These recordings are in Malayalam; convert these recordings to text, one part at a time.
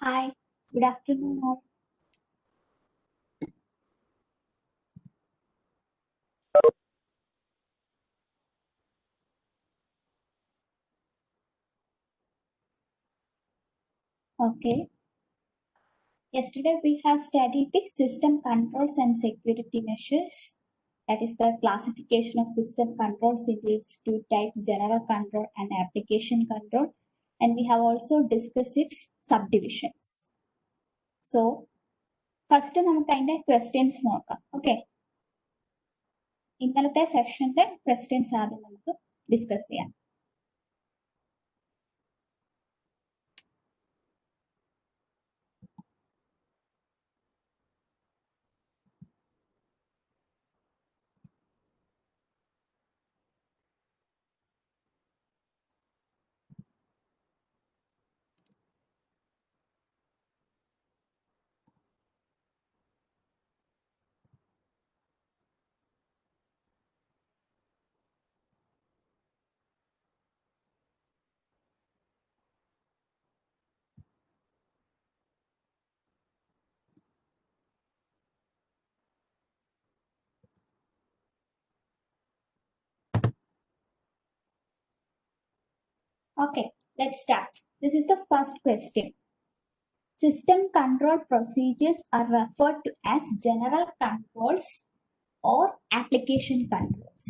Hi, good afternoon all. Okay, yesterday we have studied the system controls and security measures. That is the classification of system controls into its two types, general control and application control. And we have also discussed its subdivisions. So, first നമുക്ക് അതിന്റെ questions നോക്കാം. Okay, ഇന്നലത്തെ സെഷന്റെ questions ആദ്യം നമുക്ക് ഡിസ്കസ് ചെയ്യാം. Okay, let's start. This is the first question. System control procedures are referred to as general controls or application controls.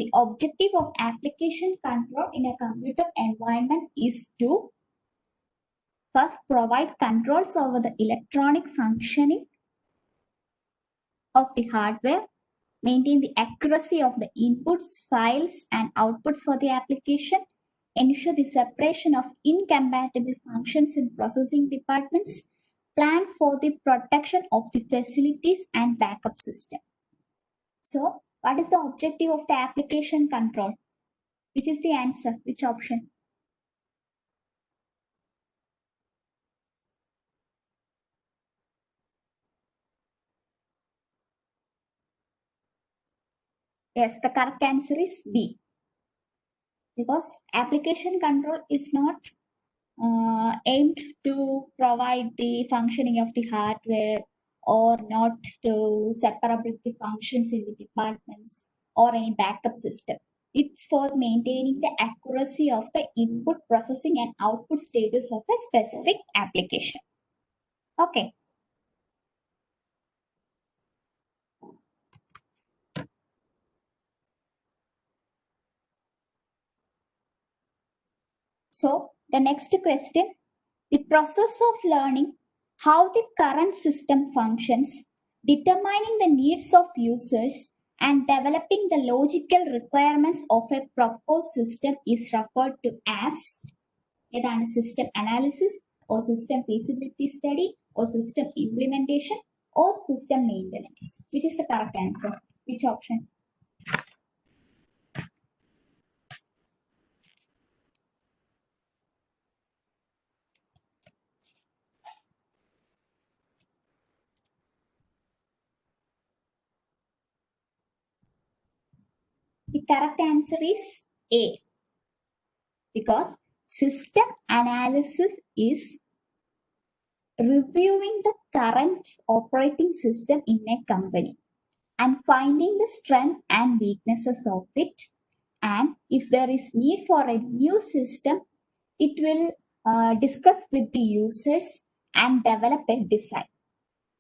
The objective of application control in a computer environment is to first provide controls over the electronic functioning of the hardware, maintain the accuracy of the inputs, files, and outputs for the application, ensure the separation of incompatible functions in processing departments, plan for the protection of the facilities and backup system. So, what is the objective of the application control? Which is the answer? Which option? Yes, the correct answer is B. Because application control is not aimed to provide the functioning of the hardware or not to separate the functions in the departments or any backup system. It's for maintaining the accuracy of the input processing and output status of a specific application. Okay. So the next question, the process of learning how the current system functions, determining the needs of users, and developing the logical requirements of a proposed system is referred to as either system analysis or system feasibility study or system implementation or system maintenance. Which is the correct answer? Which option? The correct answer is A. Because system analysis is reviewing the current operating system in a company and finding the strength and weaknesses of it. And if there is need for a new system, it will discuss with the users and develop a design.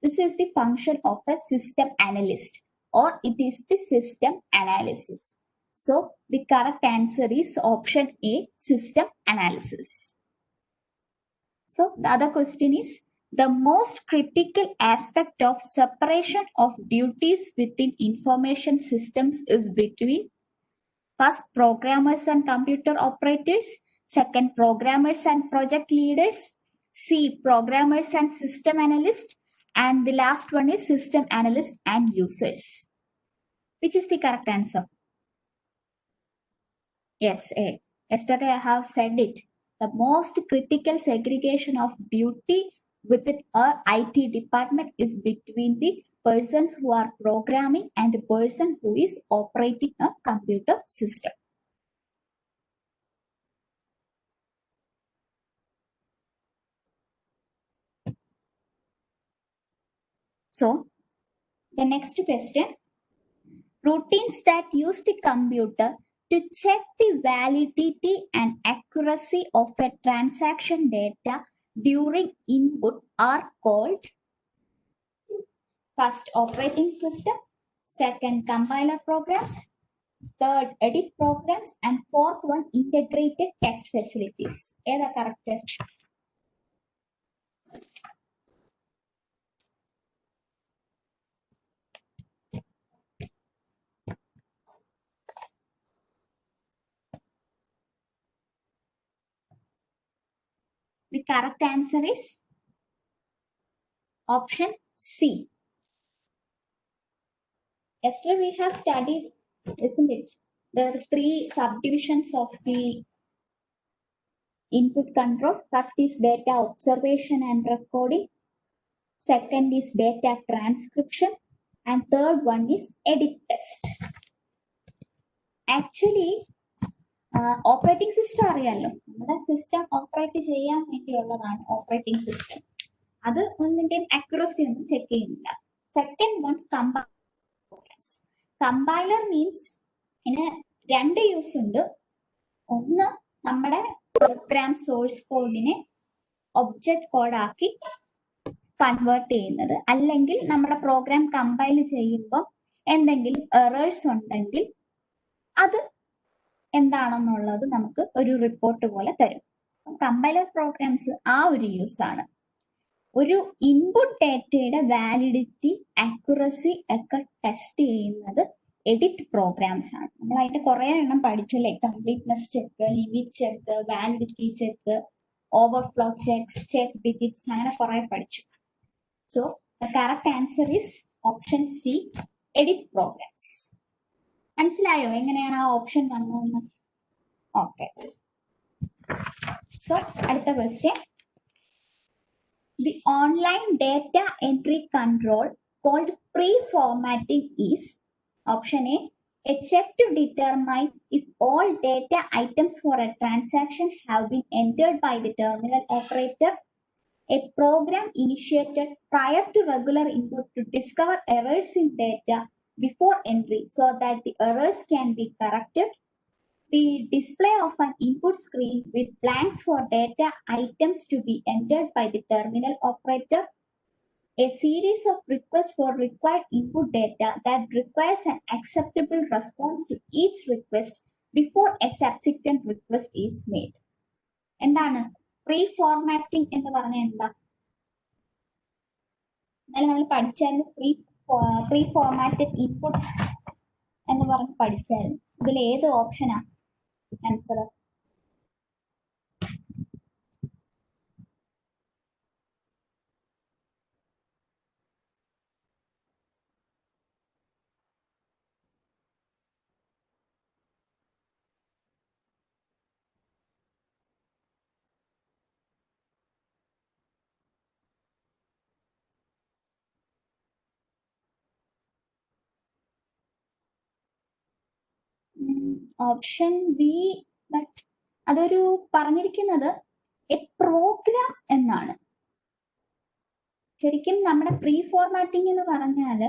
This is the function of a system analyst, or it is the system analysis. So the correct answer is option A, system analysis. So the other question is, the most critical aspect of separation of duties within information systems is between first programmers and computer operators, second programmers and project leaders, C programmers and system analysts, and the last one is system analyst and users. Which is the correct answer? Yes, A. Yesterday I have said it. The most critical segregation of duty within a IT department is between the persons who are programming and the person who is operating a computer system. So the next question, routines that use the computer to check the validity and accuracy of a transaction data during input are called first operating system, second compiler programs, third edit programs, and fourth one integrated test facilities. ഏതാ correct? The correct answer is option C. Yesterday we have studied, isn't it? There are three subdivisions of the input control. First is data observation and recording. Second is data transcription. And third one is edit test. Actually, operating system അറിയാമല്ലോ, നമ്മുടെ സിസ്റ്റം ഓപ്പറേറ്റ് ചെയ്യാൻ വേണ്ടിയുള്ളതാണ് ഓപ്പറേറ്റിംഗ് സിസ്റ്റം. അത് ഒന്നിന്റെയും അക്യുറസി ഒന്നും ചെക്ക് ചെയ്യുന്നില്ല. Second one compiler. Compiler means ഇതിന് രണ്ട് യൂസ് ഉണ്ട്. ഒന്ന് നമ്മുടെ പ്രോഗ്രാം സോഴ്സ് കോഡിനെ ഒബ്ജക്റ്റ് കോഡാക്കി കൺവേർട്ട് ചെയ്യുന്നത്, അല്ലെങ്കിൽ നമ്മുടെ പ്രോഗ്രാം കമ്പൈൽ ചെയ്യുമ്പോൾ എന്തെങ്കിലും എറേഴ്സ് ഉണ്ടെങ്കിൽ അത് എന്താണെന്നുള്ളത് നമുക്ക് ഒരു റിപ്പോർട്ട് പോലെ തരും. കമ്പൈലർ പ്രോഗ്രാംസ് ആ ഒരു യൂസ് ആണ്. ഒരു ഇൻപുട്ട് ഡേറ്റയുടെ വാലിഡിറ്റി അക്യുറസി ഒക്കെ ടെസ്റ്റ് ചെയ്യുന്നത് എഡിറ്റ് പ്രോഗ്രാംസ് ആണ്. നമ്മൾ അതിന്റെ കുറെ എണ്ണം പഠിച്ചല്ലേ, completeness check, limit check, validity check, overflow checks, check digits, അങ്ങനെ കുറെ പഠിച്ചു. So the correct answer is option C, edit programs. മനസ്സിലായോ എങ്ങനെയാണ് ആ ഓപ്ഷൻ വന്നതെന്ന്? ഓക്കെ. സോ അടുത്ത question, the online data entry control called pre-formatting is option A check to determine if all data items for a transaction have been entered by the terminal operator, a program initiated prior to regular input to discover errors in data before entry so that the errors can be corrected, the display of an input screen with blanks for data items to be entered by the terminal operator, a series of requests for required input data that requires an acceptable response to each request before a subsequent request is made. എന്താണ് പ്രീ ഫോർമാറ്റിംഗ് എന്ന് പറഞ്ഞാൽ എന്താ? എന്നാലും നമ്മൾ പഠിച്ചായിരുന്നു പ്രീ ഫോർമാറ്റഡ് ഇൻപുട്സ് എന്ന് പറഞ്ഞ് പഠിച്ചായിരുന്നു. ഇതിൽ ഏത് ഓപ്ഷനാ ആൻസർ? ഓപ്ഷൻ ബി, ബട്ട് അതൊരു പറഞ്ഞിരിക്കുന്നത് എ പ്രോഗ്രാം എന്നാണ്. ശരിക്കും നമ്മുടെ പ്രീ ഫോർമാറ്റിംഗ് എന്ന് പറഞ്ഞാല്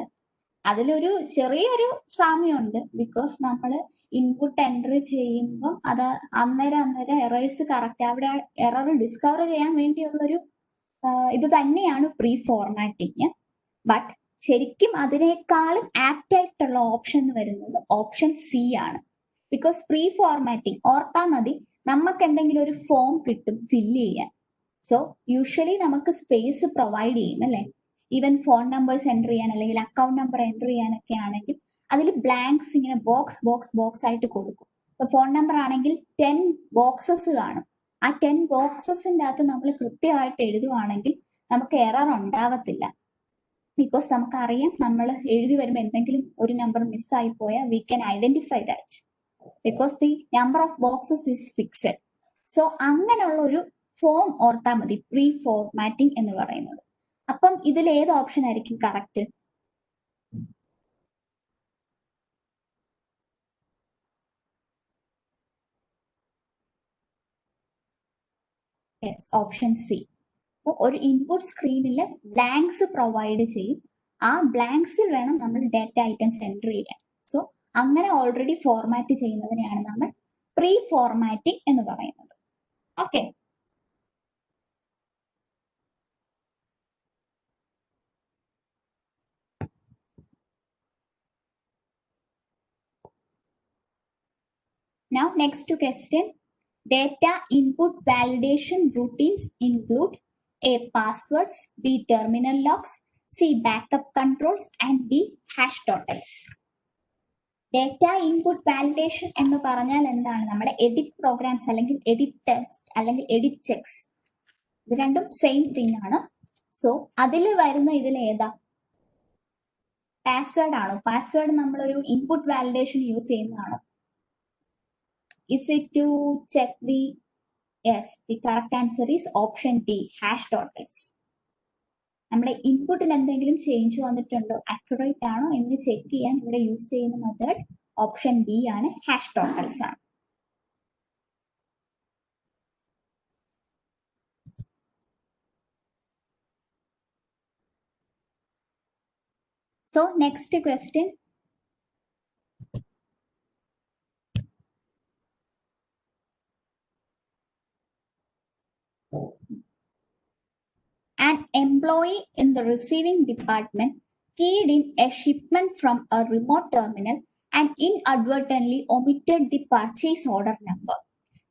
അതിലൊരു ചെറിയൊരു സാമ്യമുണ്ട്. ബിക്കോസ് നമ്മൾ ഇൻപുട്ട് എൻട്രി ചെയ്യുമ്പോൾ അത് അന്നേരം എറേഴ്സ് കറക്റ്റ്, അവിടെ എറർ ഡിസ്കവർ ചെയ്യാൻ വേണ്ടിയുള്ളൊരു ഇത് തന്നെയാണ് പ്രീ ഫോർമാറ്റിംഗ്. ബട്ട് ശരിക്കും അതിനേക്കാളും ആപ്റ്റ് ആയിട്ടുള്ള ഓപ്ഷൻ വരുന്നത് ഓപ്ഷൻ സി ആണ്. ബിക്കോസ് പ്രീ ഫോർമാറ്റിംഗ് ഓർത്താൽ മതി, നമുക്ക് എന്തെങ്കിലും ഒരു ഫോം കിട്ടും ഫില്ല് ചെയ്യാൻ. സോ യൂഷ്വലി നമുക്ക് സ്പേസ് പ്രൊവൈഡ് ചെയ്യും അല്ലെ, ഈവൻ ഫോൺ നമ്പേഴ്സ് എൻ്റർ ചെയ്യാൻ അല്ലെങ്കിൽ അക്കൗണ്ട് നമ്പർ എൻ്റർ ചെയ്യാനൊക്കെ ആണെങ്കിൽ അതിൽ ബ്ലാങ്ക്സ് ഇങ്ങനെ ബോക്സ് ആയിട്ട് കൊടുക്കും. ഇപ്പൊ ഫോൺ നമ്പർ ആണെങ്കിൽ 10 ബോക്സസ് കാണും. ആ 10 ബോക്സസിൻ്റെ അകത്ത് നമ്മൾ കൃത്യമായിട്ട് എഴുതുവാണെങ്കിൽ നമുക്ക് എറർ ഉണ്ടാവത്തില്ല. ബിക്കോസ് നമുക്കറിയാം നമ്മൾ എഴുതി വരുമ്പോൾ എന്തെങ്കിലും ഒരു നമ്പർ മിസ്സായി പോയാൽ we can identify that because the number of boxes is fixed. So അങ്ങനെയുള്ള ഒരു ഫോം ഓർത്താൽ മതി പ്രീ ഫോർമാറ്റിംഗ് എന്ന് പറയുന്നത്. അപ്പം ഇതിൽ ഏത് ഓപ്ഷൻ ആയിരിക്കും കറക്റ്റ്? Yes, option C. ഒരു ഇൻപുട്ട് സ്ക്രീനിൽ ബ്ലാങ്ക്സ് പ്രൊവൈഡ് ചെയ്യും. ആ ബ്ലാങ്ക്സിൽ വേണം നമ്മൾ ഡേറ്റ ഐറ്റംസ് എൻ്റർ ചെയ്യാൻ. സോ അങ്ങനെ ഓൾറെഡി ഫോർമാറ്റ് ചെയ്യുന്നതിനെയാണ് നമ്മൾ പ്രീ ഫോർമാറ്റിംഗ് എന്ന് പറയുന്നത്. Okay. Now next question. Data input validation routines include A. Passwords, B. Terminal logs, C. Backup controls, and D. Hash totals. Data input validation എന്ന് പറഞ്ഞാൽ എന്താണ്? നമ്മുടെ എഡിറ്റ് പ്രോഗ്രാംസ് അല്ലെങ്കിൽ എഡിറ്റ് ടെസ്റ്റ് അല്ലെങ്കിൽ എഡിറ്റ് ചെക്സ്, ഇത് രണ്ടും സെയിം തിങ് ആണ്. സോ അതിൽ വരുന്ന ഇതിൽ ഏതാ? പാസ്വേഡ് ആണോ? പാസ്വേഡ് നമ്മളൊരു ഇൻപുട്ട് വാലിഡേഷൻ യൂസ് ചെയ്യുന്നതാണോ? Is it to check the? Yes, the correct answer is option D, hash totals. നമ്മുടെ ഇൻപുട്ടിൽ എന്തെങ്കിലും ചേഞ്ച് വന്നിട്ടുണ്ടോ, അക്യുറേറ്റ് ആണോ എന്ന് ചെക്ക് ചെയ്യാൻ ഇവിടെ യൂസ് ചെയ്യുന്ന മെത്തേഡ് ഓപ്ഷൻ ബി ആണ്, ഹാഷ് ടോട്ടൽസ് ആണ്. So next question. An employee in the receiving department keyed in a shipment from a remote terminal and inadvertently omitted the purchase order number.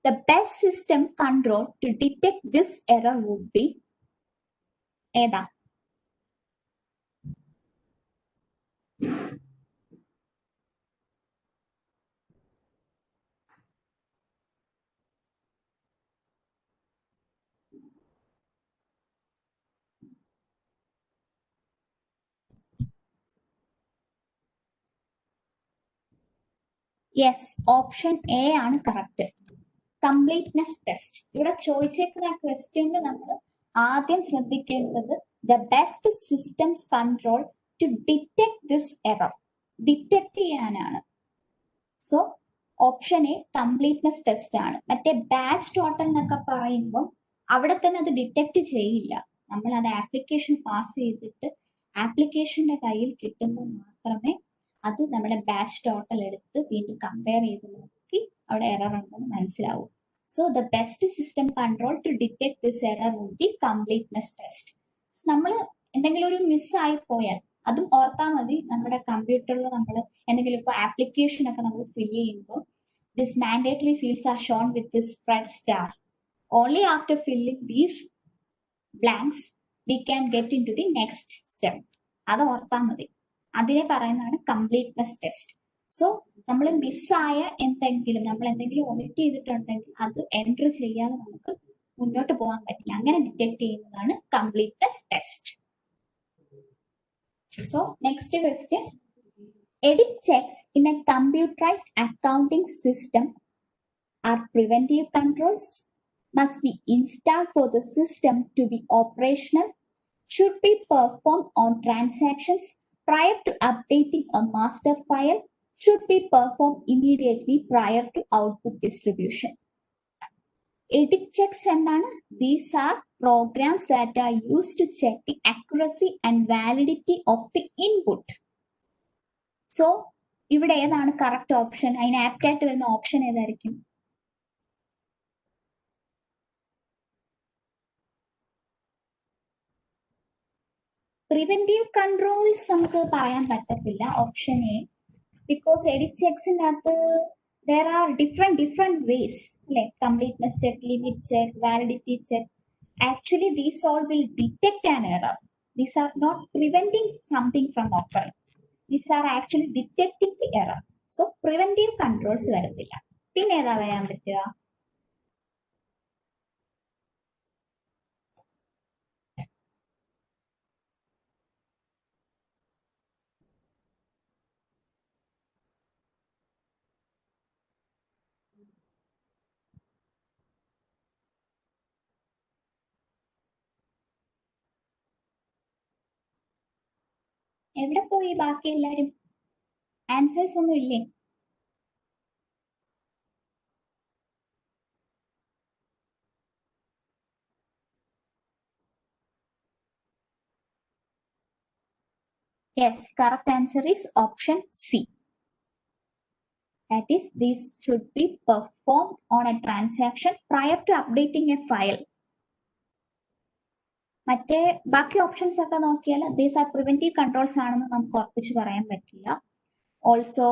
The best system control to detect this error would be ഏതാ? യെസ്, ഓപ്ഷൻ എ ആണ് കറക്റ്റ്, കംപ്ലീറ്റ്നെസ് ടെസ്റ്റ്. ഇവിടെ ചോദിച്ചേക്കുന്ന ക്വസ്റ്റ്യനിൽ നമ്മൾ ആദ്യം ശ്രദ്ധിക്കേണ്ടത് the best systems control to detect this error, detect ചെയ്യാനാണ്. So option A completeness test ആണ്. മറ്റേ ബാച്ച് ടോട്ടൽ എന്നൊക്കെ പറയുമ്പോൾ അവിടെ തന്നെ അത് ഡിറ്റക്ട് ചെയ്യില്ല. നമ്മൾ അത് ആപ്ലിക്കേഷൻ പാസ് ചെയ്തിട്ട് ആപ്ലിക്കേഷന്റെ കയ്യിൽ കിട്ടുമ്പോൾ മാത്രമേ അത് നമ്മുടെ ബാച്ച് ടോട്ടൽ എടുത്ത് വീണ്ടും കമ്പയർ ചെയ്ത് നോക്കി അവിടെ എറർ ഉണ്ടെന്ന് മനസ്സിലാവും. So the best system control to detect this error would be completeness test. നമ്മൾ എന്തെങ്കിലും ഒരു മിസ്സായി പോയാൽ അതും ഓർത്താൽ മതി. നമ്മുടെ കമ്പ്യൂട്ടറിൽ നമ്മൾ എന്തെങ്കിലും ഇപ്പോൾ ആപ്ലിക്കേഷൻ ഒക്കെ നമ്മൾ ഫിൽ ചെയ്യുമ്പോൾ this mandatory fields are shown with this red star. Only after filling these blanks we can get into the next step. അത് ഓർത്താൽ മതി. അതിനെ പറയുന്നതാണ് കംപ്ലീറ്റ്നെസ് ടെസ്റ്റ്. സോ നമ്മൾ മിസ്സായ എന്തെങ്കിലും, നമ്മൾ എന്തെങ്കിലും ഒമിറ്റ് ചെയ്തിട്ടുണ്ടെങ്കിൽ അത് എൻറ്റർ ചെയ്യാതെ നമുക്ക് മുന്നോട്ട് പോകാൻ പറ്റില്ല. അങ്ങനെ ഡിറ്റക്ട് ചെയ്യുന്നതാണ് completeness test. So next question. Edit checks in a computerized accounting system are preventive controls, must be installed for the system to be operational, should be performed on transactions prior to updating a master file, should be performed immediately prior to output distribution. Edit checks എന്താണ്? These are programs that are used to check the accuracy and validity of the input. So ഇവിടെ ഏതാണ് കറക്റ്റ് ഓപ്ഷൻ? അതിന് ആപ്റ്റ് ആയിട്ട് വരുന്ന ഓപ്ഷൻ ഏതായിരിക്കും? പ്രിവെന്റീവ് കൺട്രോൾസ് നമുക്ക് പറയാൻ പറ്റത്തില്ല ഓപ്ഷൻ എ, ബിക്കോസ് എഡിറ്റ് ചെക്സിൻ്റെ അകത്ത് there are different ways, അല്ലെ? Completeness check, limit check, validity check. Actually these all will detect an error. These are not preventing something from occurring. These are actually detecting the error. So preventive controls വരത്തില്ല. പിന്നെ ഏതാ വരാൻ പറ്റുക? എവിടെ പോയി ബാക്കി എല്ലാരും? ആൻസേഴ്സ് ഒന്നും ഇല്ലേ? Yes, correct answer is option C. That is, this should be performed on a transaction prior to updating a file. മറ്റേ ബാക്കി ഓപ്ഷൻസ് ഒക്കെ നോക്കിയാൽ ദീസ് ആർ പ്രിവെന്റീവ് കൺട്രോൾസ് ആണെന്ന് നമുക്ക് ഉറപ്പിച്ച് പറയാൻ പറ്റില്ല. ഓൾസോ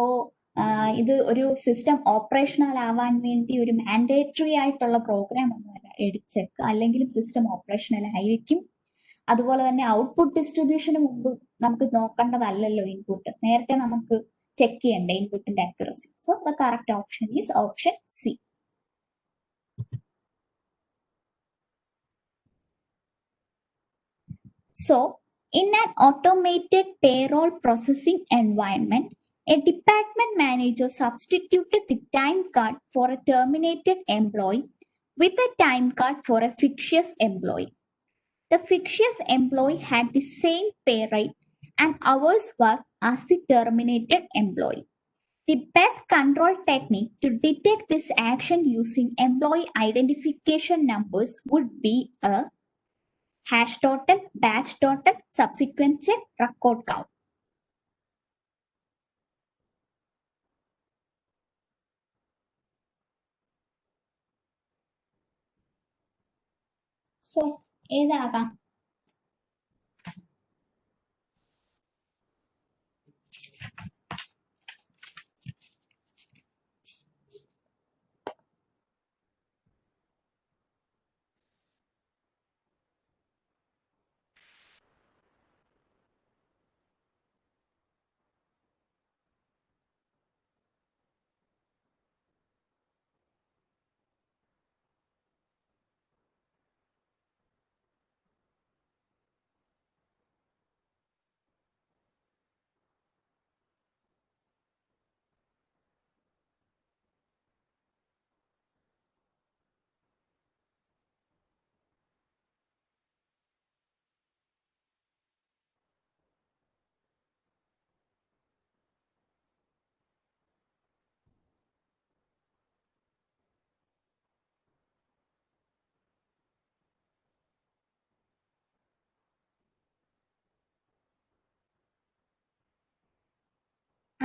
ഇത് ഒരു സിസ്റ്റം ഓപ്പറേഷണൽ ആവാൻ വേണ്ടി ഒരു മാൻഡേറ്ററി ആയിട്ടുള്ള പ്രോഗ്രാം ഒന്നുമല്ല എഡിച്ചെക്ക്, അല്ലെങ്കിലും സിസ്റ്റം ഓപ്പറേഷണൽ ആയിരിക്കും. അതുപോലെ തന്നെ ഔട്ട്പുട്ട് ഡിസ്ട്രിബ്യൂഷന് മുമ്പ് നമുക്ക് നോക്കേണ്ടതല്ലല്ലോ ഇൻപുട്ട്, നേരത്തെ നമുക്ക് ചെക്ക് ചെയ്യണ്ടേ ഇൻപുട്ടിന്റെ accuracy. So the correct option is option C. So, in an automated payroll processing environment, a department manager substituted the time card for a terminated employee with a time card for a fictitious employee. The fictitious employee had the same pay rate and hours worked as the terminated employee. The best control technique to detect this action using employee identification numbers would be a hash total, batch total, subsequent check, record count. So, ഏതാകാം?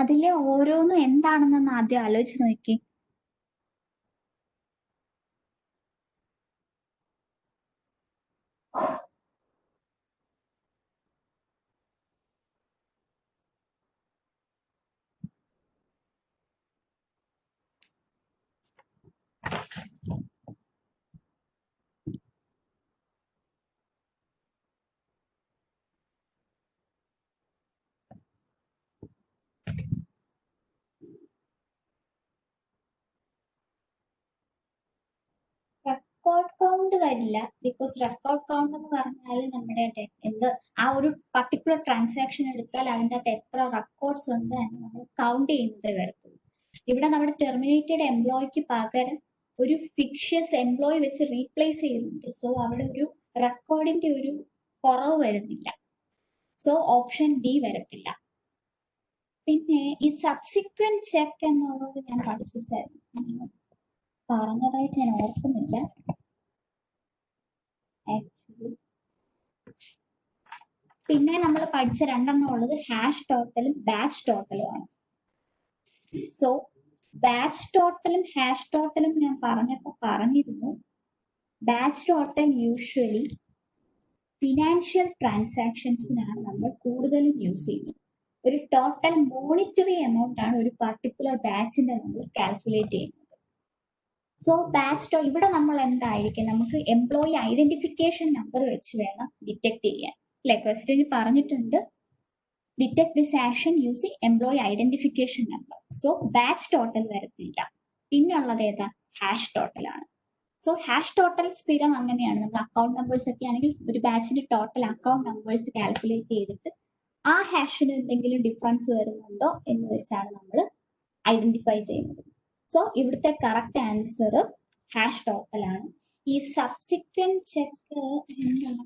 അതിലെ ഓരോന്നും എന്താണെന്നൊന്ന് ആദ്യം ആലോചിച്ച് നോക്കി. റെക്കോർഡ് കൗണ്ട് വരില്ല, ബിക്കോസ് റെക്കോർഡ് കൗണ്ട് എന്ന് പറഞ്ഞാൽ നമ്മുടെ എന്ത് ആ ഒരു പർട്ടിക്കുലർ ട്രാൻസാക്ഷൻ എടുത്താൽ അതിൻ്റെ അകത്ത് എത്ര റെക്കോർഡ്സ് ഉണ്ട് എന്ന് നമ്മൾ കൗണ്ട് ചെയ്യുന്നതേ വരത്തുള്ളൂ. ഇവിടെ നമ്മുടെ ടെർമിനേറ്റഡ് എംപ്ലോയിക്ക് പകരം ഒരു ഫിക്ഷ്യസ് എംപ്ലോയി വെച്ച് റീപ്ലേസ് ചെയ്യുന്നുണ്ട്. സോ അവിടെ ഒരു റെക്കോർഡിന്റെ ഒരു കുറവ് വരുന്നില്ല. സോ ഓപ്ഷൻ ഡി വരത്തില്ല. പിന്നെ ഈ സബ്സിക്വന്റ് ചെക്ക് എന്നുള്ളത് ഞാൻ പഠിപ്പിച്ചായിരുന്നു, പറഞ്ഞതായിട്ട് ഞാൻ ഓർക്കുന്നില്ല ആക്ച്വലി. പിന്നെ നമ്മൾ പഠിച്ച രണ്ടെണ്ണം ഉള്ളത് ഹാഷ് ടോട്ടലും ബാച്ച് ടോട്ടലും ആണ്. സോ ബാച്ച് ടോട്ടലും ഹാഷ് ടോട്ടലും ഞാൻ പറഞ്ഞിരുന്നു. ബാച്ച് ടോട്ടൽ യൂഷ്വലി ഫിനാൻഷ്യൽ ട്രാൻസാക്ഷൻസിനാണ് നമ്മൾ കൂടുതലും യൂസ് ചെയ്യുന്നത്. ഒരു ടോട്ടൽ മോണിറ്ററി എമൗണ്ട് ആണ് ഒരു പർട്ടിക്കുലർ ബാച്ചിന്റെ നമ്മൾ കാൽക്കുലേറ്റ് ചെയ്യുന്നത്. സോ ബാച്ച് ഇവിടെ നമ്മൾ എന്തായിരിക്കും, നമുക്ക് എംപ്ലോയി ഐഡന്റിഫിക്കേഷൻ നമ്പർ വെച്ച് വേണം ഡിറ്റക്ട് ചെയ്യാൻ. അല്ലെ, ക്വസ്റ്റ്യൻ പറഞ്ഞിട്ടുണ്ട് detect this action using employee identification number. So batch total വരത്തില്ല. പിന്നുള്ളത് ഏതാ, ഹാഷ് ടോട്ടൽ ആണ്. സോ ഹാഷ് ടോട്ടൽ സ്ഥിരം അങ്ങനെയാണ്, നമ്മൾ അക്കൗണ്ട് നമ്പേഴ്സ് ഒക്കെ ആണെങ്കിൽ ഒരു ബാച്ചിന്റെ ടോട്ടൽ അക്കൗണ്ട് നമ്പേഴ്സ് കാൽക്കുലേറ്റ് ചെയ്തിട്ട് ആ ഹാഷിന് എന്തെങ്കിലും ഡിഫറൻസ് വരുന്നുണ്ടോ എന്ന് വെച്ചാണ് നമ്മൾ ഐഡന്റിഫൈ ചെയ്യുന്നത്. സോ ഇവിടുത്തെ കറക്റ്റ് ആൻസർ ഹാഷ് ടോട്ടൽ ആണ്. ഈ സബ്സിക്വന്റ് ചെക്ക് എന്താണ്,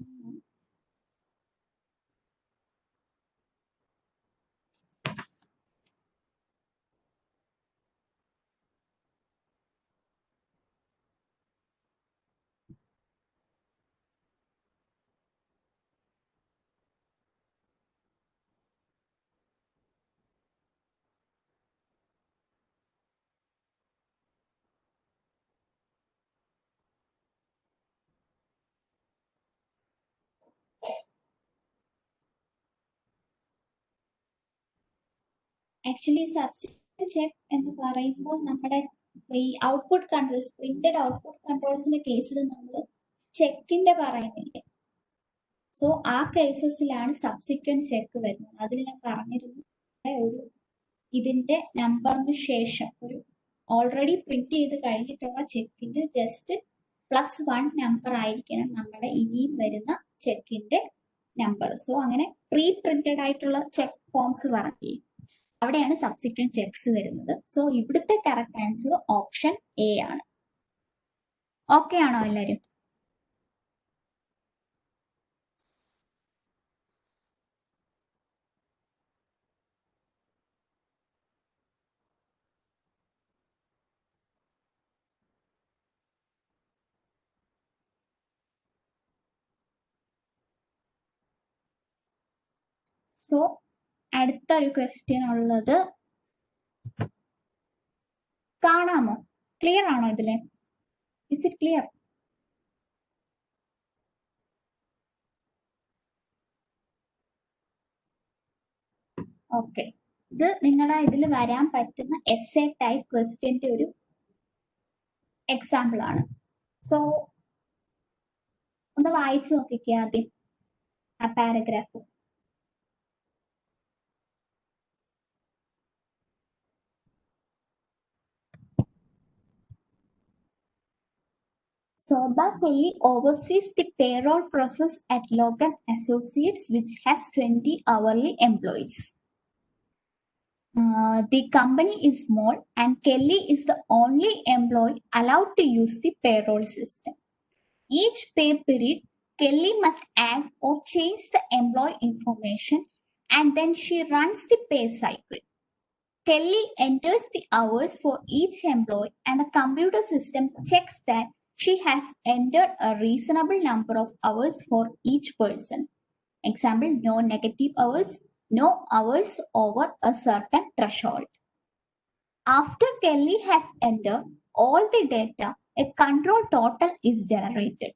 ആക്ച്വലി സബ്സിക്വന്റ് ചെക്ക് എന്ന് പറയുമ്പോൾ നമ്മുടെ ഈ ഔട്ട്പുട്ട് കൺട്രോൾസ്, പ്രിന്റഡ് ഔട്ട്പുട്ട് കൺട്രോൾസിന്റെ കേസിൽ നമ്മൾ ചെക്കിന്റെ പറയുന്നില്ലേ, സോ ആ കേസസിലാണ് സബ്സിക്വന്റ് ചെക്ക് വരുന്നത്. അതിൽ ഞാൻ പറഞ്ഞിരുന്നു ഒരു ഇതിന്റെ നമ്പറിന് ശേഷം ഒരു ഓൾറെഡി പ്രിന്റ് ചെയ്ത് കഴിഞ്ഞിട്ടുള്ള ചെക്കിന്റെ ജസ്റ്റ് +1 നമ്പർ ആയിരിക്കണം നമ്മുടെ ഇനിയും വരുന്ന ചെക്കിന്റെ നമ്പർ. സോ അങ്ങനെ പ്രീ പ്രിന്റഡ് ആയിട്ടുള്ള ചെക്ക് ഫോംസ് പറഞ്ഞില്ലേ, അവിടെയാണ് സബ്സിക്വന്റ് ചെക്സ് വരുന്നത്. സോ ഇവിടുത്തെ കറക്റ്റ് ആൻസർ ഓപ്ഷൻ എ ആണ്. ഓക്കെ ആണോ എല്ലാവരും? സോ അടുത്ത ഒരു ക്വസ്റ്റ്യൻ ഉള്ളത് കാണാമോ? ക്ലിയർ ആണോ ഇതില്? Is it clear? ഓക്കെ, ഇത് നിങ്ങളുടെ ഇതിൽ വരാൻ പറ്റുന്ന എസ്എ ടൈപ്പ് ക്വസ്റ്റ്യന്റെ ഒരു എക്സാമ്പിൾ ആണ്. സോ ഒന്ന് വായിച്ചു നോക്കിക്കേ ആദ്യം ആ paragraph. Sobha Kelly oversees the payroll process at Logan Associates, which has 20 hourly employees. The company is small and Kelly is the only employee allowed to use the payroll system. Each pay period, Kelly must add or change the employee information and then she runs the pay cycle. Kelly enters the hours for each employee and the computer system checks that she has entered a reasonable number of hours for each person. Example, no negative hours, no hours over a certain threshold. After Kelly has entered all the data, a control total is generated.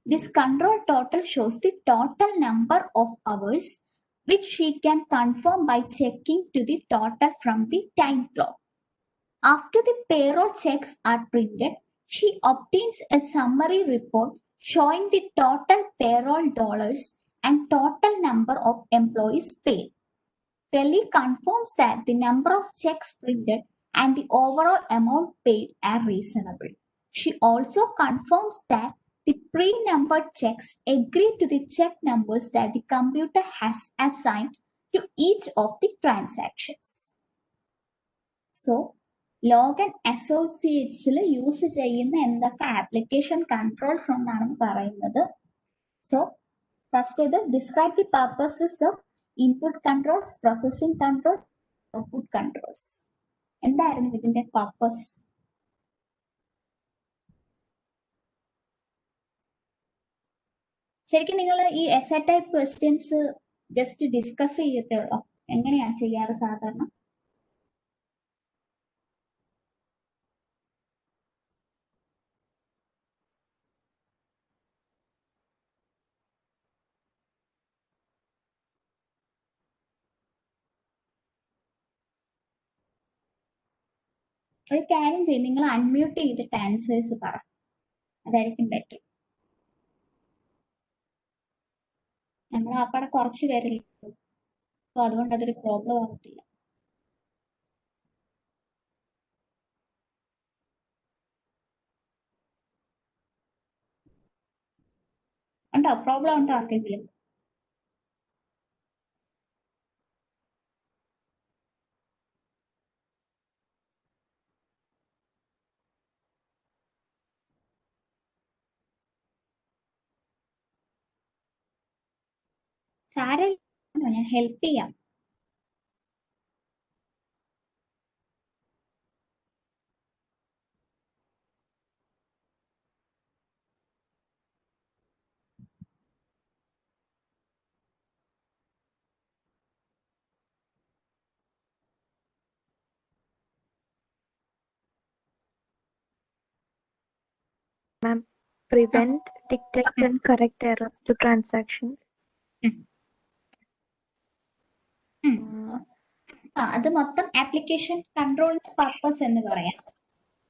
This control total shows the total number of hours which she can confirm by checking to the total from the time clock. After the payroll checks are printed, she obtains a summary report showing the total payroll dollars and total number of employees paid. Kelly confirms that the number of checks printed and the overall amount paid are reasonable. She also confirms that the pre-numbered checks agree to the check numbers that the computer has assigned to each of the transactions. So, Logan അസോസിയേറ്റ്സിൽ യൂസ് ചെയ്യുന്ന എന്തൊക്കെ ആപ്ലിക്കേഷൻ കൺട്രോൾസ് എന്നാണ് പറയുന്നത്. സോ ഫസ്റ്റ് ഇത് describe the purposes of input controls, processing control, output controls. എന്തായിരുന്നു ഇതിന്റെ പർപ്പസ്? ശരിക്കും നിങ്ങൾ ഈ SA type questions just discuss ചെയ്യത്തേ ഉള്ളൂ. എങ്ങനെയാണ് ചെയ്യാറ് സാധാരണ? ഒരു കാര്യം ചെയ്യും, നിങ്ങൾ അൺമ്യൂട്ട് ചെയ്തിട്ട് ആൻസേഴ്സ് പറ, അതായിരിക്കും ബെറ്റർ. നമ്മൾ അപ്പടെ കുറച്ച് പേരല്ലേ, സോ അതുകൊണ്ട് അതൊരു പ്രോബ്ലം ആകത്തില്ല. ഉണ്ടോ? പ്രോബ്ലം ഉണ്ടോ ആർക്കെങ്കിലും? സാരമില്ല, ഞാൻ ഹെൽപ്പ് ചെയ്യാം. Ma'am, prevent, detect and correct errors to transactions. അത് മൊത്തം ആപ്ലിക്കേഷൻ കൺട്രോളിന്റെ പർപ്പസ് എന്ന് പറയാം.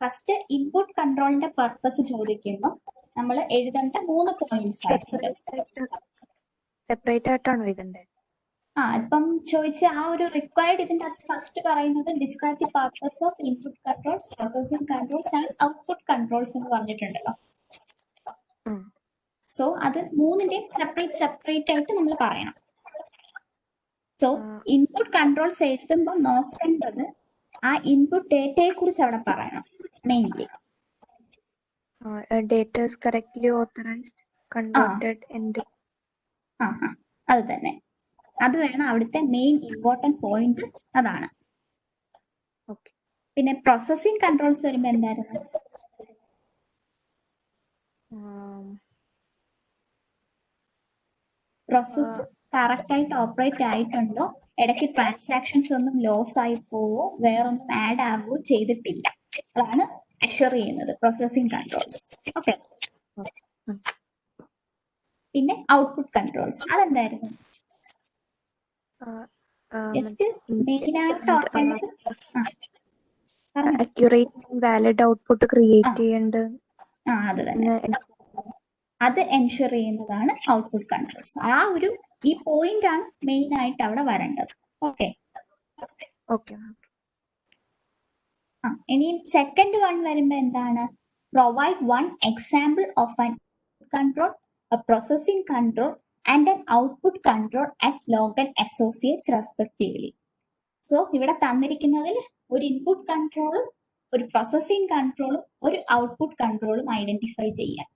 ഫസ്റ്റ് ഇൻപുട്ട് കൺട്രോളിന്റെ പർപ്പസ് ചോദിക്കുമ്പോൾ നമ്മൾ എഴുതേണ്ട 3 പോയിന്റ്സ് ആയിട്ടുണ്ട്. സെപ്പറേറ്റ് ആയിട്ടാണോ എഴുതണ്ടേ? ഇപ്പം ചോദിച്ച ആ ഒരു റിക്വയർഡ് ഇതിന്റെ ഫസ്റ്റ് പറയുന്നത് describe the purpose of input controls, processing controls and output controls എന്ന് പറഞ്ഞിട്ടുണ്ടല്ലോ. സോ അത് 3ന്റെയും സെപ്പറേറ്റ് ആയിട്ട് നമ്മൾ പറയണം. സോ ഇൻപുട്ട് കൺട്രോൾസ് എഴുതുമ്പോൾ നോക്കേണ്ടത് ആ ഇൻപുട്ട് ഡേറ്റയെ കുറിച്ച് അവിടെ പറയണം mainly. Data is correctly authorized, converted into. അത് തന്നെ, അത് വേണം അവിടുത്തെ മെയിൻ ഇമ്പോർട്ടന്റ് പോയിന്റ്. അതാണ്. പിന്നെ പ്രോസസിംഗ് കൺട്രോൾസ് വരുമ്പോ എന്തായിരുന്നു? പ്രോസസ് കറക്റ്റ് ആയിട്ട് ഓപ്പറേറ്റ് ആയിട്ടുണ്ടോ, ഇടയ്ക്ക് ട്രാൻസാക്ഷൻസ് ഒന്നും ലോസ് ആയി പോവോ, വേറൊന്നും ആഡ് ആവുകയോ ചെയ്തിട്ടില്ല, അതാണ് അഷ്വർ ചെയ്യുന്നത് പ്രോസസിംഗ് കൺട്രോൾസ്. ഓക്കെ. പിന്നെ ഔട്ട്പുട്ട് കൺട്രോൾസ് അതെന്തായിരുന്നു? ജസ്റ്റ് മെയിൻ ആയിട്ട് ഓർക്കേണ്ടത് അക്യുറേറ്റ് വാലിഡ് ഔട്ട്പുട്ട് ക്രിയേറ്റ് ചെയ്യേണ്ടത്. അത് തന്നെ, അത് എൻഷുർ ചെയ്യുന്നതാണ് ഔട്ട്പുട്ട് കൺട്രോൾസ്. ആ ഒരു ഈ പോയിന്റ് ആണ് മെയിൻ ആയിട്ട് അവിടെ വരേണ്ടത്. ഓക്കെ. ഇനി സെക്കൻഡ് വൺ വരുമ്പോ എന്താണ്? Provide 1 example of an control, a processing control and an output control at Logan associates respectively. So ഇവിടെ തന്നിരിക്കുന്നതിൽ ഒരു ഇൻപുട്ട് കൺട്രോളും ഒരു പ്രോസസിംഗ് കൺട്രോളും ഒരു ഔട്ട്പുട്ട് കൺട്രോളും ഐഡന്റിഫൈ ചെയ്യാം.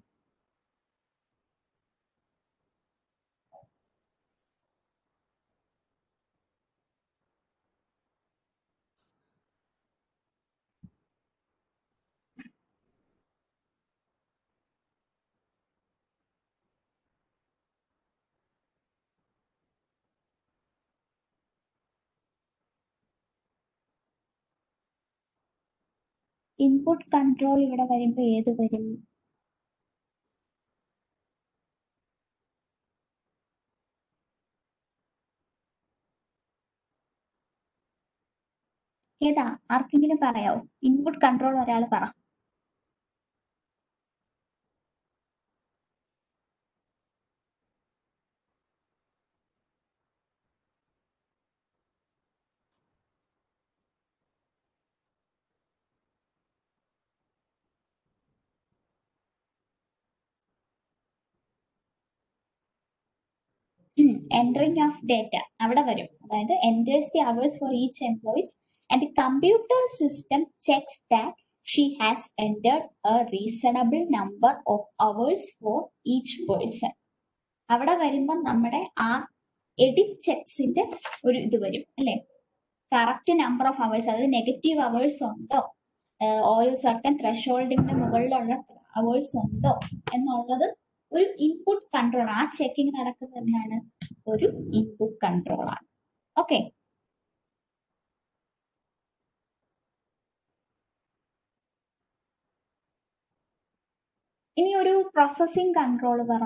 ഇൻപുട്ട് കൺട്രോൾ ഇവിടെ വരുമ്പോൾ ഏത് വരും? ഏതാ? ആർക്കെങ്കിലും പറയാവോ? ഇൻപുട്ട് കൺട്രോൾ ഒരാൾ പറ. എൻട്രിങ് ഓഫ് ഡേറ്റ അവിടെ വരും. അതായത് enters the hours for each employees and the computer system checks that she has entered a reasonable number of hours for each person. അവിടെ വരുമ്പോൾ നമ്മുടെ ആ എഡിറ്റ് ചെക്സിന്റെ ഒരു ഇത് വരും അല്ലെ, കറക്റ്റ് നമ്പർ ഓഫ് അവേഴ്സ്, അതായത് നെഗറ്റീവ് അവേഴ്സ് ഉണ്ടോ, ഓരോ സർട്ടൻ ത്രെഷോൾഡിന്റെ മുകളിലുള്ള അവേഴ്സ് ഉണ്ടോ എന്നുള്ളത് ഒരു ഇൻപുട്ട് കൺട്രോൾ. ആ ചെക്കിങ് നടക്കുന്നത് എന്താണ്? ഒരു ഇൻപുട്ട് കൺട്രോൾ ആണ്. ഓക്കെ. ഇനി ഒരു പ്രോസസിംഗ് കൺട്രോൾ പറ.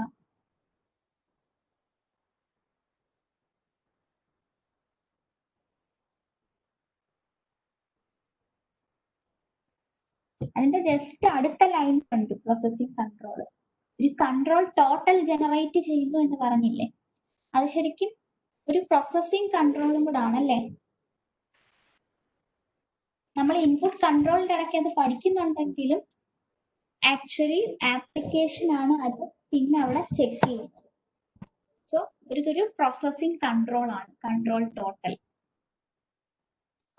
അതിന്റെ ജസ്റ്റ് അടുത്ത ലൈൻ കണ്ടു പ്രോസസിംഗ് കൺട്രോൾ. ഒരു കൺട്രോൾ ടോട്ടൽ ജനറേറ്റ് ചെയ്യുന്നു എന്ന് പറഞ്ഞില്ലേ, അത് ശരിക്കും ഒരു പ്രോസസിംഗ് കൺട്രോളും കൂടെ ആണല്ലേ. നമ്മൾ ഇൻപുട്ട് കൺട്രോളിന്റെ ഇടയ്ക്ക് അത് പഠിക്കുന്നുണ്ടെങ്കിലും ആക്ച്വലി ആപ്ലിക്കേഷൻ ആണ് അത് പിന്നെ അവിടെ ചെക്ക് ചെയ്യുന്നത്. സോ ഇതൊരു പ്രോസസിംഗ് കൺട്രോൾ ആണ്, കൺട്രോൾ ടോട്ടൽ.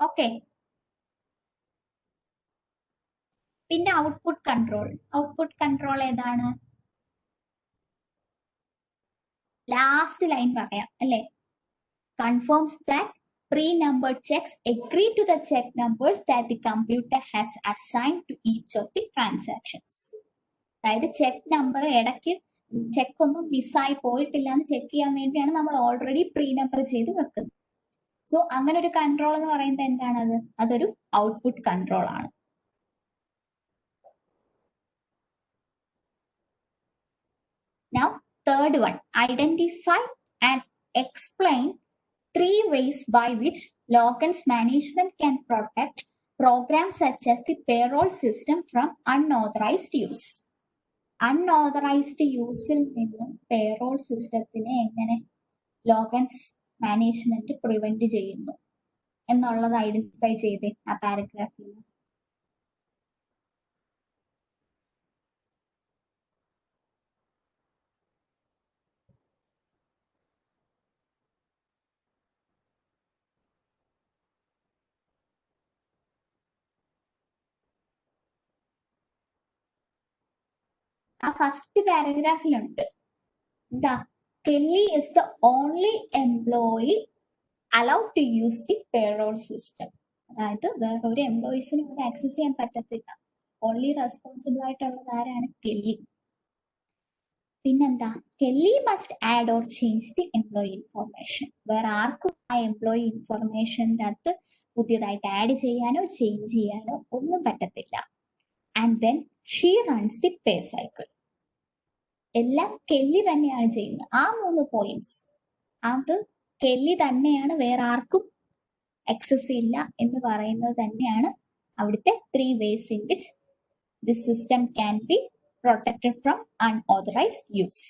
ഓക്കെ. പിന്നെ ഔട്ട്പുട്ട് കൺട്രോൾ. ഔട്ട്പുട്ട് കൺട്രോൾ ഏതാണ്? ലാസ്റ്റ് ലൈൻ പറയാം അല്ലെ. Confirms that pre-numbered checks agree to the check numbers that the computer has assigned to each of the transactions. അതായത് ചെക്ക് നമ്പർ ഇടയ്ക്ക് ചെക്ക് ഒന്നും മിസ്സായി പോയിട്ടില്ല എന്ന് ചെക്ക് ചെയ്യാൻ വേണ്ടിയാണ് നമ്മൾ ഓൾറെഡി പ്രീ നമ്പർ ചെയ്ത് വെക്കുന്നത്. സോ അങ്ങനെ ഒരു കൺട്രോൾ എന്ന് പറയുന്നത് എന്താണത്? അതൊരു ഔട്ട്പുട്ട് കൺട്രോൾ ആണ്. Now third one, identify and explain three ways by which Logan's management can protect programs such as the payroll system from unauthorized use. Unauthorised യൂസിൽ നിന്നും പേറോൾ സിസ്റ്റത്തിനെ എങ്ങനെ ലോഗൻസ് മാനേജ്മെന്റ് പ്രിവെന്റ് ചെയ്യുന്നു എന്നുള്ളത് ഐഡന്റിഫൈ ചെയ്തേ ആ പാരഗ്രാഫിൽ. ആ ഫസ്റ്റ് പാരഗ്രാഫിലുണ്ട് എന്താ, Kelly is the only employee allowed to use the payroll system. അതായത് വേറൊരു എംപ്ലോയീസിനും അത് ആക്സസ് ചെയ്യാൻ പറ്റത്തില്ല. ഓൺലി റെസ്പോൺസിബിൾ ആയിട്ടുള്ളത് ആരാണ്? കെല്ലി. പിന്നെന്താ, Kelly must add or change the employee information. വേറെ ആർക്കും ആ എംപ്ലോയി ഇൻഫോർമേഷൻ്റെ അകത്ത് പുതിയതായിട്ട് ആഡ് ചെയ്യാനോ ചേഞ്ച് ചെയ്യാനോ ഒന്നും പറ്റത്തില്ല. And then she runs the pay cycle. എല്ലാം കെല്ലി തന്നെയാണ് ചെയ്യുന്നത്. ആ 3 പോയിന്റ്സ് അത് കെല്ലി തന്നെയാണ്, വേറെ ആർക്കും ആക്സസ് ഇല്ല എന്ന് പറയുന്നത് തന്നെയാണ് അവിടുത്തെ 3 ways in which this system can be protected from unauthorized use.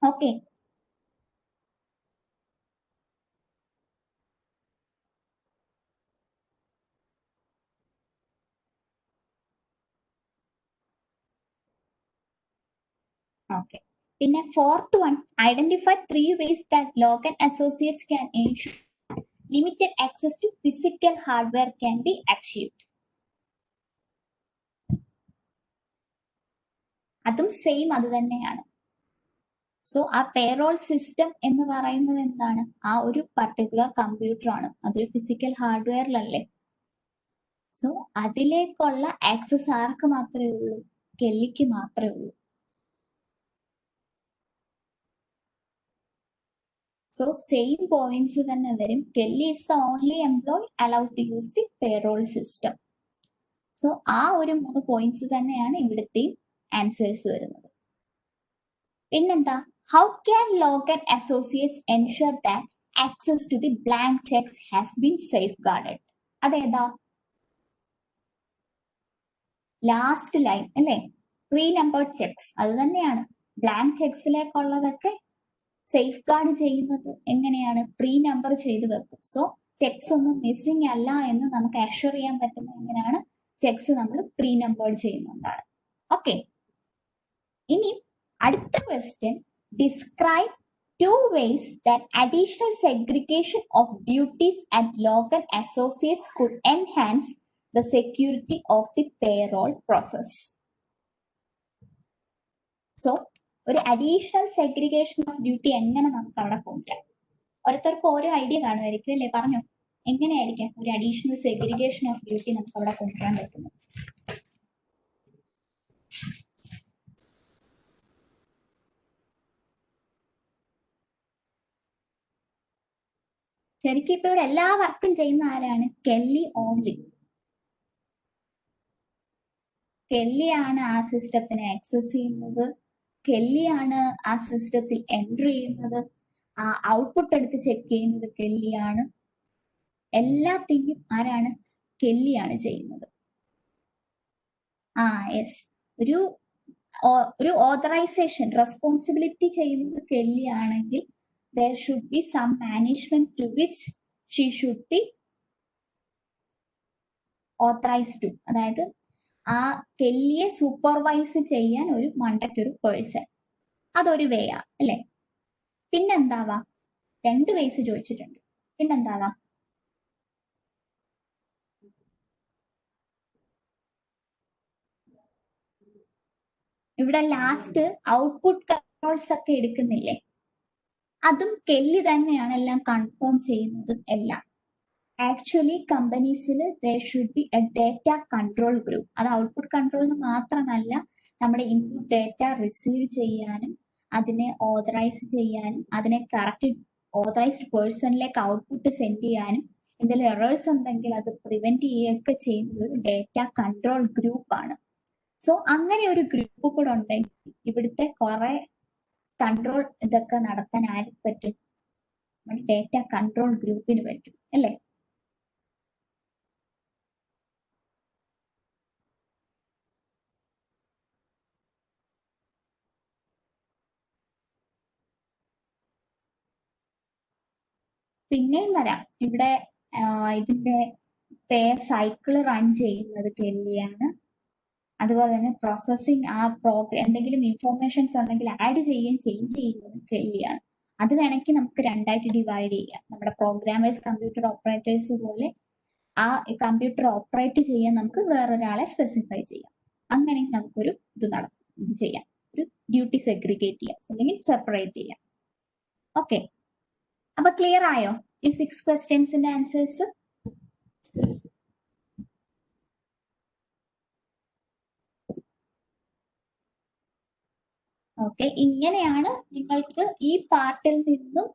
Okay. Okay. പിന്നെ fourth one, identify 3 ways that Logan associates can ensure limited access to physical hardware can be achieved. അതും സെയിം അത് തന്നെയാണ്. സോ ആ പേറോൾ സിസ്റ്റം എന്ന് പറയുന്നത് എന്താണ്? ആ ഒരു പർട്ടിക്കുലർ കമ്പ്യൂട്ടർ ആണ്, അതൊരു ഫിസിക്കൽ ഹാർഡ്വെയറിലല്ലേ. സോ അതിലേക്കുള്ള ആക്സസ് ആർക്ക് മാത്രമേ ഉള്ളൂ? കെല്ലിക്ക് മാത്രമേ ഉള്ളൂ. സോ സെയിം പോയിന്റ്സ് തന്നെ വരും. Kelly is the only employee allowed to use the payroll system. So ആ ഒരു 3 പോയിന്റ്സ് തന്നെയാണ് ഇവിടുത്തെയും ആൻസേഴ്സ് വരുന്നത്. പിന്നെന്താ, how can Logan associates ensure that access to the blank checks has been safeguarded? അതേതാ? ലാസ്റ്റ് ലൈൻ അല്ലേ, പ്രീ നമ്പേർഡ് ചെക്സ്. അത് തന്നെയാണ് ബ്ലാങ്ക് ചെക്സിലേക്കുള്ളതൊക്കെ സേഫ് ഗാർഡ് ചെയ്യുന്നത് എങ്ങനെയാണ്? പ്രീ നമ്പർ ചെയ്ത് വെക്കും. സോ ചെക്സ് ഒന്നും മിസ്സിംഗ് അല്ല എന്ന് നമുക്ക് അഷ്വർ ചെയ്യാൻ പറ്റുന്നത് എങ്ങനെയാണ്? ചെക്സ് നമ്മൾ പ്രീ നമ്പേർഡ് ചെയ്യുന്നതാണ്. ഓക്കെ. ഇനി അടുത്ത question, describe 2 ways that additional segregation of duties at Logan Associates could enhance the security of the payroll process. So ഒരു അഡീഷണൽ സെഗ്രിഗേഷൻ ഓഫ് ഡ്യൂട്ടി എങ്ങനെ നമുക്ക് അവിടെ കൊണ്ടുവരാം? ഓരോരുത്തർക്കും ഓരോ ഐഡിയ കാണുമായിരിക്കും അല്ലേ? പറഞ്ഞോ, എങ്ങനെയായിരിക്കാം ഒരു അഡീഷണൽ സെഗ്രിഗേഷൻ ഓഫ് ഡ്യൂട്ടി നമുക്ക് അവിടെ കൊണ്ടുവരാൻ പറ്റുന്നത്? ശരിക്കും ഇപ്പൊ ഇവിടെ എല്ലാ വർക്കും ചെയ്യുന്ന ആരാണ്? Kelly only. കെല്ലിയാണ് ആ സിസ്റ്റത്തിനെ ആക്സസ് ചെയ്യുന്നത്, കെല്ലിയാണ് ആ സിസ്റ്റത്തിൽ എൻട്രി ചെയ്യുന്നത്, ആ ഔട്ട്പുട്ട് എടുത്ത് ചെക്ക് ചെയ്യുന്നത് കെല്ലിയാണ്. എല്ലാത്തിനും ആരാണ്? കെല്ലിയാണ് ചെയ്യുന്നത്. യെസ്, ഒരു ഓതറൈസേഷൻ റെസ്പോൺസിബിലിറ്റി ചെയ്യുന്നത് കെല്ലി ആണെങ്കിൽ there should be some management to which she should be authorized to. അതായത് ആ കെല്ലിയെ സൂപ്പർവൈസ് ചെയ്യാൻ ഒരു മണ്ടയ്ക്കൊരു പേഴ്സൺ, അതൊരു വേയാ അല്ലേ. പിന്നെന്താവാം? 2 വേസ് ചോദിച്ചിട്ടുണ്ട്. പിന്നെന്താവാം? ഇവിടെ ലാസ്റ്റ് ഔട്ട്പുട്ട് കൺട്രോൾസ് ഒക്കെ എടുക്കുന്നില്ലേ, അതും കെല്ലി തന്നെയാണ് എല്ലാം കൺഫേം ചെയ്യുന്നത് എല്ലാം. ആക്ച്വലി കമ്പനീസിൽ there should be a data control group. അത് ഔട്ട്പുട്ട് കൺട്രോളിന് മാത്രമല്ല, നമ്മുടെ ഇൻപുട്ട് ഡേറ്റ റിസീവ് ചെയ്യാനും അതിനെ ഓതറൈസ് ചെയ്യാനും അതിനെ കറക്റ്റ് ഓതറൈസ്ഡ് പേഴ്സണിലേക്ക് ഔട്ട്പുട്ട് സെൻഡ് ചെയ്യാനും എന്തെങ്കിലും എറേഴ്സ് ഉണ്ടെങ്കിൽ അത് പ്രിവെന്റ് ചെയ്യുകയൊക്കെ ചെയ്യുന്നത് ഒരു ഡേറ്റ കൺട്രോൾ ഗ്രൂപ്പ് ആണ്. സോ അങ്ങനെ ഒരു ഗ്രൂപ്പ് കൂടെ ഉണ്ടെങ്കിൽ ഇവിടുത്തെ കുറെ കൺട്രോൾ ഇതൊക്കെ നടത്താൻ ആർക്ക് പറ്റും? നമ്മുടെ ഡേറ്റ കൺട്രോൾ ഗ്രൂപ്പിന് പറ്റും അല്ലേ? പിന്നെയും വരാം. ഇവിടെ ഇതിന്റെ സൈക്കിൾ റൺ ചെയ്യുന്നത് കെല്ലിയാണ്. അതുപോലെ തന്നെ പ്രോസസ്സിംഗ് ആ പ്രോഗ്രാം എന്തെങ്കിലും ഇൻഫോർമേഷൻസ് ഉണ്ടെങ്കിൽ ആഡ് ചെയ്യുകയും ചേഞ്ച് ചെയ്യുന്നത് കെല്ലിയാണ്. അത് വേണമെങ്കിൽ നമുക്ക് രണ്ടായിട്ട് ഡിവൈഡ് ചെയ്യാം. നമ്മുടെ പ്രോഗ്രാമേഴ്സ്, കമ്പ്യൂട്ടർ ഓപ്പറേറ്റേഴ്സ് പോലെ ആ കമ്പ്യൂട്ടർ ഓപ്പറേറ്റ് ചെയ്യാൻ നമുക്ക് വേറൊരാളെ സ്പെസിഫൈ ചെയ്യാം. അങ്ങനെ നമുക്കൊരു ഇത് ചെയ്യാം, ഒരു ഡ്യൂട്ടി സെഗ്രിഗേറ്റ് ചെയ്യാം, അല്ലെങ്കിൽ സെപ്പറേറ്റ് ചെയ്യാം. ഓക്കെ, അപ്പൊ ക്ലിയർ ആയോ ഈ 6 ക്വസ്റ്റ്യൻസിന്റെ ആൻസേഴ്സ്? ഓക്കെ, ഇങ്ങനെയാണ് നിങ്ങൾക്ക് ഈ പാർട്ടിൽ നിന്നും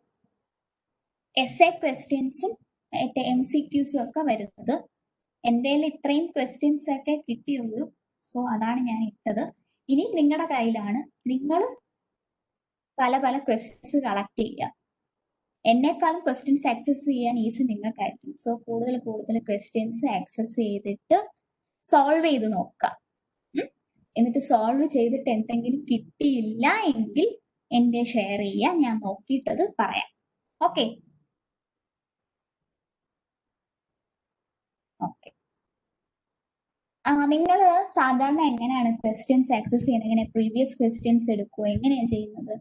എസ്എ ക്വസ്റ്റ്യൻസും MCQസും ഒക്കെ വരുന്നത്. എൻ്റെ ഇത്രയും ക്വസ്റ്റ്യൻസ് ഒക്കെ കിട്ടിയുള്ളൂ, സോ അതാണ് ഞാൻ ഇട്ടത്. ഇനി നിങ്ങളുടെ കയ്യിലാണ്, നിങ്ങൾ പല പല ക്വസ്റ്റ്യൻസ് കളക്ട് ചെയ്യുക. എന്നെക്കാളും ക്വസ്റ്റ്യൻസ് ആക്സസ് ചെയ്യാൻ ഈസി നിങ്ങൾക്കായിരിക്കും. സോ കൂടുതൽ കൂടുതൽ ക്വസ്റ്റ്യൻസ് ആക്സസ് ചെയ്തിട്ട് സോൾവ് ചെയ്ത് നോക്കാം. എന്നിട്ട് സോൾവ് ചെയ്തിട്ട് എന്തെങ്കിലും കിട്ടിയില്ല എങ്കിൽ എന്റെ ഷെയർ ചെയ്യാം, ഞാൻ നോക്കിയിട്ടത് പറയാം. Okay okay. നിങ്ങൾ സാധാരണ എങ്ങനെയാണ് ക്വസ്റ്റ്യൻസ് ആക്സസ് ചെയ്യുന്നത്? എങ്ങനെ പ്രീവിയസ് ക്വസ്റ്റ്യൻസ് എടുക്കുമോ? എങ്ങനെയാണ് ചെയ്യുന്നത്?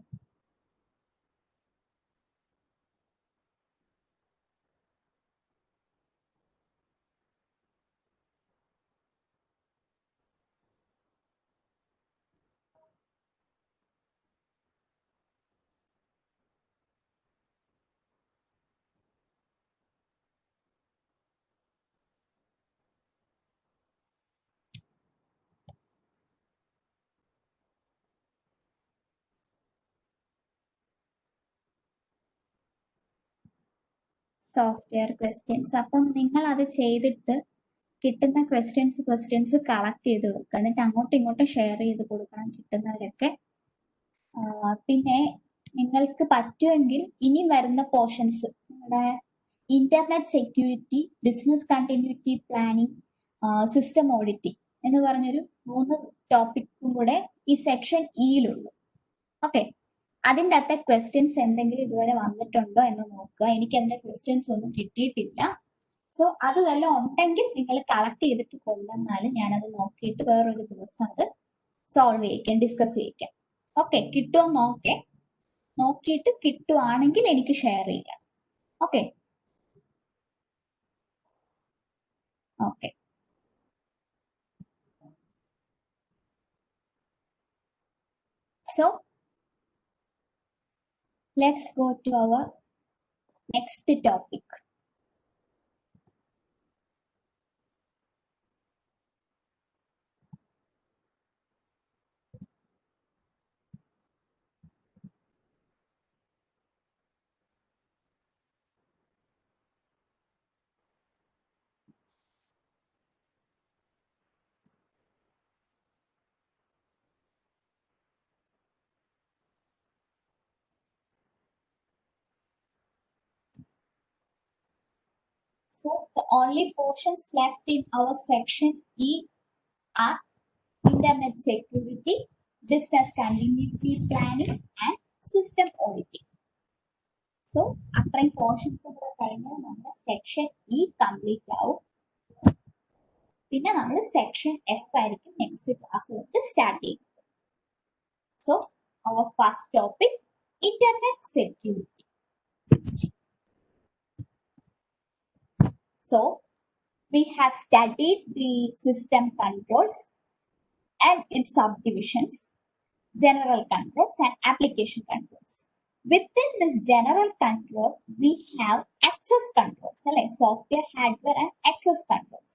Software questions. അപ്പം നിങ്ങൾ അത് ചെയ്തിട്ട് കിട്ടുന്ന ക്വസ്റ്റ്യൻസ് കളക്ട് ചെയ്ത് വെക്കുക. എന്നിട്ട് അങ്ങോട്ടും ഇങ്ങോട്ടും ഷെയർ ചെയ്ത് കൊടുക്കണം കിട്ടുന്നവരൊക്കെ. പിന്നെ നിങ്ങൾക്ക് പറ്റുമെങ്കിൽ ഇനി വരുന്ന പോർഷൻസ്, നമ്മുടെ internet security, business continuity planning, system auditing എന്ന് പറഞ്ഞൊരു 3 ടോപ്പിക്കും കൂടെ ഈ സെക്ഷൻ ഇയിലുള്ളൂ. ഓക്കെ, അതിൻ്റെ അകത്തെ ക്വസ്റ്റ്യൻസ് എന്തെങ്കിലും ഇതുവരെ വന്നിട്ടുണ്ടോ എന്ന് നോക്കുക. എനിക്ക് എന്റെ ക്വസ്റ്റ്യൻസ് ഒന്നും കിട്ടിയിട്ടില്ല. സോ അത് വല്ല ഉണ്ടെങ്കിൽ നിങ്ങൾ കളക്ട് ചെയ്തിട്ട് കൊണ്ടുവന്നാലും ഞാനത് നോക്കിയിട്ട് വേറൊരു ദിവസം അത് സോൾവ് ചെയ്യിക്കാം, ഡിസ്കസ് ചെയ്യിക്കാം. ഓക്കെ, കിട്ടുമോ നോക്കേ. നോക്കിയിട്ട് കിട്ടുവാണെങ്കിൽ എനിക്ക് ഷെയർ ചെയ്യാം. Okay okay. So let's go to our next topic. So the only portions left in our section E are internet security, business continuity planning, and system auditing. So അത്രയും പോർഷൻസ് കൂടെ കഴിഞ്ഞാൽ നമ്മുടെ സെക്ഷൻ ഇ കംപ്ലീറ്റ് ആവും. പിന്നെ നമ്മൾ സെക്ഷൻ എഫ് ആയിരിക്കും നെക്സ്റ്റ് ക്ലാസ് തൊട്ട് സ്റ്റാർട്ട് ചെയ്യുന്നത്. So our first topic, internet security. So we have studied the system controls and its subdivisions, general controls and application controls. Within this general control, we have access controls, like software, hardware and access controls.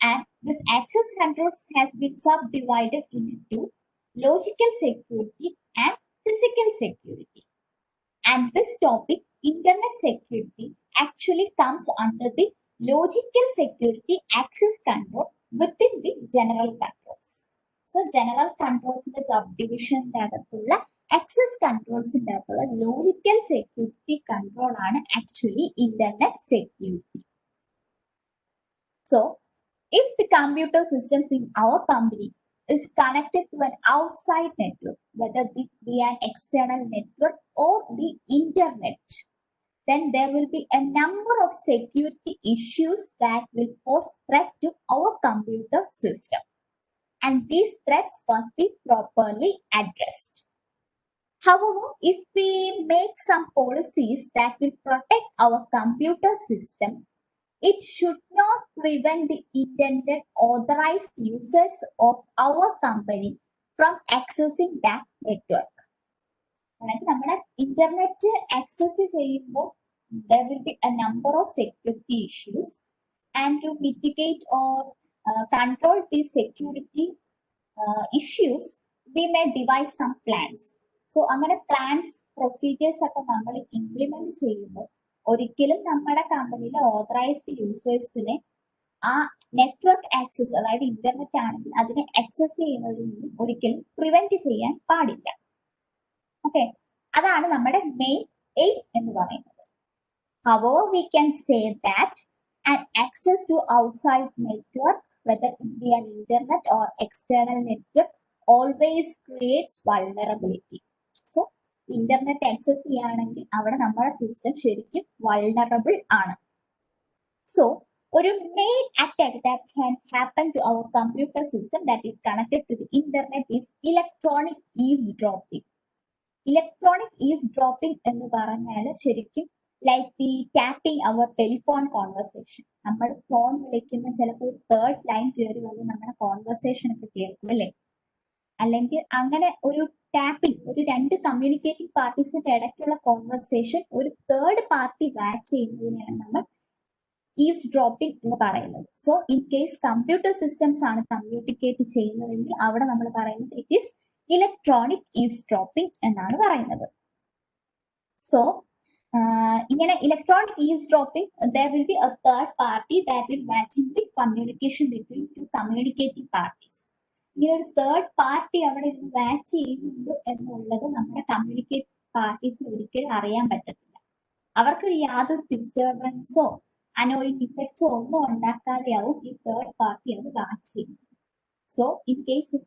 And this access controls has been subdivided into logical security and physical security. And this topic, internet security, actually comes under the logical security access control within the general controls. So general controls in the subdivision അകത്തുള്ള access controls ഉണ്ടായിട്ടുള്ള logical security control ആണ് actually internet security. So if the computer systems in our company is connected to an outside network, whether it be an external network or the internet, then there will be a number of security issues that will pose threat to our computer system. And these threats must be properly addressed. However, if we make some policies that will protect our computer system, it should not prevent the intended authorized users of our company from accessing that network. അതായത് നമ്മുടെ ഇന്റർനെറ്റ് ആക്സസ് ചെയ്യുമ്പോൾ there will be a number of security issues, and to mitigate or control these security issues, we may devise some plans. So അങ്ങനെ പ്ലാൻസ് പ്രൊസീജിയേഴ്സ് ഒക്കെ നമ്മൾ ഇംപ്ലിമെന്റ് ചെയ്യുമ്പോൾ ഒരിക്കലും നമ്മുടെ കമ്പനിയിലെ ഓതറൈസ്ഡ് യൂസേഴ്സിനെ ആ നെറ്റ്വർക്ക് ആക്സസ്, അതായത് ഇന്റർനെറ്റ് ആണെങ്കിൽ അതിനെ ആക്സസ് ചെയ്യുന്നതിൽ നിന്നും ഒരിക്കലും പ്രിവെന്റ് ചെയ്യാൻ പാടില്ല. ഓക്കെ, അതാണ് നമ്മുടെ മെയിൻ എയിം എന്ന് പറയുന്നത്. However, we can say that an access to outside network, whether it be an internet or external network, always creates vulnerability. So, internet access ചെയ്യാണെങ്കിൽ അവിടെ നമ്മുടെ സിസ്റ്റം ശരിക്കും vulnerable ആണ്. So, ഒരു main attack that can happen to our computer system that is connected to the internet is electronic eavesdropping. Electronic eavesdropping എന്ന് പറഞ്ഞാൽ ശരിക്കും like the tapping our telephone conversation. നമ്മൾ ഫോൺ വിളിക്കുന്ന ചിലപ്പോൾ ഒരു തേർഡ് ലൈൻ കയറി വന്ന് നമ്മുടെ കോൺവെർസേഷൻ ഒക്കെ കേൾക്കും അല്ലേ, അല്ലെങ്കിൽ അങ്ങനെ ഒരു ടാപ്പിംഗ്, ഒരു രണ്ട് കമ്മ്യൂണിക്കേറ്റിംഗ് പാർട്ടീസിന്റെ ഇടയ്ക്കുള്ള കോൺവെർസേഷൻ ഒരു തേർഡ് പാർട്ടി വാച്ച് ചെയ്യുന്നതിനാണ് നമ്മൾ ഈവ്സ്ഡ്രോപ്പിംഗ് എന്ന് പറയുന്നത്. So in case computer systems ആണ് കമ്മ്യൂണിക്കേറ്റ് ചെയ്യുന്നതെങ്കിൽ അവിടെ നമ്മൾ പറയുന്നത് ഇറ്റ് ഈസ് ഇലക്ട്രോണിക് ഈവ്സ്ഡ്രോപ്പിംഗ് എന്നാണ് പറയുന്നത്. സോ ഇങ്ങനെ electronic ഈവ്സ്ഡ്രോപ്പിംഗ്, there will be a third party that will matching the communication between two communicating parties. ഇങ്ങനെ ഒരു തേർഡ് പാർട്ടി അവിടെ വാച്ച് ചെയ്യുന്നുണ്ട് എന്നുള്ളത് നമ്മുടെ കമ്മ്യൂണിക്കേറ്റ് പാർട്ടീസിന് ഒരിക്കലും അറിയാൻ പറ്റത്തില്ല. അവർക്ക് യാതൊരു ഡിസ്റ്റർബൻസോ അനോയിങ് ഇഫക്ട്സോ ഒന്നും ഉണ്ടാക്കാതെയാവും ഈ തേർഡ് പാർട്ടി അത് വാച്ച് ചെയ്യുന്നത്. So in case if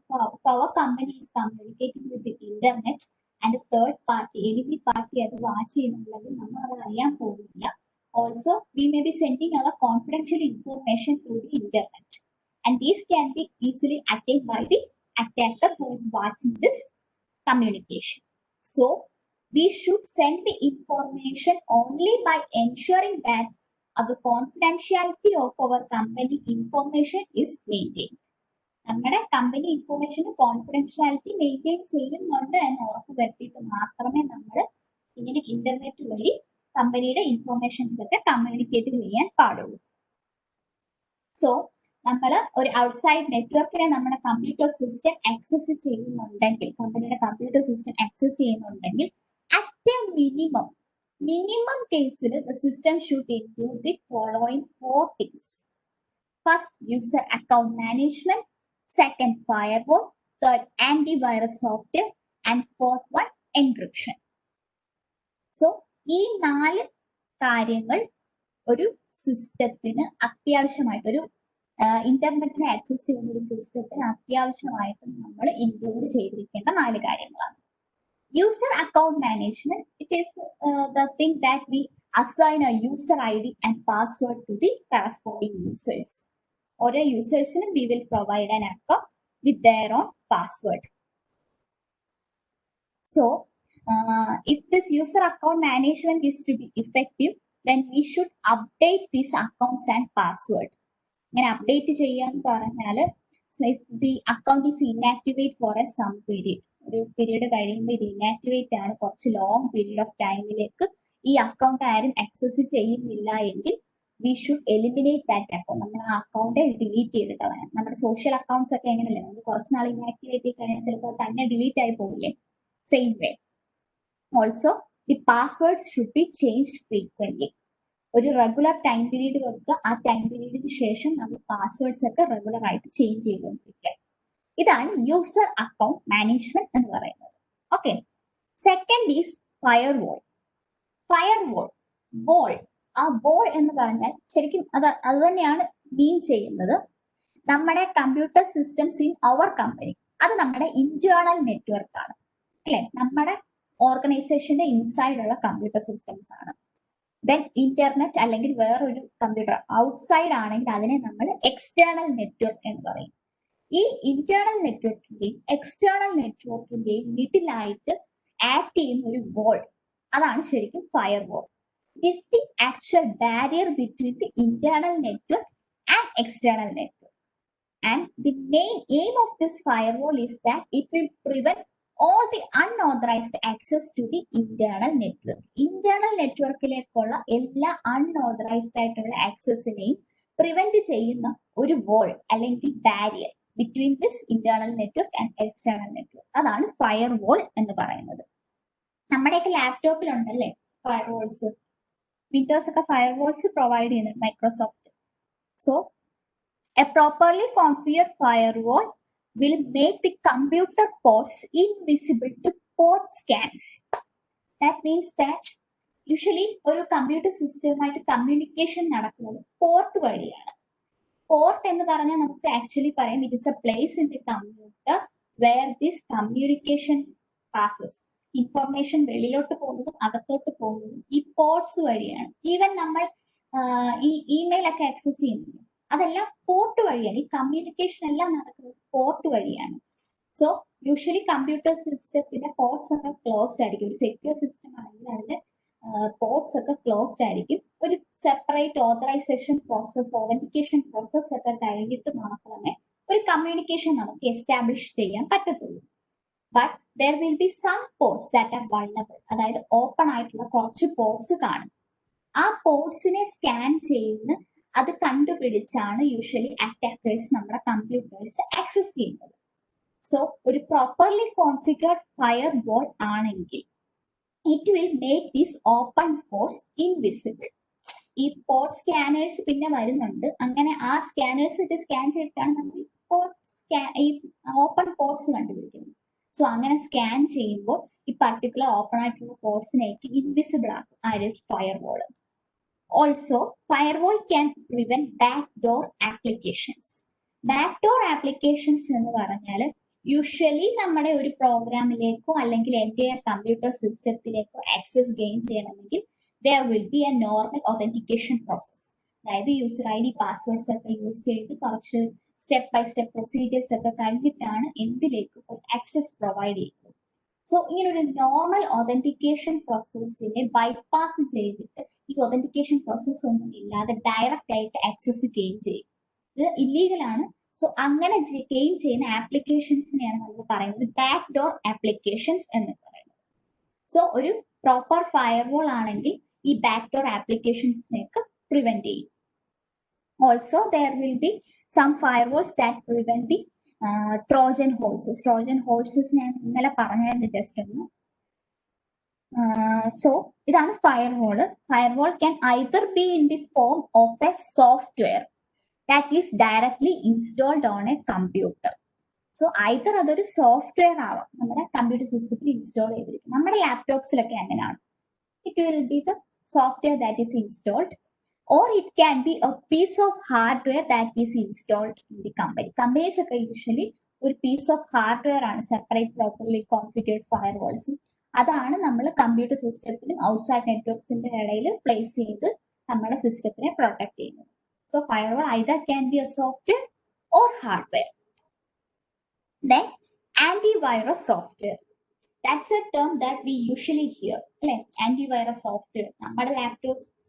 our company is communicating with the internet and a third party, enemy party അത് വാച്ച് ചെയ്യുന്നുള്ളത് നമ്മൾ അത് അറിയാൻ പോകുന്നില്ല. Also, we may be sending our confidential information through the internet, and these can be easily attacked by the attacker who is watching this communication. So we should send the information only by ensuring that the confidentiality of our company information is maintained. നമ്മുടെ കമ്പനി ഇൻഫോർമേഷൻ കോൺഫിഡൻഷ്യാലിറ്റി മെയിൻറ്റെയിൻ ചെയ്യുന്നുണ്ട് എന്ന് ഉറപ്പ് വരുത്തിയിട്ട് മാത്രമേ നമ്മൾ ഇങ്ങനെ ഇന്റർനെറ്റ് വഴി കമ്പനിയുടെ ഇൻഫോർമേഷൻസ് ഒക്കെ കമ്മ്യൂണിക്കേറ്റ് ചെയ്യാൻ പാടുള്ളൂ. സോ നമ്മൾ ഒരു ഔട്ട്സൈഡ് നെറ്റ്വർക്കിനെ നമ്മുടെ കമ്പ്യൂട്ടർ സിസ്റ്റം ആക്സസ് ചെയ്യുന്നുണ്ടെങ്കിൽ, കമ്പനിയുടെ കമ്പ്യൂട്ടർ സിസ്റ്റം ആക്സസ് ചെയ്യുന്നുണ്ടെങ്കിൽ അറ്റ് എ മിനിമം കേസിൽ the system should include the following 4 things. First, user account management. Second, firewall. Third, antivirus software. And fourth one, encryption. So, ഈ 4 കാര്യങ്ങൾ ഒരു സിസ്റ്റത്തിന് അത്യാവശ്യമായിട്ട്, ഒരു ഇന്റർനെറ്റിനെ ആക്സസ് ചെയ്യുന്ന ഒരു സിസ്റ്റത്തിന് അത്യാവശ്യമായിട്ട് നമ്മൾ ഇൻക്ലൂഡ് ചെയ്തിരിക്കേണ്ട 4 കാര്യങ്ങളാണ്. User account management, it is the thing that we assign a user ID and password to the corresponding users. Or a users, we will provide an account with their own password. So, if this user account management is to be effective, then we should update these accounts and password. When update cheyan paranal, if the account is inactivate for a some period, ഒരു പീരീഡ് കഴിയുമ്പോൾ ഇത് ഇനാക്ടിവേറ്റ് ആണ്, കുറച്ച് ലോങ് പീരീഡ് ഓഫ് ടൈമിലേക്ക് ഈ അക്കൗണ്ട് ആരും ആക്സസ് ചെയ്യുന്നില്ല എങ്കിൽ we should eliminate that account. നമ്മൾ ആ അക്കൗണ്ട് ഡിലീറ്റ് ചെയ്തിട്ട് കളയാം. നമ്മുടെ സോഷ്യൽ അക്കൗണ്ട്സ് ഒക്കെ എങ്ങനെയല്ലേ, നമ്മൾ കുറച്ച് നാൾ ഇനാക്ടിവേറ്റ് ചെയ്ത് കഴിഞ്ഞാൽ ചിലപ്പോൾ തന്നെ ഡിലീറ്റ് ആയി പോകില്ലേ, same way. Also the passwords should be changed frequently. ഒരു റെഗുലർ ടൈം പീരീഡ് വെക്കുക, ആ ടൈം പീരീഡിന് ശേഷം നമ്മൾ പാസ്വേർഡ്സ് ഒക്കെ റെഗുലർ ആയിട്ട് ചേഞ്ച് ചെയ്തുകൊണ്ടിരിക്കുക. ഇതാണ് യൂസർ അക്കൗണ്ട് മാനേജ്മെന്റ് എന്ന് പറയുന്നത്. Okay, second is firewall. Firewall, wall, ആ വോൾ എന്ന് പറഞ്ഞാൽ ശരിക്കും അത് തന്നെയാണ് മീൻ ചെയ്യുന്നത്. നമ്മുടെ computer systems in our company, അത് നമ്മുടെ ഇന്റേണൽ നെറ്റ്വർക്ക് ആണ് അല്ലെ, നമ്മുടെ ഓർഗനൈസേഷന്റെ ഇൻസൈഡ് ഉള്ള കമ്പ്യൂട്ടർ സിസ്റ്റംസ് ആണ്. ദെൻ ഇന്റർനെറ്റ് അല്ലെങ്കിൽ വേറൊരു കമ്പ്യൂട്ടർ ഔട്ട്സൈഡ് ആണെങ്കിൽ അതിനെ നമ്മൾ എക്സ്റ്റേണൽ നെറ്റ്വർക്ക് എന്ന് പറയും. ഈ ഇന്റേണൽ നെറ്റ്വർക്കിന്റെയും എക്സ്റ്റേണൽ നെറ്റ്വർക്കിന്റെയും മിഡിലായിട്ട് ആക്ട് ചെയ്യുന്ന ഒരു വോൾ, അതാണ് ശരിക്കും firewall. It is the actual barrier between the internal network and external network. And the main aim of this firewall is that it will prevent all the unauthorized access to the internal network. Internal നെറ്റ്വർക്കിലേക്കുള്ള എല്ലാ അൺഓതറൈസ്ഡ് ആയിട്ടുള്ള ആക്സസിനെയും പ്രിവെന്റ് ചെയ്യുന്ന ഒരു വോൾ അല്ലെങ്കിൽ barrier between this internal network and external network, അതാണ് ഫയർവാൾ എന്ന് പറയുന്നത്. നമ്മുടെയൊക്കെ ലാപ്ടോപ്പിലുണ്ടല്ലേ ഫയർവാൾസ്, വിൻഡോസ് ഒക്കെ ഫയർവാൾസ് പ്രൊവൈഡ് ചെയ്യുന്നുണ്ട് Microsoft. So a properly configured firewall will make the computer ports invisible to port scans. That means that usually ഒരു കമ്പ്യൂട്ടർ സിസ്റ്റവുമായിട്ട് കമ്മ്യൂണിക്കേഷൻ നടക്കുന്നത് പോർട്ട് വഴിയാണ്. പോർട്ട് എന്ന് പറഞ്ഞാൽ നമുക്ക് ആക്ച്വലി പറയാം it is a place in the computer where this communication passes. Information വെളിയിലോട്ട് പോകുന്നതും അകത്തോട്ട് പോകുന്നതും ഈ പോർട്സ് വഴിയാണ്. ഈവൻ നമ്മൾ ഈ ഇമെയിൽ ഒക്കെ ആക്സസ് ചെയ്യുന്നത് അതെല്ലാം പോർട്ട് വഴിയാണ്. ഈ കമ്മ്യൂണിക്കേഷൻ എല്ലാം നടക്കുന്നത് പോർട്ട് വഴിയാണ്. സോ യൂഷ്വലി കമ്പ്യൂട്ടർ സിസ്റ്റത്തിന്റെ പോർട്സ് ഒക്കെ ക്ലോസ്ഡ് ആയിരിക്കും. ഒരു സെക്യൂർ സിസ്റ്റം ആണെങ്കിൽ അതിന്റെ പോർട്സ് ഒക്കെ ക്ലോസ്ഡ് ആയിരിക്കും. ഒരു separate authorization process, authentication process ഒക്കെ കഴിഞ്ഞിട്ട് മാത്രമേ ഒരു കമ്മ്യൂണിക്കേഷൻ നമുക്ക് എസ്റ്റാബ്ലിഷ് ചെയ്യാൻ പറ്റത്തുള്ളൂ. But there will be some ports that are vulnerable, അതായത് ഓപ്പൺ ആയിട്ടുള്ള കുറച്ച് പോർട്സ് കാണും. ആ പോർട്സിനെ സ്കാൻ ചെയ്യുന്ന അത് കണ്ടുപിടിച്ചാണ് യൂഷ്വലി അറ്റാക്കേഴ്സ് നമ്മുടെ കമ്പ്യൂട്ടേഴ്സ് ആക്സസ് ചെയ്യുന്നത്. സോ ഒരു പ്രോപ്പർലി കോൺഫിഗർഡ് ഫയർവാൾ ആണെങ്കിൽ it will make these open ports invisible. ഈ പോർട്ട് സ്കാനേഴ്സ് പിന്നെ വരുന്നുണ്ട്. അങ്ങനെ ആ സ്കാനേഴ്സ് വെച്ച് സ്കാൻ ചെയ്തിട്ടാണ് നമ്മൾ ഈ ഓപ്പൺ പോർട്സ് കണ്ടുപിടിക്കുന്നത്. സോ അങ്ങനെ സ്കാൻ ചെയ്യുമ്പോൾ ഈ പർട്ടിക്കുലർ ഓപ്പൺ ആയിട്ടുള്ള പോർട്സിനേക്ക് ഇൻവിസിബിൾ ആക്കും ആ firewall. Also, firewall can prevent backdoor applications. Backdoor applications എന്ന് പറഞ്ഞാൽ യൂഷ്വലി നമ്മുടെ ഒരു പ്രോഗ്രാമിലേക്കോ അല്ലെങ്കിൽ എൻ്റെ കമ്പ്യൂട്ടർ സിസ്റ്റത്തിലേക്കോ ആക്സസ് ഗെയിൻ ചെയ്യണമെങ്കിൽ there will be a normal authentication process. അതായത് യൂസർ ഐ ഡി പാസ്വേഡ്സ് ഒക്കെ യൂസ് ചെയ്ത് കുറച്ച് സ്റ്റെപ്പ് ബൈ സ്റ്റെപ്പ് പ്രൊസീജിയേഴ്സ് ഒക്കെ കഴിഞ്ഞിട്ടാണ് എന്തിലേക്ക് ഒരു ആക്സസ് പ്രൊവൈഡ് ചെയ്യുന്നത്. സോ ഇങ്ങനെ ഒരു നോർമൽ ഒതന്റിക്കേഷൻ പ്രോസസ്സിനെ ബൈപ്പാസ് ചെയ്തിട്ട് ഈ ഒതന്റിക്കേഷൻ പ്രോസസ് ഒന്നും ഇല്ലാതെ ഡയറക്റ്റ് ആയിട്ട് ആക്സസ് ഗെയിൻ ചെയ്യും. ഇത് ഇല്ലീഗലാണ്. സോ അങ്ങനെ ഗെയിൻ ചെയ്യുന്ന ആപ്ലിക്കേഷൻസിനെയാണ് നമ്മൾ പറയുന്നത് ബാക്ക് ഡോർ ആപ്ലിക്കേഷൻസ് എന്ന് പറയുന്നത്. സോ ഒരു പ്രോപ്പർ ഫയർവാൾ ആണെങ്കിൽ ഈ ബാക്ക് ഡോർ ആപ്ലിക്കേഷൻസിനെയൊക്കെ പ്രിവെന്റ് ചെയ്യും. Also there will be some firewalls that prevent the Trojan horses. Trojan horses ഞാൻ ഇന്നലെ പറഞ്ഞായിരുന്നു ജസ്റ്റ് ഒന്ന്. സോ ഇതാണ് firewall. Firewall can either be in the form of a software that is directly installed on a computer. So either അതൊരു സോഫ്റ്റ്വെയർ ആവാം, നമ്മുടെ കമ്പ്യൂട്ടർ സിസ്റ്റത്തിൽ ഇൻസ്റ്റാൾ ചെയ്തിരിക്കും. നമ്മുടെ ലാപ്ടോപ്സിലൊക്കെ അങ്ങനെയാണ്. It will be the software that is installed, or it can be a piece of hardware that is installed in the company. Companies ഒക്കെ യൂഷ്വലി ഒരു പീസ് ഓഫ് ഹാർഡ്വെയർ ആണ് സെപ്പറേറ്റ് പ്രോപ്പർലി കോൺഫിഗേർഡ് ഫയർവാൾസ്. അതാണ് നമ്മൾ കമ്പ്യൂട്ടർ സിസ്റ്റത്തിലും ഔട്ട്സൈഡ് നെറ്റ്വർക്സിന്റെ ഇടയിൽ പ്ലേസ് ചെയ്ത് നമ്മുടെ സിസ്റ്റത്തിനെ പ്രൊട്ടക്ട് ചെയ്യുന്നത്. So firewall either can be a software or hardware. Then antivirus software. That's a term that we usually hear. അല്ലെ, ആന്റിവൈറസ് സോഫ്റ്റ്വെയർ നമ്മുടെ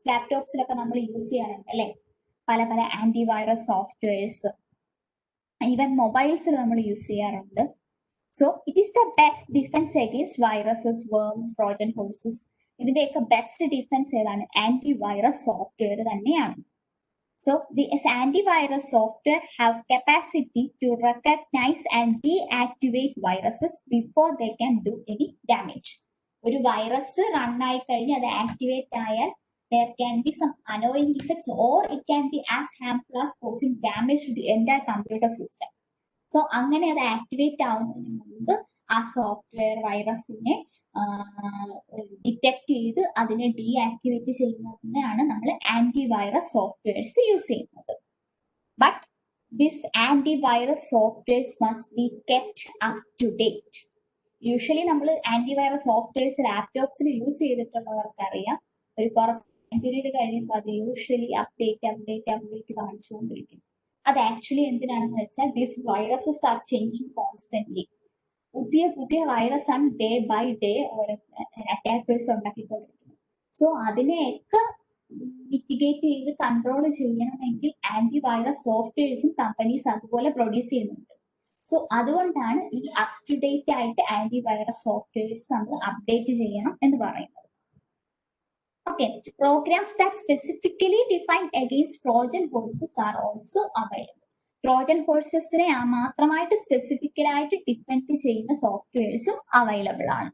ലാപ്ടോപ്സിലൊക്കെ നമ്മൾ യൂസ് ചെയ്യാറുണ്ട് അല്ലെ, പല പല ആന്റിവൈറസ് സോഫ്റ്റ്വെയർസ്. ഈവൻ മൊബൈൽസിൽ നമ്മൾ യൂസ് ചെയ്യാറുണ്ട്. So it is the best defence against viruses, worms, Trojan horses. ഇതിന്റെയൊക്കെ ബെസ്റ്റ് ഡിഫൻസ് ഏതാണ്? ആന്റിവൈറസ് സോഫ്റ്റ്വെയർ തന്നെയാണ്. So this antivirus software have capacity to recognize and deactivate viruses before they can do any damage. ഒരു വൈറസ് റൺ ആയി കഴിഞ്ഞ് അത് ആക്ടിവേറ്റ് ആയാൽ there can be some annoying effects or it can be as harmful as causing damage to the entire computer system. So അങ്ങനെ അത് ആക്ടിവേറ്റ് ആവുന്നതിന് മുമ്പ് ആ സോഫ്റ്റ്വെയർ വൈറസിനെ ഡിറ്റക്ട് ചെയ്ത് അതിനെ ഡീആക്ടിവേറ്റ് ചെയ്യുന്നതിനാണ് നമ്മൾ ആന്റിവൈറസ് സോഫ്റ്റ്വെയർസ് യൂസ് ചെയ്യുന്നത്. But this antivirus softwares must be kept up to date. Usually നമ്മൾ ആന്റിവൈറസ് സോഫ്റ്റ്വെയർസ് ലാപ്ടോപ്സിൽ യൂസ് ചെയ്തിട്ടുള്ളവർക്ക് അറിയാം, ഒരു കുറച്ച് പീരീഡ് കഴിയുമ്പോൾ അത് യൂഷ്വലി അപ്ഡേറ്റ് കാണിച്ചുകൊണ്ടിരിക്കും. അത് ആക്ച്വലി എന്തിനാണെന്ന് വെച്ചാൽ this viruses are changing constantly. പുതിയ വൈറസ് ആണ് ഡേ ബൈ ഡേ അറ്റാക്കേഴ്സ് ഉണ്ടാക്കിക്കൊണ്ടിരിക്കുന്നത്. സോ അതിനെയൊക്കെ മിറ്റിഗേറ്റ് ചെയ്ത് കൺട്രോൾ ചെയ്യണമെങ്കിൽ ആന്റിവൈറസ് സോഫ്റ്റ്വെയർസും കമ്പനീസ് അതുപോലെ പ്രൊഡ്യൂസ് ചെയ്യുന്നുണ്ട്. സോ അതുകൊണ്ടാണ് ഈ അപ് ടു ഡേറ്റ് ആയിട്ട് ആന്റിവൈറസ് സോഫ്റ്റ്വെയർസ് നമ്മൾ അപ്ഡേറ്റ് ചെയ്യണം എന്ന് പറയുന്നത്. Okay, programs that specifically defined against Trojan horses are also available. Trojan horses-നെ മാത്രമായിട്ട് സ്പെസിഫിക്കലായിട്ട് ഡിഫെൻഡ് ചെയ്യുന്ന സോഫ്റ്റ്വെയർസും അവൈലബിൾ ആണ്.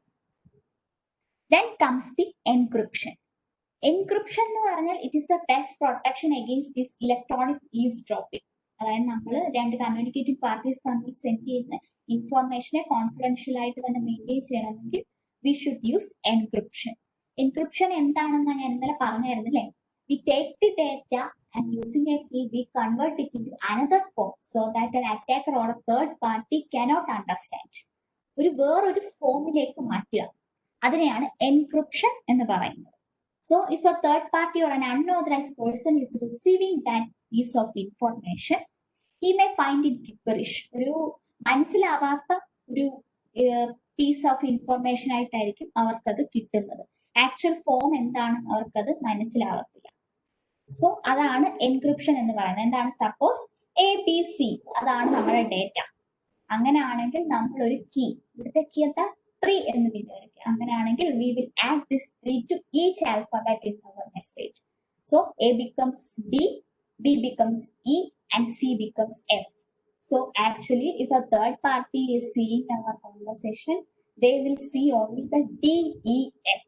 Then comes the encryption. Encryption എന്ന് പറഞ്ഞാൽ it is the best protection against this electronic eavesdropping. അതായത് നമ്മൾ രണ്ട് കമ്മ്യൂണിക്കേറ്റിംഗ് പാർട്ടീസ് തമ്മിൽ സെൻഡ് ചെയ്യുന്ന ഇൻഫർമേഷനെ കോൺഫിഡൻഷ്യൽ ആയിട്ട് തന്നെ മെയിൻറ്റെയിൻ ചെയ്യണമെങ്കിൽ we should use encryption. Encryption എന്താണെന്ന് ഞാൻ ഇന്നലെ പറഞ്ഞായിരുന്നു അല്ലേ? We take the data and using a key we convert it into another form so that an attacker or third party cannot understand. വേറൊരു ഫോമിലേക്ക് മാറ്റുക, അതിനെയാണ് എൻക്രിപ്ഷൻ എന്ന് പറയുന്നത്. So if a third party or an unauthorized person is receiving that piece of information, he may find it gibberish. ഒരു മനസ്സിലാവാത്ത ഒരു പീസ് ഓഫ് ഇൻഫർമേഷൻ ആയിട്ടായിരിക്കും അവർക്കത് കിട്ടുന്നത്. ആക്ച്വൽ ഫോം എന്താണെന്ന് അവർക്കത് മനസ്സിലാവത്തില്ല. സോ അതാണ് എൻക്രിപ്ഷൻ എന്ന് പറയുന്നത്. എന്താണ്? സപ്പോസ് ABC അതാണ് നമ്മുടെ ഡേറ്റ. അങ്ങനെയാണെങ്കിൽ നമ്മൾ ഒരു കീ, ഇവിടുത്തെ കീ എന്താ? 3 എന്ന് വിചാരിക്കുക. അങ്ങനെയാണെങ്കിൽ we will add this 3 to each alphabet in our message. So A becomes D, B becomes E, and C becomes F. So actually, if a third party is seeing our conversation, they will see only the D, E, F,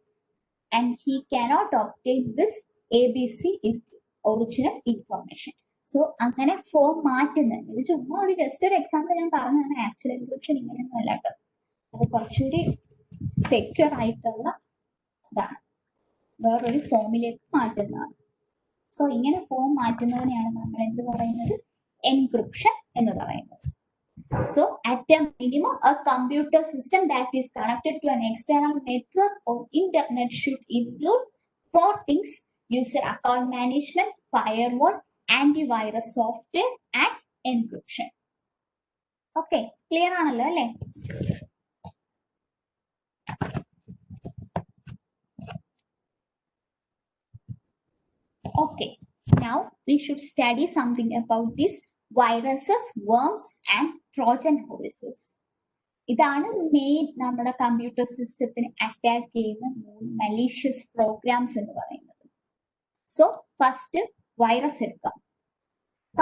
and he cannot obtain this ABC is the original information. So അങ്ങനെ ഫോം മാറ്റുന്നത്, ഇത് ചുമ്മാ ഒരു ജസ്റ്റ് ഒരു എക്സാമ്പിൾ ഞാൻ പറഞ്ഞതാണ്. ആക്ച്വൽ എൻക്രിപ്ഷൻ ഇങ്ങനെയൊന്നും അല്ല കേട്ടോ, അത് കുറച്ചുകൂടി സെക്യൂർ ആയിട്ടുള്ള ഇതാണ്, വേറൊരു ഫോമിലേക്ക് മാറ്റുന്നതാണ്. സോ ഇങ്ങനെ ഫോം മാറ്റുന്നതിനെയാണ് നമ്മൾ എന്ത് പറയുന്നത്? എൻക്രിപ്ഷൻ എന്ന് പറയുന്നത്. So at a minimum, a computer system that is connected to an external network or internet should include 4 things: user account management, firewall, antivirus software, and encryption. Okay, clear ആണല്ലോ അല്ലേ? Okay, now we should study something about this viruses, worms, and Trojan horses. ഇതാണ് മെയിൻ നമ്മുടെ കമ്പ്യൂട്ടർ സിസ്റ്റത്തിന് അറ്റാക്ക് ചെയ്യുന്ന 3 മലീഷ്യസ് പ്രോഗ്രാംസ് എന്ന് പറയുന്നത്. സോ ഫസ്റ്റ് വൈറസ് എടുക്കാം.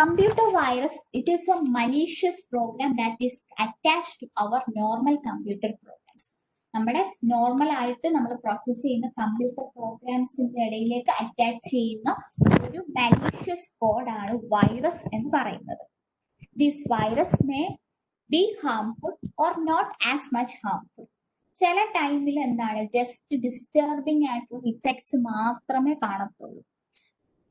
Computer virus, it is a malicious program that is attached to our normal computer programs. നമ്മുടെ നോർമൽ ആയിട്ട് നമ്മൾ പ്രോസസ് ചെയ്യുന്ന കമ്പ്യൂട്ടർ പ്രോഗ്രാംസിന്റെ ഇടയിലേക്ക് അറ്റാച്ച് ചെയ്യുന്ന ഒരു മലീഷ്യസ് കോഡാണ് വൈറസ് എന്ന് പറയുന്നത്. This virus may be harmful or not as much harmful. ചില ടൈമിൽ എന്താണ്, ജസ്റ്റ് ഡിസ്റ്റർബിംഗ് ആയിട്ടുള്ള ഇഫക്ട്സ് മാത്രമേ കാണത്തുള്ളൂ.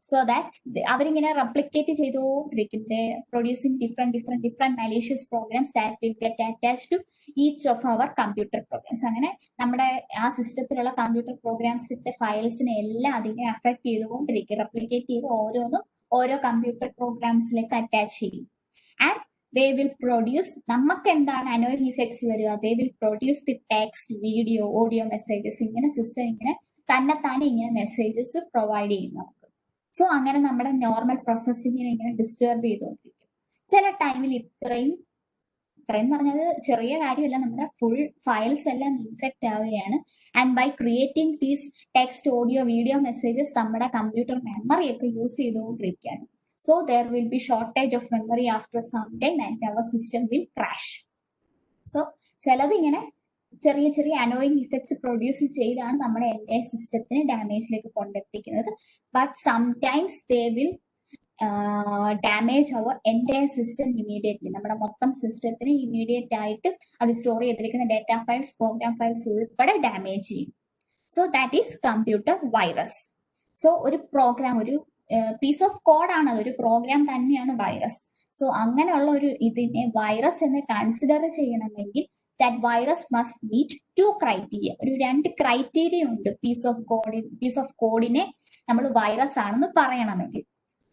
സോ ദാറ്റ് അവരിങ്ങനെ റെപ്ലിക്കേറ്റ് ചെയ്തുകൊണ്ടിരിക്കും, producing different malicious programs that will get attached to each of our computer programs. അങ്ങനെ നമ്മുടെ ആ സിസ്റ്റത്തിലുള്ള കമ്പ്യൂട്ടർ പ്രോഗ്രാംസിന്റെ ഫയൽസിനെ എല്ലാം അതിനെ അഫക്ട് ചെയ്തുകൊണ്ടിരിക്കും, റെപ്ലിക്കേറ്റ് ചെയ്ത് ഓരോന്നും ഓരോ കമ്പ്യൂട്ടർ പ്രോഗ്രാംസിലേക്ക് അറ്റാച്ച് ചെയ്യും. ആൻഡ് they will produce, നമുക്ക് എന്താണ് അനോയിങ് ഇഫക്ട്സ് വരിക? they will produce the text, video, audio messages. ഇങ്ങനെ സിസ്റ്റം ഇങ്ങനെ തന്നെത്താനെ ഇങ്ങനെ മെസ്സേജസ് പ്രൊവൈഡ് ചെയ്യുന്നു. സോ അങ്ങനെ നമ്മുടെ നോർമൽ പ്രോസസ്സിങ്ങിനെ ഇങ്ങനെ ഡിസ്റ്റർബ് ചെയ്തുകൊണ്ടിരിക്കും. ചില ടൈമിൽ ഇത്രയും പറഞ്ഞത് ചെറിയ കാര്യമല്ല, നമ്മുടെ ഫുൾ ഫയൽസ് എല്ലാം ഇൻഫെക്റ്റ് ആവുകയാണ്. And by creating these text, audio, video messages നമ്മുടെ കമ്പ്യൂട്ടർ മെമ്മറി ഒക്കെ യൂസ് ചെയ്തുകൊണ്ടിരിക്കുകയാണ്. So there will be shortage of memory after some time and our system will crash. So ചിലത് ഇങ്ങനെ ചെറിയ അനോയിങ് ഇഫക്ട്സ് പ്രൊഡ്യൂസ് ചെയ്താണ് നമ്മുടെ എൻ്റെ സിസ്റ്റത്തിന് ഡാമേജിലേക്ക് കൊണ്ടെത്തിക്കുന്നത്. But sometimes they will damage our entire system immediately. നമ്മുടെ മൊത്തം സിസ്റ്റത്തിന് ഇമീഡിയറ്റ് ആയിട്ട് അത് സ്റ്റോർ ചെയ്തിരിക്കുന്ന ഡേറ്റ ഫയൽസ്, പ്രോഗ്രാം ഫയൽസ് ഉൾപ്പെടെ ഡാമേജ് ചെയ്യും. So that is computer virus. So ഒരു പ്രോഗ്രാം, ഒരു പീസ് ഓഫ് കോഡാണ്, അതൊരു പ്രോഗ്രാം തന്നെയാണ് വൈറസ്. സോ അങ്ങനെയുള്ള ഒരു ഇതിനെ വൈറസ് എന്ന് കൺസിഡർ ചെയ്യണമെങ്കിൽ that virus must meet 2 criteria. ഒരു 2 ക്രൈറ്റീരിയ ഉണ്ട് പീസ് ഓഫ് കോഡിനെ നമ്മൾ വൈറസ് ആണെന്ന് പറയണമെങ്കിൽ.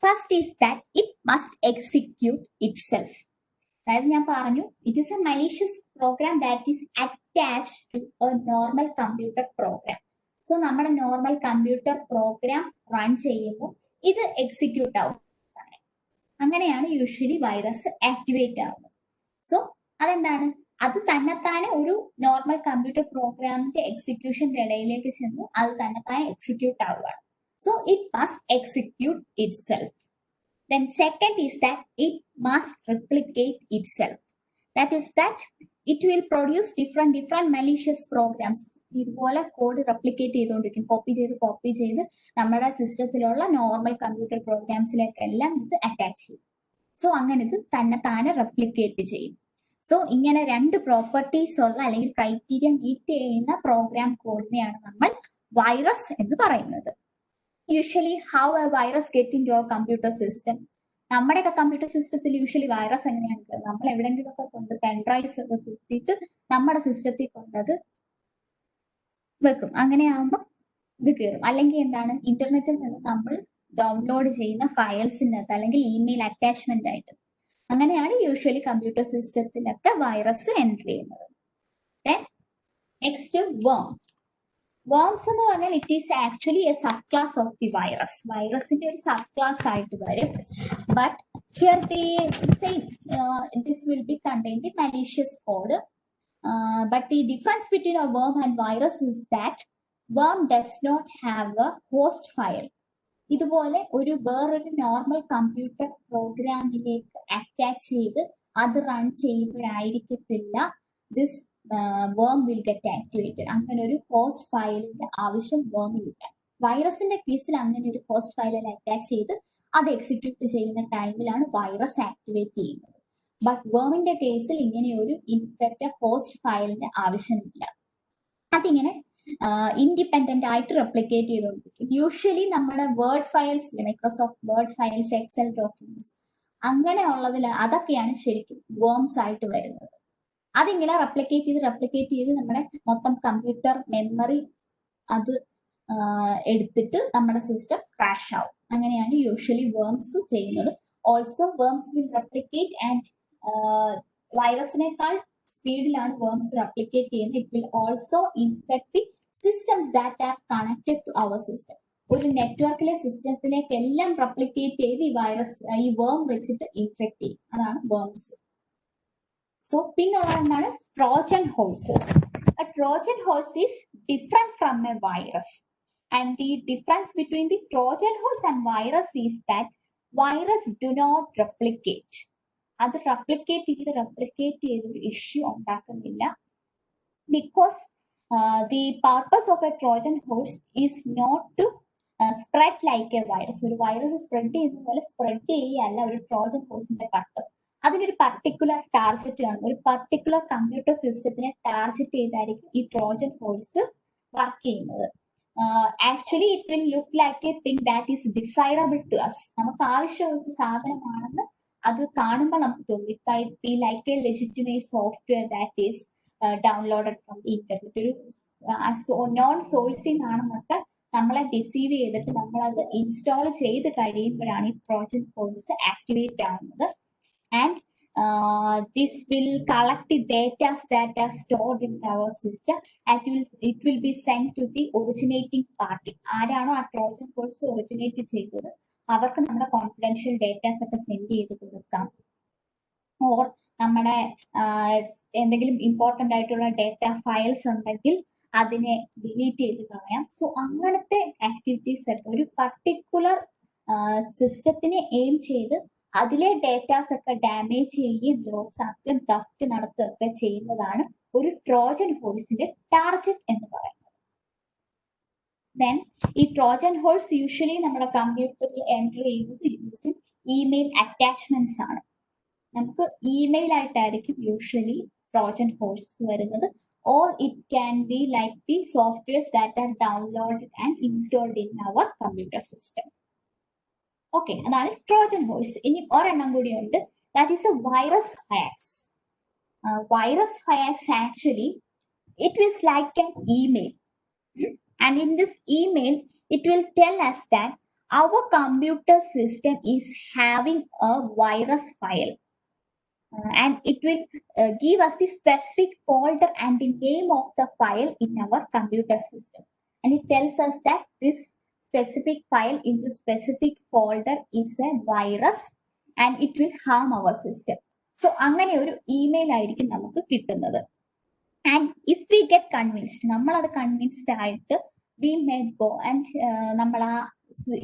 First is that it must execute itself. അതായത് ഞാൻ പറഞ്ഞു, it is a malicious program that is attached to a normal computer program. So നമ്മുടെ നോർമൽ കമ്പ്യൂട്ടർ പ്രോഗ്രാം റൺ ചെയ്യുമ്പോൾ ഇത് എക്സിക്യൂട്ട് ആവും. അങ്ങനെയാണ് യൂഷ്വലി വൈറസ് ആക്ടിവേറ്റ് ആവുന്നത്. സോ അതെന്താണ്, അത് തന്നെത്താനെ ഒരു നോർമൽ കമ്പ്യൂട്ടർ പ്രോഗ്രാമിന്റെ എക്സിക്യൂഷന്റെ ഇടയിലേക്ക് ചെന്ന് അത് തന്നെത്താനെ എക്സിക്യൂട്ട് ആവുകയാണ്. So it must execute it self. Then second is that it must replicate itself. That is that it will produce different malicious programs. ഇതുപോലെ കോഡ് റെപ്ലിക്കേറ്റ് ചെയ്തുകൊണ്ടിരിക്കും, കോപ്പി ചെയ്ത് നമ്മുടെ സിസ്റ്റത്തിലുള്ള നോർമൽ കമ്പ്യൂട്ടർ പ്രോഗ്രാംസിലേക്കെല്ലാം ഇത് അറ്റാച്ച് ചെയ്യും. സോ അങ്ങനെ ഇത് താനെ റെപ്ലിക്കേറ്റ് ചെയ്യും. സോ ഇങ്ങനെ 2 പ്രോപ്പർട്ടീസ് ഉള്ള അല്ലെങ്കിൽ ക്രൈറ്റീരിയ മീറ്റ് ചെയ്യുന്ന പ്രോഗ്രാം കോഡിനെയാണ് നമ്മൾ വൈറസ് എന്ന് പറയുന്നത്. Usually how A virus get in your computer system. നമ്മുടെയൊക്കെ കമ്പ്യൂട്ടർ സിസ്റ്റത്തിൽ യൂഷ്വലി വൈറസ് എങ്ങനെയാണ്, നമ്മൾ എവിടെയെങ്കിലും ഒക്കെ കൊണ്ട് പെൻഡ്രൈവ്സ് ഒക്കെ കുത്തിയിട്ട് നമ്മുടെ സിസ്റ്റത്തിൽ കൊണ്ടത് വെക്കും. അങ്ങനെയാകുമ്പോൾ ഇത് കയറും. അല്ലെങ്കിൽ എന്താണ്, ഇന്റർനെറ്റിൽ നിന്ന് നമ്മൾ ഡൗൺലോഡ് ചെയ്യുന്ന ഫയൽസിനകത്ത് അല്ലെങ്കിൽ ഇമെയിൽ അറ്റാച്ച്മെന്റ് ആയിട്ട്. അങ്ങനെയാണ് യൂഷ്വലി കമ്പ്യൂട്ടർ സിസ്റ്റത്തിലൊക്കെ വൈറസ് എൻറ്റർ ചെയ്യുന്നത്. നെക്സ്റ്റ് വേം. വേംസ് എന്ന് പറഞ്ഞാൽ it is actually A sub class of the virus. വൈറസിന്റെ ഒരു സബ് ക്ലാസ് ആയിട്ട് വരും. But here the same this will B contain the malicious code. But the difference between a worm and virus is that worm does not have a host file. ഇതുപോലെ വേറൊരു നോർമൽ കമ്പ്യൂട്ടർ പ്രോഗ്രാമിലേക്ക് അറ്റാച്ച് ചെയ്ത് അത് റൺ ചെയ്യുമ്പോഴായിരിക്കത്തില്ല ദിസ് വേം വിൽ ഗെറ്റ് ആക്ടിവേറ്റഡ്. അങ്ങനെ ഒരു ഹോസ്റ്റ് ഫയലിന്റെ ആവശ്യം വേമിലില്ല. വൈറസിന്റെ കേസിൽ അങ്ങനെ ഒരു ഹോസ്റ്റ് ഫയലിൽ അറ്റാച്ച് ചെയ്ത് അത് എക്സിക്യൂട്ട് ചെയ്യുന്ന ടൈമിലാണ് വൈറസ് ആക്ടിവേറ്റ് ചെയ്യുന്നത്. ബട്ട് വേമിന്റെ കേസിൽ ഇങ്ങനെ ഒരു ഇൻഫെക്റ്റ് ഹോസ്റ്റ് ഫയലിന്റെ ആവശ്യമില്ല. അതിങ്ങനെ ഇൻഡിപെൻഡന്റ് ആയിട്ട് റെപ്ലിക്കേറ്റ് ചെയ്തുകൊണ്ടിരിക്കും. യൂഷ്വലി നമ്മുടെ word files, Microsoft word files, Excel documents അങ്ങനെയുള്ളതിൽ അതൊക്കെയാണ് ശരിക്കും വേംസ് ആയിട്ട് വരുന്നത്. അതിങ്ങനെ റെപ്ലിക്കേറ്റ് ചെയ്ത് നമ്മുടെ മൊത്തം കമ്പ്യൂട്ടർ മെമ്മറി അത് എടുത്തിട്ട് നമ്മുടെ സിസ്റ്റം ക്രാഷ് ആവും. അങ്ങനെയാണ് യൂഷ്വലി വേംസ് ചെയ്യുന്നത്. Also worms will replicate and വൈറസിനേക്കാൾ സ്പീഡിലാണ് വേംസ് റെപ്ലിക്കേറ്റ് ചെയ്യുന്നത്. It will also infect the systems that are connected to our system. ഒരു നെറ്റ്വർക്കിലെ സിസ്റ്റത്തിലേക്ക് എല്ലാം റെപ്ലിക്കേറ്റ് ചെയ്ത് ഈ വേം വെച്ചിട്ട് ഇൻഫെക്ട് ചെയ്യും. അതാണ് വേംസ്. സോ പിന്നുള്ളത് എന്താണ്, Trojan horses. A Trojan horse is different from a virus, and the difference between the Trojan horse and virus is that virus do not replicate. അത് റെപ്ലിക്കേറ്റ് ചെയ്ത് ഒരു ഇഷ്യൂ ഉണ്ടാക്കുന്നില്ല. Because the purpose of a Trojan horse is not to spread like a virus. ഒരു വൈറസ് സ്പ്രെഡ് ചെയ്യുന്ന പോലെ സ്പ്രെഡ് ചെയ്യല്ല ഒരു ട്രോജൻ ഹോഴ്സിന്റെ പർപ്പസ്. അതിനൊരു പർട്ടിക്കുലർ ടാർഗറ്റ് ആണ്. ഒരു പർട്ടിക്കുലർ കമ്പ്യൂട്ടർ സിസ്റ്റത്തിനെ ടാർഗറ്റ് ചെയ്തായിരിക്കും ഈ ട്രോജൻ ഹോഴ്സ് വർക്ക് ചെയ്യുന്നത്. Actually it will look like a thing that is desirable to us. നമുക്ക് ആവശ്യമുള്ള ഒരു സാധനമാണെന്ന് അത് കാണുമ്പോൾ നമുക്ക് തോന്നും. It might be like A legitimate software that is downloaded from the internet. ഒരു നോൺ സോഴ്സിംഗ് ആണെന്നൊക്കെ നമ്മളെ ഡിസീവ് ചെയ്തിട്ട് നമ്മളത് ഇൻസ്റ്റാൾ ചെയ്ത് കഴിയുമ്പോഴാണ് ഈ ട്രോജൻ ഹോഴ്സ് ആക്ടിവേറ്റ് ആവുന്നത്. And this will collect the data that are stored in our system and it will be sent to the originating party. ആരാണോ ആ ട്രോജൻ ഹോഴ്സ് ഒറിജിനേറ്റ് ചെയ്തത് അവർക്ക് നമ്മുടെ കോൺഫിഡൻഷ്യൽ ഡേറ്റാസ് ഒക്കെ സെൻഡ് ചെയ്ത് കൊടുക്കാം. ഓർ നമ്മുടെ എന്തെങ്കിലും ഇമ്പോർട്ടന്റ് ആയിട്ടുള്ള ഡേറ്റ ഫയൽസ് ഉണ്ടെങ്കിൽ അതിനെ ഡിലീറ്റ് ചെയ്ത് കളയാം. സോ അങ്ങനത്തെ ആക്ടിവിറ്റീസ് ഒക്കെ ഒരു പർട്ടിക്കുലർ സിസ്റ്റത്തിനെ എയിം ചെയ്ത് അതിലെ ഡേറ്റാസ് ഒക്കെ ഡാമേജ് ചെയ്യുകയും ലോസ് ആക്കുകയും തഫ്റ്റ് നടത്തുകയൊക്കെ ചെയ്യുന്നതാണ് ഒരു ട്രോജൻ ഹോഴ്സിന്റെ ടാർഗറ്റ് എന്ന് പറയുന്നത്. ദെൻ ഈ ട്രോജൻ ഹോഴ്സ് യൂഷ്വലി നമ്മുടെ കമ്പ്യൂട്ടറിൽ എൻ്റർ ചെയ്യുന്നത് യൂസിങ് ഇമെയിൽ അറ്റാച്ച്മെന്റ്സ് ആണ്. നമുക്ക് ഇമെയിൽ ആയിട്ടായിരിക്കും യൂഷ്വലി ട്രോജൻ ഹോഴ്സ് വരുന്നത്, or it can be like the softwares that are downloaded and installed in our computer system. Okay, അതാണ് ട്രോജൻ ഹോഴ്സ്. ഇനി ഒരെണ്ണം കൂടി ഉണ്ട്, that is a virus hoax. Virus hoax actually it is like an email, and in this email it will tell us that our computer system is having a virus file, and it will give us the specific folder and the name of the file in our computer system, and it tells us that this specific file in the specific folder is a virus and it will harm our system. So അങ്ങനെ ഒരു ഇമെയിൽ ആയിരിക്കും നമുക്ക് കിട്ടുന്നത്. And if we get convinced, നമ്മളത് കൺവിൻസ്ഡ് ആയിട്ട് വി മേ ഗോ ആൻഡ് നമ്മൾ ആ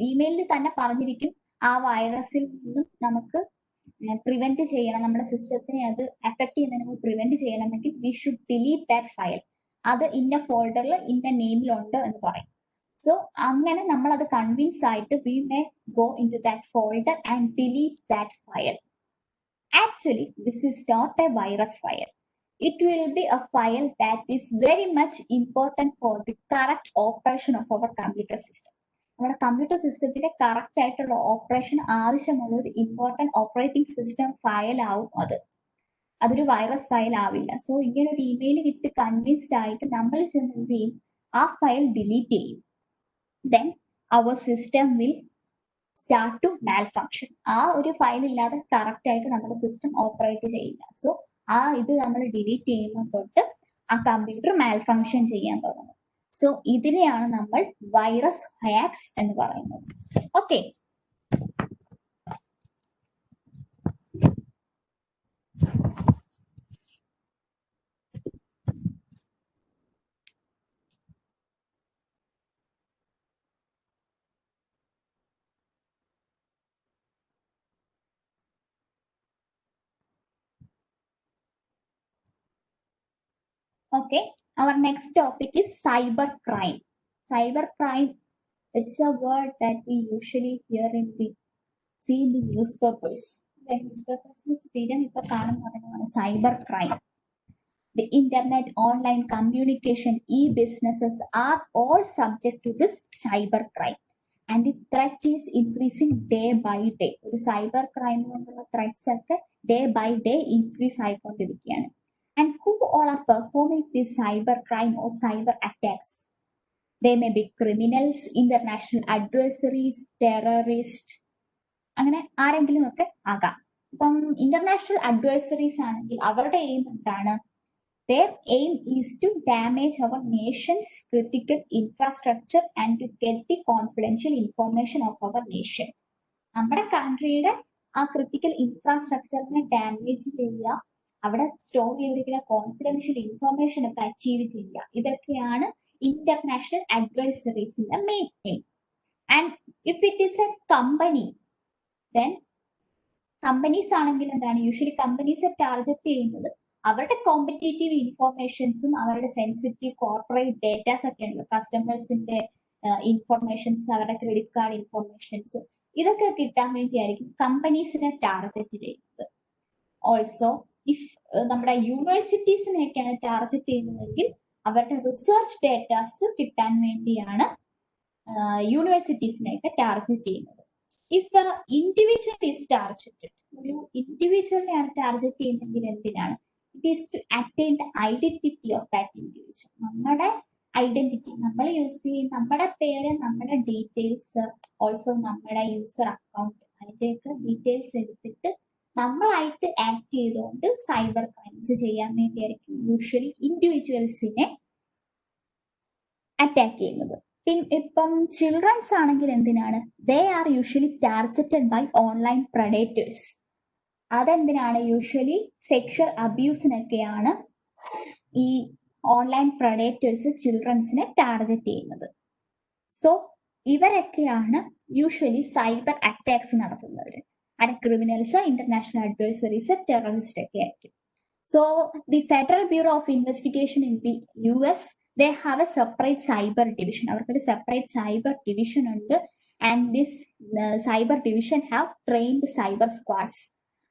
ഇമെയിലിൽ തന്നെ പറഞ്ഞിരിക്കും ആ വൈറസിൽ നിന്നും നമുക്ക് പ്രിവെന്റ് ചെയ്യണം, നമ്മുടെ സിസ്റ്റത്തിനെ അത് അഫക്ട് ചെയ്യുന്നതിന് മുമ്പ് പ്രിവെന്റ് ചെയ്യണമെങ്കിൽ we should delete that file. അത് ഇന്ന ഫോൾഡറിൽ ഇന്ന നെയിമിലുണ്ട് എന്ന് പറയും. സോ അങ്ങനെ നമ്മൾ അത് കൺവിൻസ് ആയിട്ട് we may go into that folder and delete that file. Actually this is not a virus file. It will be a file that is very much important for the correct operation of our computer system. നമ്മുടെ കമ്പ്യൂട്ടർ സിസ്റ്റത്തിന്റെ കറക്റ്റ് ആയിട്ടുള്ള ഓപ്പറേഷൻ ആവശ്യമുള്ള ഒരു ഇമ്പോർട്ടൻറ്റ് ഓപ്പറേറ്റിംഗ് സിസ്റ്റം ഫയൽ ആവും അത്. അതൊരു വൈറസ് ഫയൽ ആവില്ല. സോ ഇങ്ങനെ ഒരു ഇമെയിൽ കിട്ടി കൺവിൻസ്ഡ് ആയിട്ട് നമ്മൾ ചെന്ന് എന്ത് ചെയ്യും, ആ ഫയൽ ഡിലീറ്റ് ചെയ്യും. Then our system will start to malfunction. ആ ഒരു ഫയൽ ഇല്ലാതെ കറക്റ്റ് ആയിട്ട് നമ്മുടെ സിസ്റ്റം ഓപ്പറേറ്റ് ചെയ്യില്ല. സോ ആ ഇത് നമ്മൾ ഡിലീറ്റ് ചെയ്യുന്ന തൊട്ട് ആ കമ്പ്യൂട്ടർ മാൽ ഫങ്ഷൻ ചെയ്യാൻ തുടങ്ങും. സോ ഇതിനെയാണ് നമ്മൾ വൈറസ് ഹാക്സ് എന്ന് പറയുന്നത്. Okay, okay, our next topic is cyber crime. Cyber crime, it's a word that we usually hear in the see in the newspapers. The newspapers സ്ഥിരം ഇപ്പൊ കാണുന്നതാണ് cyber crime. The internet, online communication, e-businesses are all subject to this cyber crime, and the threat is increasing day by day. ഒരു cyber crime കൊണ്ടുള്ള threats ഒക്കെ day by day increase ആയിക്കൊണ്ടിരിക്കുകയാണ്. And who all are performing this cyber crime or cyber attacks? They may be criminals, international adversaries, terrorists, അങ്ങനെ ആരെങ്കിലും ഒക്കെ ആകാം. ഇപ്പം ഇന്റർനാഷണൽ അഡ്വേഴ്സറീസ് ആണെങ്കിൽ അവരുടെ എയിം എന്താണ്? Their aim is to damage our nation's critical infrastructure and to get the confidential information of our nation. നമ്മുടെ കൺട്രിയുടെ ആ ക്രിട്ടിക്കൽ ഇൻഫ്രാസ്ട്രക്ചറിനെ ഡാമേജ് ചെയ്യുക, അവിടെ സ്റ്റോർ ചെയ്തിരിക്കുന്ന കോൺഫിഡൻഷ്യൽ ഇൻഫർമേഷൻ ഒക്കെ അച്ചീവ് ചെയ്യുക. ഇതൊക്കെയാണ് ഇന്റർനാഷണൽ അഡ്വൈസറീസിന്റെ main aim. And if it is a company, then companies ആണെങ്കിൽ എന്താണ് യൂഷ്വലി കമ്പനീസ് ടാർഗറ്റ് ചെയ്യുന്നത് അവരുടെ കോമ്പറ്റേറ്റീവ് ഇൻഫോർമേഷൻസും അവരുടെ സെൻസിറ്റീവ് കോർപ്പറേറ്റ് ഡേറ്റാസ് ഒക്കെ ഉണ്ടല്ലോ, കസ്റ്റമേഴ്സിന്റെ ഇൻഫോർമേഷൻസ്, അവരുടെ ക്രെഡിറ്റ് കാർഡ് ഇൻഫോർമേഷൻസ്, ഇതൊക്കെ കിട്ടാൻ വേണ്ടിയായിരിക്കും കമ്പനീസിനെ ടാർഗറ്റ് ചെയ്യുന്നത്. ഓൾസോ ഇഫ് നമ്മുടെ യൂണിവേഴ്സിറ്റീസിനെയൊക്കെയാണ് ടാർഗറ്റ് ചെയ്യുന്നതെങ്കിൽ അവരുടെ റിസർച്ച് ഡേറ്റാസ് കിട്ടാൻ വേണ്ടിയാണ് യൂണിവേഴ്സിറ്റീസിനെയൊക്കെ ടാർഗറ്റ് ചെയ്യുന്നത്. ഇഫ് ഇൻഡിവിജ്വൽ ഈസ് ടാർഗറ്റഡ്, ഒരു ഇൻഡിവിജ്വലിനെയാണ് ടാർഗറ്റ് ചെയ്യുന്നതെങ്കിൽ എന്തിനാണ്? It is to attain the identity of that individual. നമ്മുടെ ഐഡന്റിറ്റി, നമ്മൾ യൂസ് ചെയ്യും നമ്മുടെ പേര്, നമ്മുടെ ഡീറ്റെയിൽസ്, ഓൾസോ നമ്മുടെ യൂസർ അക്കൗണ്ട്, അതിന്റെയൊക്കെ ഡീറ്റെയിൽസ് എടുത്തിട്ട് നമ്മളായിട്ട് ആക്ട് ചെയ്തുകൊണ്ട് സൈബർ ക്രൈംസ് ചെയ്യാൻ വേണ്ടിയായിരിക്കും യൂഷ്വലി ഇൻഡിവിജ്വൽസിനെ അറ്റാക്ക് ചെയ്യുന്നത്. ഇപ്പം ചിൽഡ്രൻസ് ആണെങ്കിൽ എന്തിനാണ്? They are usually targeted by online predators. അതെന്തിനാണ്? യൂഷ്വലി സെക്ഷൽ അബ്യൂസിനൊക്കെയാണ് ഈ ഓൺലൈൻ പ്രഡേറ്റേഴ്സ് ചിൽഡ്രൻസിനെ ടാർഗറ്റ് ചെയ്യുന്നത്. സോ ഇവരൊക്കെയാണ് യൂഷ്വലി സൈബർ അറ്റാക്സ് നടത്തുന്നവർ. അത് ക്രിമിനൽസ്, ഇന്റർനാഷണൽ അഡ്വൈസറീസ്, ടെററിസ്റ്റ് ഒക്കെ ആയിരിക്കും. So the Federal Bureau of Investigation in the US, they have a separate cyber division. അവർക്കൊരു സെപ്പറേറ്റ് സൈബർ ഡിവിഷൻ ഉണ്ട്. And this cyber division have trained cyber squads.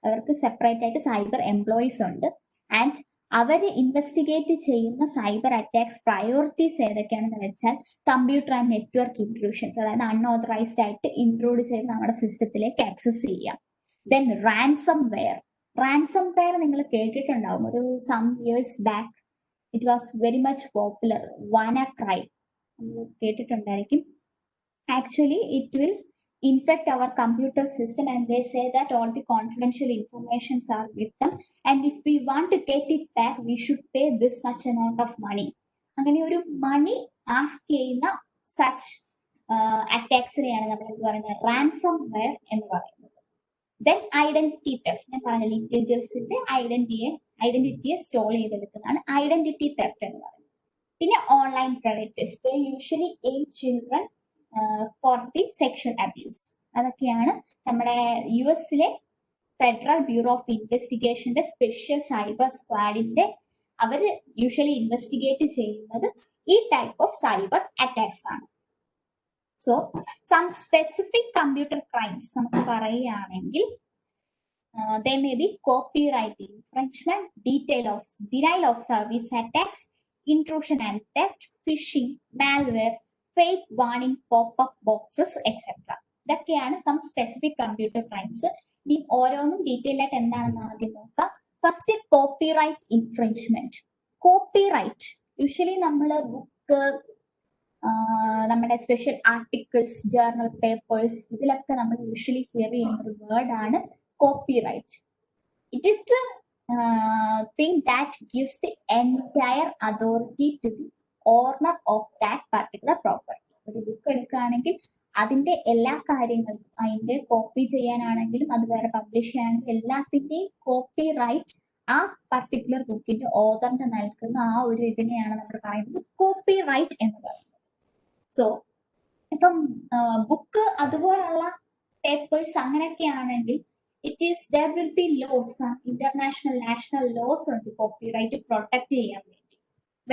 അവർക്ക് സെപ്പറേറ്റ് ആയിട്ട് സൈബർ എംപ്ലോയീസ് ഉണ്ട്. ആൻഡ് അവർ ഇൻവെസ്റ്റിഗേറ്റ് ചെയ്യുന്ന സൈബർ അറ്റാക്സ് പ്രയോറിറ്റീസ് ഏതൊക്കെയാണെന്ന് വെച്ചാൽ കമ്പ്യൂട്ടർ ആൻഡ് നെറ്റ്വർക്ക് ഇൻട്രൂഷൻസ്, അതായത് അൺഓതറൈസ്ഡ് ആയിട്ട് ഇൻട്രൂഡ് ചെയ്ത് നമ്മുടെ സിസ്റ്റത്തിലേക്ക് ആക്സസ് ചെയ്യാം. Then ransomware. Ransomware നിങ്ങൾ കേട്ടിട്ടുണ്ടാവും, ഒരു some years back it was very much popular. WannaCry കേട്ടിട്ടുണ്ടായിരിക്കും. Actually, it will infect our computer system, and they say that all the confidential informations are with them, and if we want to get it back, we should pay this much amount of money. അങ്ങനെ ഒരു മണി ആസ്ക് ചെയ്യുന്ന സച്ച് അറ്റാക്സിനെയാണ് നമ്മൾ എന്ത് പറയുന്നത്, റാൻസം വെയർ എന്ന് പറയുന്നത്. Then identity theft. ഞാൻ പറഞ്ഞില്ല, ഇൻഡിവിജ്വൽസിന്റെ ഐഡന്റിറ്റിയെ സ്റ്റോൾ ചെയ്തെടുക്കുന്നതാണ് ഐഡന്റിറ്റി തെഫ്റ്റ് എന്ന് പറയുന്നത്. പിന്നെ online predators, they usually aim children for the sexual abuse. അതൊക്കെയാണ് നമ്മുടെ US ഫെഡറൽ ബ്യൂറോ ഓഫ് ഇൻവെസ്റ്റിഗേഷന്റെ സ്പെഷ്യൽ സൈബർ സ്ക്വാഡിന്റെ അവർ യൂഷ്വലി ഇൻവെസ്റ്റിഗേറ്റ് ചെയ്യുന്നത് ഈ ടൈപ്പ് ഓഫ് സൈബർ അറ്റാക്സ് ആണ്. So some specific computer crimes നമുക്ക് പറയുകയാണെങ്കിൽ they may be copyright infringement, denial of service attacks, intrusion and theft, phishing, malware, fake warning pop-up boxes, etc. ഇതൊക്കെയാണ് സം സ്പെസിഫിക് കമ്പ്യൂട്ടർ ക്രൈംസ്. ഇനി ഓരോന്നും ഡീറ്റെയിൽ ആയിട്ട് എന്താണെന്ന് ആദ്യം നോക്കാം. First, copyright infringement. Copyright usually നമ്മൾ ബുക്ക്, നമ്മുടെ സ്പെഷ്യൽ ആർട്ടിക്കിൾസ്, ജേർണൽ പേപ്പേഴ്സ്, ഇതിലൊക്കെ നമ്മൾ യൂഷ്വലി ഹിയർ ചെയ്യുന്ന ഒരു വേർഡ് ആണ് copyright. It is the thing that gives the entire authority to the owner of that particular property. ഒരു ബുക്ക് എടുക്കുകയാണെങ്കിൽ അതിന്റെ എല്ലാ കാര്യങ്ങളും, അതിന്റെ കോപ്പി ചെയ്യാനാണെങ്കിലും അത് വേറെ പബ്ലിഷ് ചെയ്യാനാണെങ്കിലും എല്ലാത്തിന്റെയും കോപ്പി റൈറ്റ് ആ പർട്ടിക്കുലർ ബുക്കിന്റെ ഓതറിന് നൽകുന്ന ആ ഒരു ഇതിനെയാണ് നമ്മൾ പറയുന്നത് കോപ്പി റൈറ്റ് എന്ന് പറയുന്നത്. സോ ഇപ്പം ബുക്ക് അതുപോലുള്ള പേപ്പേഴ്സ് അങ്ങനെയൊക്കെ ആണെങ്കിൽ it is there will be laws, international national laws ഉണ്ട് കോപ്പി റൈറ്റ് പ്രൊട്ടക്ട് ചെയ്യാൻ വേണ്ടി.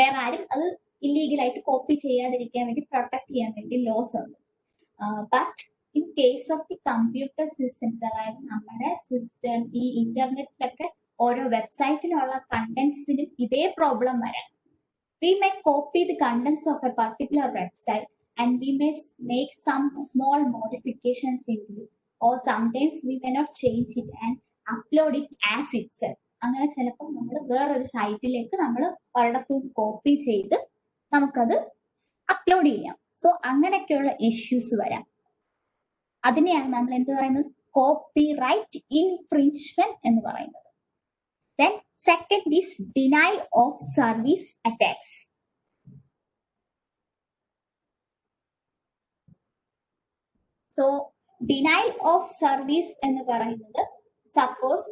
വേറെ ആരും അത് ഇല്ലീഗലായിട്ട് കോപ്പി ചെയ്യാതിരിക്കാൻ വേണ്ടി പ്രൊട്ടക്ട് ചെയ്യാൻ വേണ്ടി ലോസ് ഉണ്ട്. But in case of the computer systems, അതായത് നമ്മുടെ സിസ്റ്റം ഈ ഇന്റർനെറ്റിലൊക്കെ ഓരോ വെബ്സൈറ്റിലുള്ള കണ്ടന്റ്സിനും ഇതേ പ്രോബ്ലം വരാം. We may copy the contents of a particular website and we may make some small modifications in it, or sometimes we may not change it and upload it as itself. അങ്ങനെ ചിലപ്പോൾ നമ്മൾ വേറൊരു സൈറ്റിലേക്ക് നമ്മൾ ഒരിടത്തും കോപ്പി ചെയ്ത് നമുക്കത് അപ്ലോഡ് ചെയ്യാം. സോ അങ്ങനെയൊക്കെയുള്ള ഇഷ്യൂസ് വരാം. അതിനെയാണ് നമ്മൾ എന്ത് പറയുന്നത്, കോപ്പി റൈറ്റ് ഇൻഫ്രിഞ്ച്മെന്റ് എന്ന് പറയുന്നത്. Then second is deny of service attacks. So denial of service എന്ന് പറയുന്നത്, suppose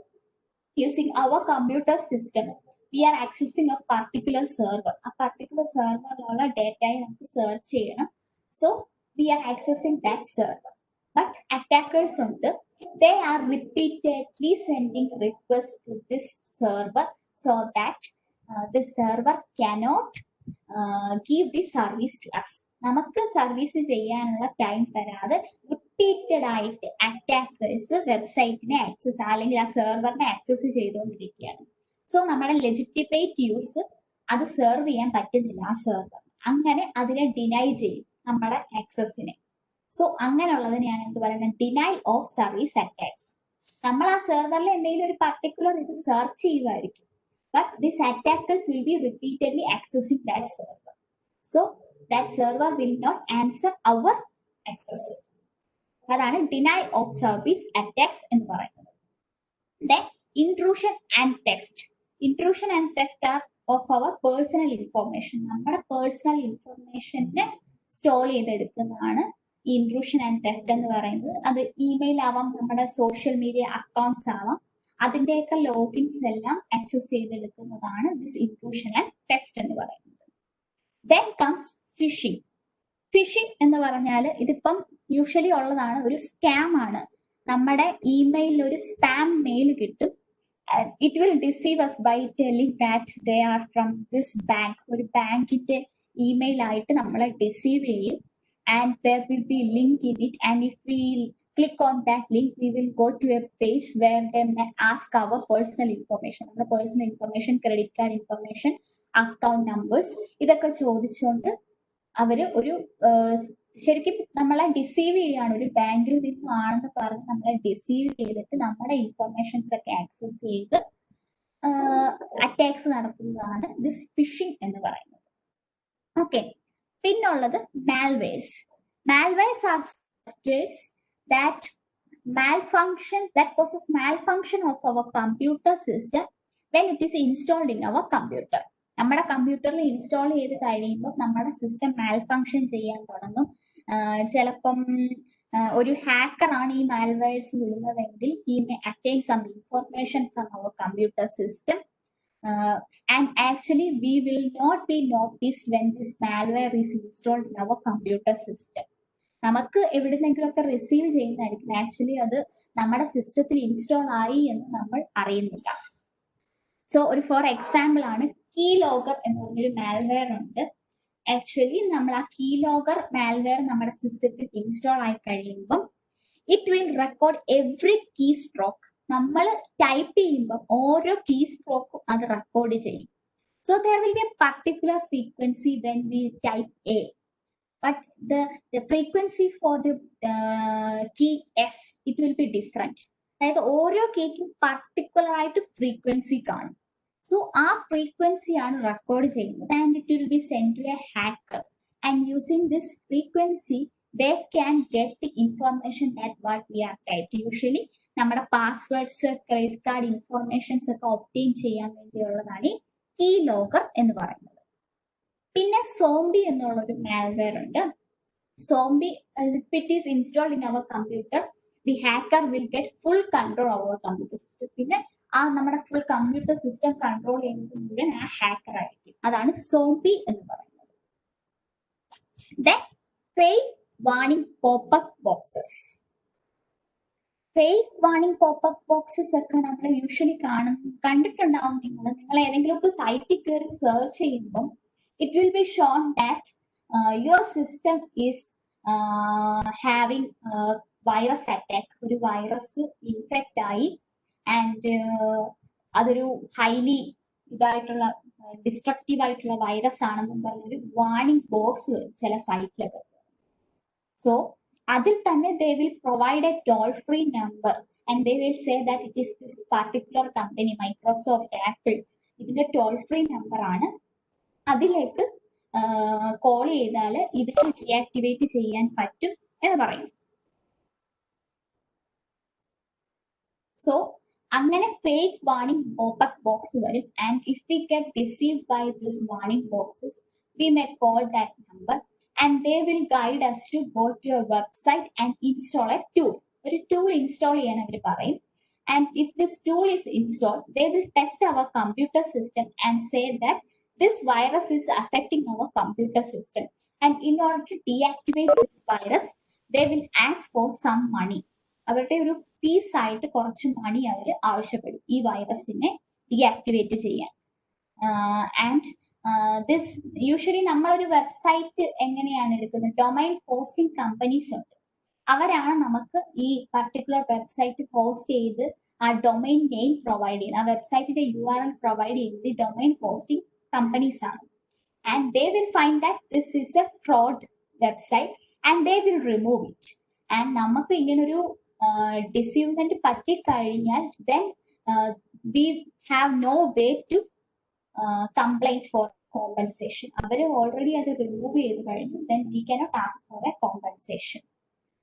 using our computer system we are accessing a particular server, a particular server data നമുക്ക് search ചെയ്യണം. So we are accessing that server, but attackers ഉണ്ട്, they are repeatedly sending requests to this server so that this server cannot give the service to us. നമുക്ക് സർവീസ് ചെയ്യാനുള്ള ടൈം തരാതെ റിപ്പീറ്റഡ് ആയിട്ട് അറ്റാക്കേഴ്സ് വെബ്സൈറ്റിനെ ആക്സസ് അല്ലെങ്കിൽ ആ സെർവറിനെ ആക്സസ് ചെയ്തുകൊണ്ടിരിക്കുകയാണ്. സോ നമ്മുടെ ലെജിറ്റിമേറ്റ് യൂസ് അത് സെർവ് ചെയ്യാൻ പറ്റുന്നില്ല ആ സെർവർ, അങ്ങനെ അതിനെ ഡിനൈ ചെയ്യും നമ്മുടെ ആക്സസിനെ. സോ അങ്ങനെയുള്ളതിനെയാണ് എന്ത് പറയുന്നത്, ഡിനൈ ഓഫ് സർവീസ് അറ്റാക്സ്. നമ്മൾ ആ സെർവറിൽ എന്തെങ്കിലും ഒരു പർട്ടിക്കുലർ ഇത് search ചെയ്യുമായിരിക്കും, but these attackers will be repeatedly accessing that server. So that server will not answer our access. അതാണ് ഡിനൈ ഓഫ് സർവീസ് അറ്റാക്സ് എന്ന് പറയുന്നത്. Then intrusion and theft. Intrusion and theft are of our personal information. നമ്മുടെ പേഴ്സണൽ ഇൻഫർമേഷനെ സ്റ്റോർ ചെയ്തെടുക്കുന്നതാണ് ഈ ഇൻട്രൂഷൻ ആൻഡ് തെഫ്റ്റ് എന്ന് പറയുന്നത്. അത് ഇമെയിൽ ആവാം, നമ്മുടെ സോഷ്യൽ മീഡിയ അക്കൗണ്ട്സ് ആവാം, അതിന്റെയൊക്കെ ലോഗിൻസ് എല്ലാം ആക്സസ് ചെയ്തെടുക്കുന്നതാണ് ദിസ് ഇൻട്രൂഷൻ ആൻഡ് തെഫ്റ്റ് എന്ന് പറയുന്നത്. Then comes phishing. ഫിഷിംഗ് എന്ന് പറഞ്ഞാൽ ഇതിപ്പം യൂഷ്വലി ഉള്ളതാണ്, ഒരു സ്കാം ആണ്. നമ്മുടെ ഇമെയിലിൽ ഒരു സ്പാം മെയിൽ കിട്ടും. It will deceive us by telling that they are from this bank. ഒരു ബാങ്കിന്റെ ഇമെയിൽ ആയിട്ട് നമ്മളെ ഡിസീവ് ചെയ്യും. and there will be link in it, and if we click on that link, we will go to a page where they may ask our personal information, our personal information, credit card information, account numbers. ഇതൊക്കെ ചോദിച്ചുകൊണ്ട് അവര് ഒരു ശരിക്കും നമ്മളെ ഡിസീവ് ചെയ്യാണ്, ഒരു ബാങ്കിൽ നിന്നാണെന്ന് പറഞ്ഞ് നമ്മളെ ഡിസീവ് ചെയ്തിട്ട് നമ്മുടെ ഇൻഫർമേഷൻസ് ഒക്കെ ആക്സസ് ചെയ്ത് അറ്റാക്സ് നടത്തുന്നതാണ് ദിസ് ഫിഷിംഗ് എന്ന് പറയുന്നത്. ഓക്കെ, പിന്നുള്ളത് malwares. Malwares are softwares that malfunction that causes malfunction of our computer system when it is installed in our computer. നമ്മുടെ കമ്പ്യൂട്ടറിൽ ഇൻസ്റ്റാൾ ചെയ്ത് കഴിയുമ്പോൾ നമ്മുടെ സിസ്റ്റം മാൽഫങ്ഷൻ ചെയ്യാൻ തുടങ്ങും. ചിലപ്പം ഒരു ഹാക്കറാണ് ഈ മാൽവെയർസ് വിടുന്നതെങ്കിൽ he may attain some information from our computer system and actually we will not be noticed when this malware is installed in our computer system. നമുക്ക് എവിടുന്നെങ്കിലും ഒക്കെ റിസീവ് ചെയ്യുന്നതായിരിക്കും, ആക്ച്വലി അത് നമ്മുടെ സിസ്റ്റത്തിൽ ഇൻസ്റ്റാൾ ആയി എന്ന് നമ്മൾ അറിയുന്നില്ല. സോ ഒരു ഫോർ എക്സാമ്പിൾ ആണ് കീ ലോഗർ എന്ന് പറഞ്ഞൊരു മാൽവെയർ ഉണ്ട്. ആക്ച്വലി നമ്മൾ ആ കീ ലോഗർ മാൽവെയർ നമ്മുടെ സിസ്റ്റത്തിൽ ഇൻസ്റ്റാൾ ആയി കഴിയുമ്പം it will record every key stroke. നമ്മൾ ടൈപ്പ് ചെയ്യുമ്പോൾ ഓരോ കീ സ്ട്രോക്കും അത് റെക്കോർഡ് ചെയ്യും. So there will be a particular frequency when we type a, but the frequency for the key S it will be different. അതായത് ഓരോ കീക്കും പർട്ടിക്കുലർ ആയിട്ട് ഫ്രീക്വൻസി കാണും. സോ ആ ഫ്രീക്വൻസി ആണ് റെക്കോർഡ് ചെയ്യുന്നത് and it will be send to a hacker and using this frequency they can get the information that what we are type. Usually നമ്മുടെ പാസ്വേഡ്സ്, ക്രെഡിറ്റ് കാർഡ് ഇൻഫർമേഷൻസ് ഒക്കെ ഒബ്റ്റെയിൻ ചെയ്യാൻ വേണ്ടിയുള്ളതാണ് ഈ കീ ലോഗർ എന്ന് പറയുന്നത്. പിന്നെ സോംബി എന്നുള്ള ഒരു മാൽവെയർ ഉണ്ട്. Zombie it is installed in our computer, the hacker will get full control over computer system. പിന്നെ ആ നമ്മുടെ ഫുൾ കമ്പ്യൂട്ടർ സിസ്റ്റം കൺട്രോൾ ചെയ്യുന്നത് മുഴുവൻ ആ ഹാക്കർ ആയിരിക്കും. അതാണ് സോംബി എന്ന് പറയുന്നത്. Then fake warning popup boxes. Fake warning popup boxes ഒക്കെ നമ്മൾ യൂഷ്വലി കണ്ടിട്ടുണ്ടാവും. നിങ്ങൾ ഏതെങ്കിലും ഒക്കെ സൈറ്റിൽ കയറി സെർച്ച് ചെയ്യുമ്പോൾ it will be shown that your system is having virus attack. ഒരു വൈറസ് ഇൻഫെക്റ്റ് ആയി ആൻഡ് അതൊരു ഹൈലി ഇതായിട്ടുള്ള ഡിസ്ട്രക്റ്റീവ് ആയിട്ടുള്ള വൈറസ് ആണെന്നും പറഞ്ഞൊരു വാർണിംഗ് ബോക്സ് വരും ചില സൈറ്റിലൊക്കെ. സോ അതിൽ തന്നെ they will provide a toll free number and they will say that it is this particular company, Microsoft, Apple. ഇതിന്റെ ടോൾ ഫ്രീ നമ്പർ ആണ്. അതിലേക്ക് കോൾ ചെയ്താൽ ഇതിനെ ഡീആക്ടിവേറ്റ് ചെയ്യാൻ പറ്റും എന്ന് പറയും. സോ അങ്ങനെ ഫേക്ക് വാർണിംഗ് പോപ്പപ്പ് ബോക്സ് വരും and if we get deceived by this warning boxes we may call that number and they will guide us to go to your website and install a tool. ഒരു ടൂൾ ഇൻസ്റ്റാൾ ചെയ്യാൻ അവർ പറയും. And if this tool is installed, they will test our computer system and say that this virus is affecting our computer system. And in order to deactivate this virus, they will ask for some money. അവരുടെ ഒരു ഫീസ് ആയിട്ട് കുറച്ച് മണി അവർ ആവശ്യപ്പെടും ഈ വൈറസിനെ ഡീആക്ടിവേറ്റ് ചെയ്യാൻ. ആൻഡ് ദിസ് യൂഷ്വലി നമ്മളൊരു വെബ്സൈറ്റ് എങ്ങനെയാണ് എടുക്കുന്നത്, ഡൊമൈൻ ഹോസ്റ്റിംഗ് കമ്പനീസ് ഉണ്ട്. അവരാണ് നമുക്ക് ഈ പർട്ടിക്കുലർ വെബ്സൈറ്റ് ഹോസ്റ്റ് ചെയ്ത് ആ ഡൊമൈൻ നെയിം പ്രൊവൈഡ് ചെയ്യുന്നത്, ആ വെബ്സൈറ്റിന്റെ URL പ്രൊവൈഡ് ചെയ്യുന്നത് ഈ domain hosting companies are, and they will find that this is a fraud website and they will remove it. And നമുക്ക് ഇങ്ങനൊരു ഡിസീവ്മെന്റ് പറ്റിക്കഴിഞ്ഞാൽ then we have no way to complain for compensation. അവർ ഓൾറെഡി അത് റിമൂവ് ചെയ്ത് കഴിഞ്ഞു, then we cannot ask for a compensation.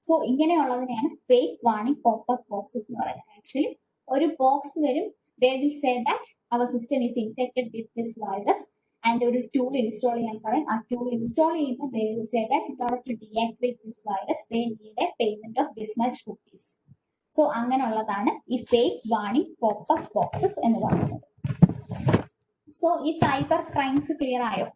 So ഇങ്ങനെയുള്ളതിനെയാണ് ഫേക്ക് വാർണിംഗ് പോപ്പപ്പ് ബോക്സസ് എന്ന് പറയുന്നത്. ആക്ച്വലി ഒരു ബോക്സ് വരും, they will say that our system is infected with this virus and ഒരു ടൂൾ ഇൻസ്റ്റാൾ ചെയ്യാൻ പറയും. ആ ടൂൾ ഇൻസ്റ്റാൾ ചെയ്യുമ്പോൾ they will say that in order to deactivate this virus they need a payment of this much rupees. So അങ്ങനെയുള്ളതാണ് ഈ ഫേക്ക് വാർണിംഗ് പോപ്പപ്പ് ബോക്സസ് എന്ന് പറയുന്നത്. സോ ഈ സൈബർ ക്രൈംസ് ക്ലിയർ ആയോ?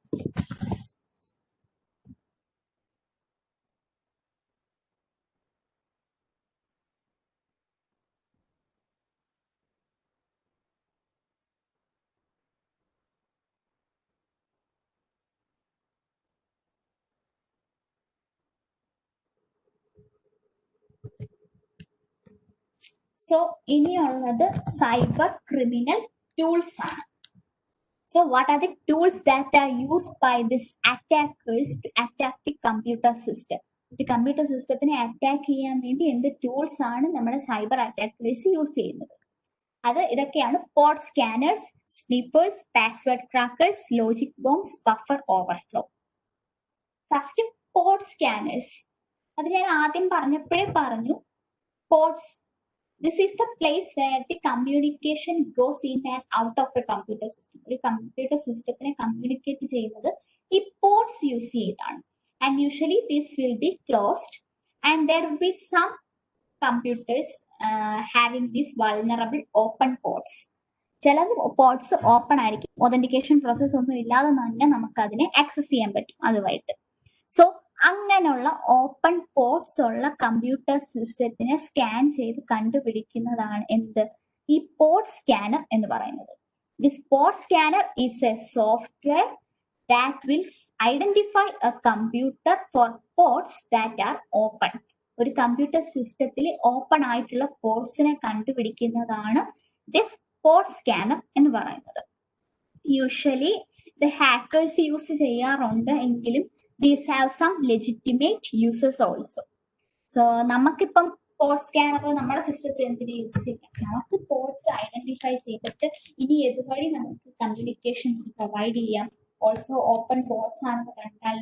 സോ ഇനിയുള്ളത് സൈബർ ക്രിമിനൽ ടൂൾസ് ആണ്. So what are the tools that are used by these attackers to attack the computer system? ഒരു കമ്പ്യൂട്ടർ സിസ്റ്റത്തിനെ അറ്റാക്ക് ചെയ്യാൻ വേണ്ടി എന്ത് ടൂൾസ് ആണ് നമ്മുടെ സൈബർ അറ്റാക്കേഴ്സ് യൂസ് ചെയ്യുന്നത്? ഇതൊക്കെയാണ് port scanners, sniffers, password crackers, logic bombs, buffer overflow. First port scanners. അത് ഞാൻ ആദ്യം പറഞ്ഞപ്പോഴേ പറഞ്ഞു. Ports, this is the place where the communication goes in and out of a computer system. ഒരു കമ്പ്യൂട്ടർ സിസ്റ്റത്തിനെ കമ്മ്യൂണിക്കേറ്റ് ചെയ്യുന്നത് ഈ പോർട്സ് യൂസ് ചെയ്താണ്. And usually this will be closed and there will be some computers having these vulnerable open ports. ചില പോർട്സ് ഓപ്പൺ ആയിരിക്കും, ഒതന്റിക്കേഷൻ പ്രോസസ് ഒന്നും ഇല്ലാതെ തന്നെ നമുക്ക് അതിനെ ആക്സസ് ചെയ്യാൻ പറ്റും അതുമായിട്ട്. സോ അങ്ങനെയുള്ള ഓപ്പൺ പോർട്സ് ഉള്ള കമ്പ്യൂട്ടർ സിസ്റ്റത്തിനെ സ്കാൻ ചെയ്ത് കണ്ടുപിടിക്കുന്നതാണ് എന്ത്, ഈ പോർട്ട് സ്കാനർ എന്ന് പറയുന്നത്. This port scanner is A software that will identify A computer four ports that are open. ഒരു കമ്പ്യൂട്ടർ സിസ്റ്റത്തിൽ ഓപ്പൺ ആയിട്ടുള്ള പോർട്സിനെ കണ്ടുപിടിക്കുന്നതാണ് ദിസ് പോർട്ട് സ്കാനർ എന്ന് പറയുന്നത്. യൂഷ്വലി ദ ഹാക്കേഴ്സ് യൂസ് ചെയ്യാറുണ്ട് എങ്കിലും these have some legitimate uses also. So നമുക്കിപ്പം പോർട്ട് സ്കാനർ നമ്മുടെ സിസ്റ്റത്തിൽ എന്തിനു യൂസ് ചെയ്യാം? നമുക്ക് പോർട്സ് ഐഡന്റിഫൈ ചെയ്തിട്ട് ഇനി ഇതുവഴി നമുക്ക് കമ്മ്യൂണിക്കേഷൻസ് പ്രൊവൈഡ് ചെയ്യാം. ഓൾസോ ഓപ്പൺ പോർട്സ് ആണെന്ന് കണ്ടാൽ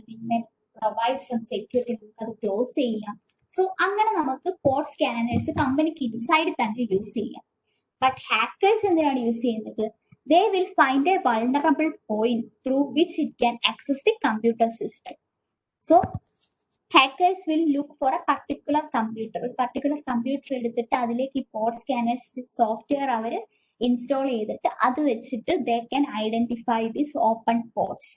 പ്രൊവൈഡ് സം സെക്യൂരിറ്റി, നമുക്ക് അത് ക്ലോസ് ചെയ്യാം. സോ അങ്ങനെ നമുക്ക് പോർട്ട് സ്കാനേഴ്സ് കമ്പനിക്ക് ഇൻസൈഡ് തന്നെ യൂസ് ചെയ്യാം. ബട്ട് ഹാക്കേഴ്സ് എന്തിനാണ് യൂസ് ചെയ്യുന്നത്? They will find a vulnerable point through which it can access the computer system. So hackers will look for a particular computer. ഒരു particular computer എടുത്തിട്ട് അതിലേക്ക് ഈ പോർട്ട് സ്കാനേഴ്സ് സോഫ്റ്റ്വെയർ അവർ ഇൻസ്റ്റാൾ ചെയ്തിട്ട് അത് വെച്ചിട്ട് they can identify these open ports.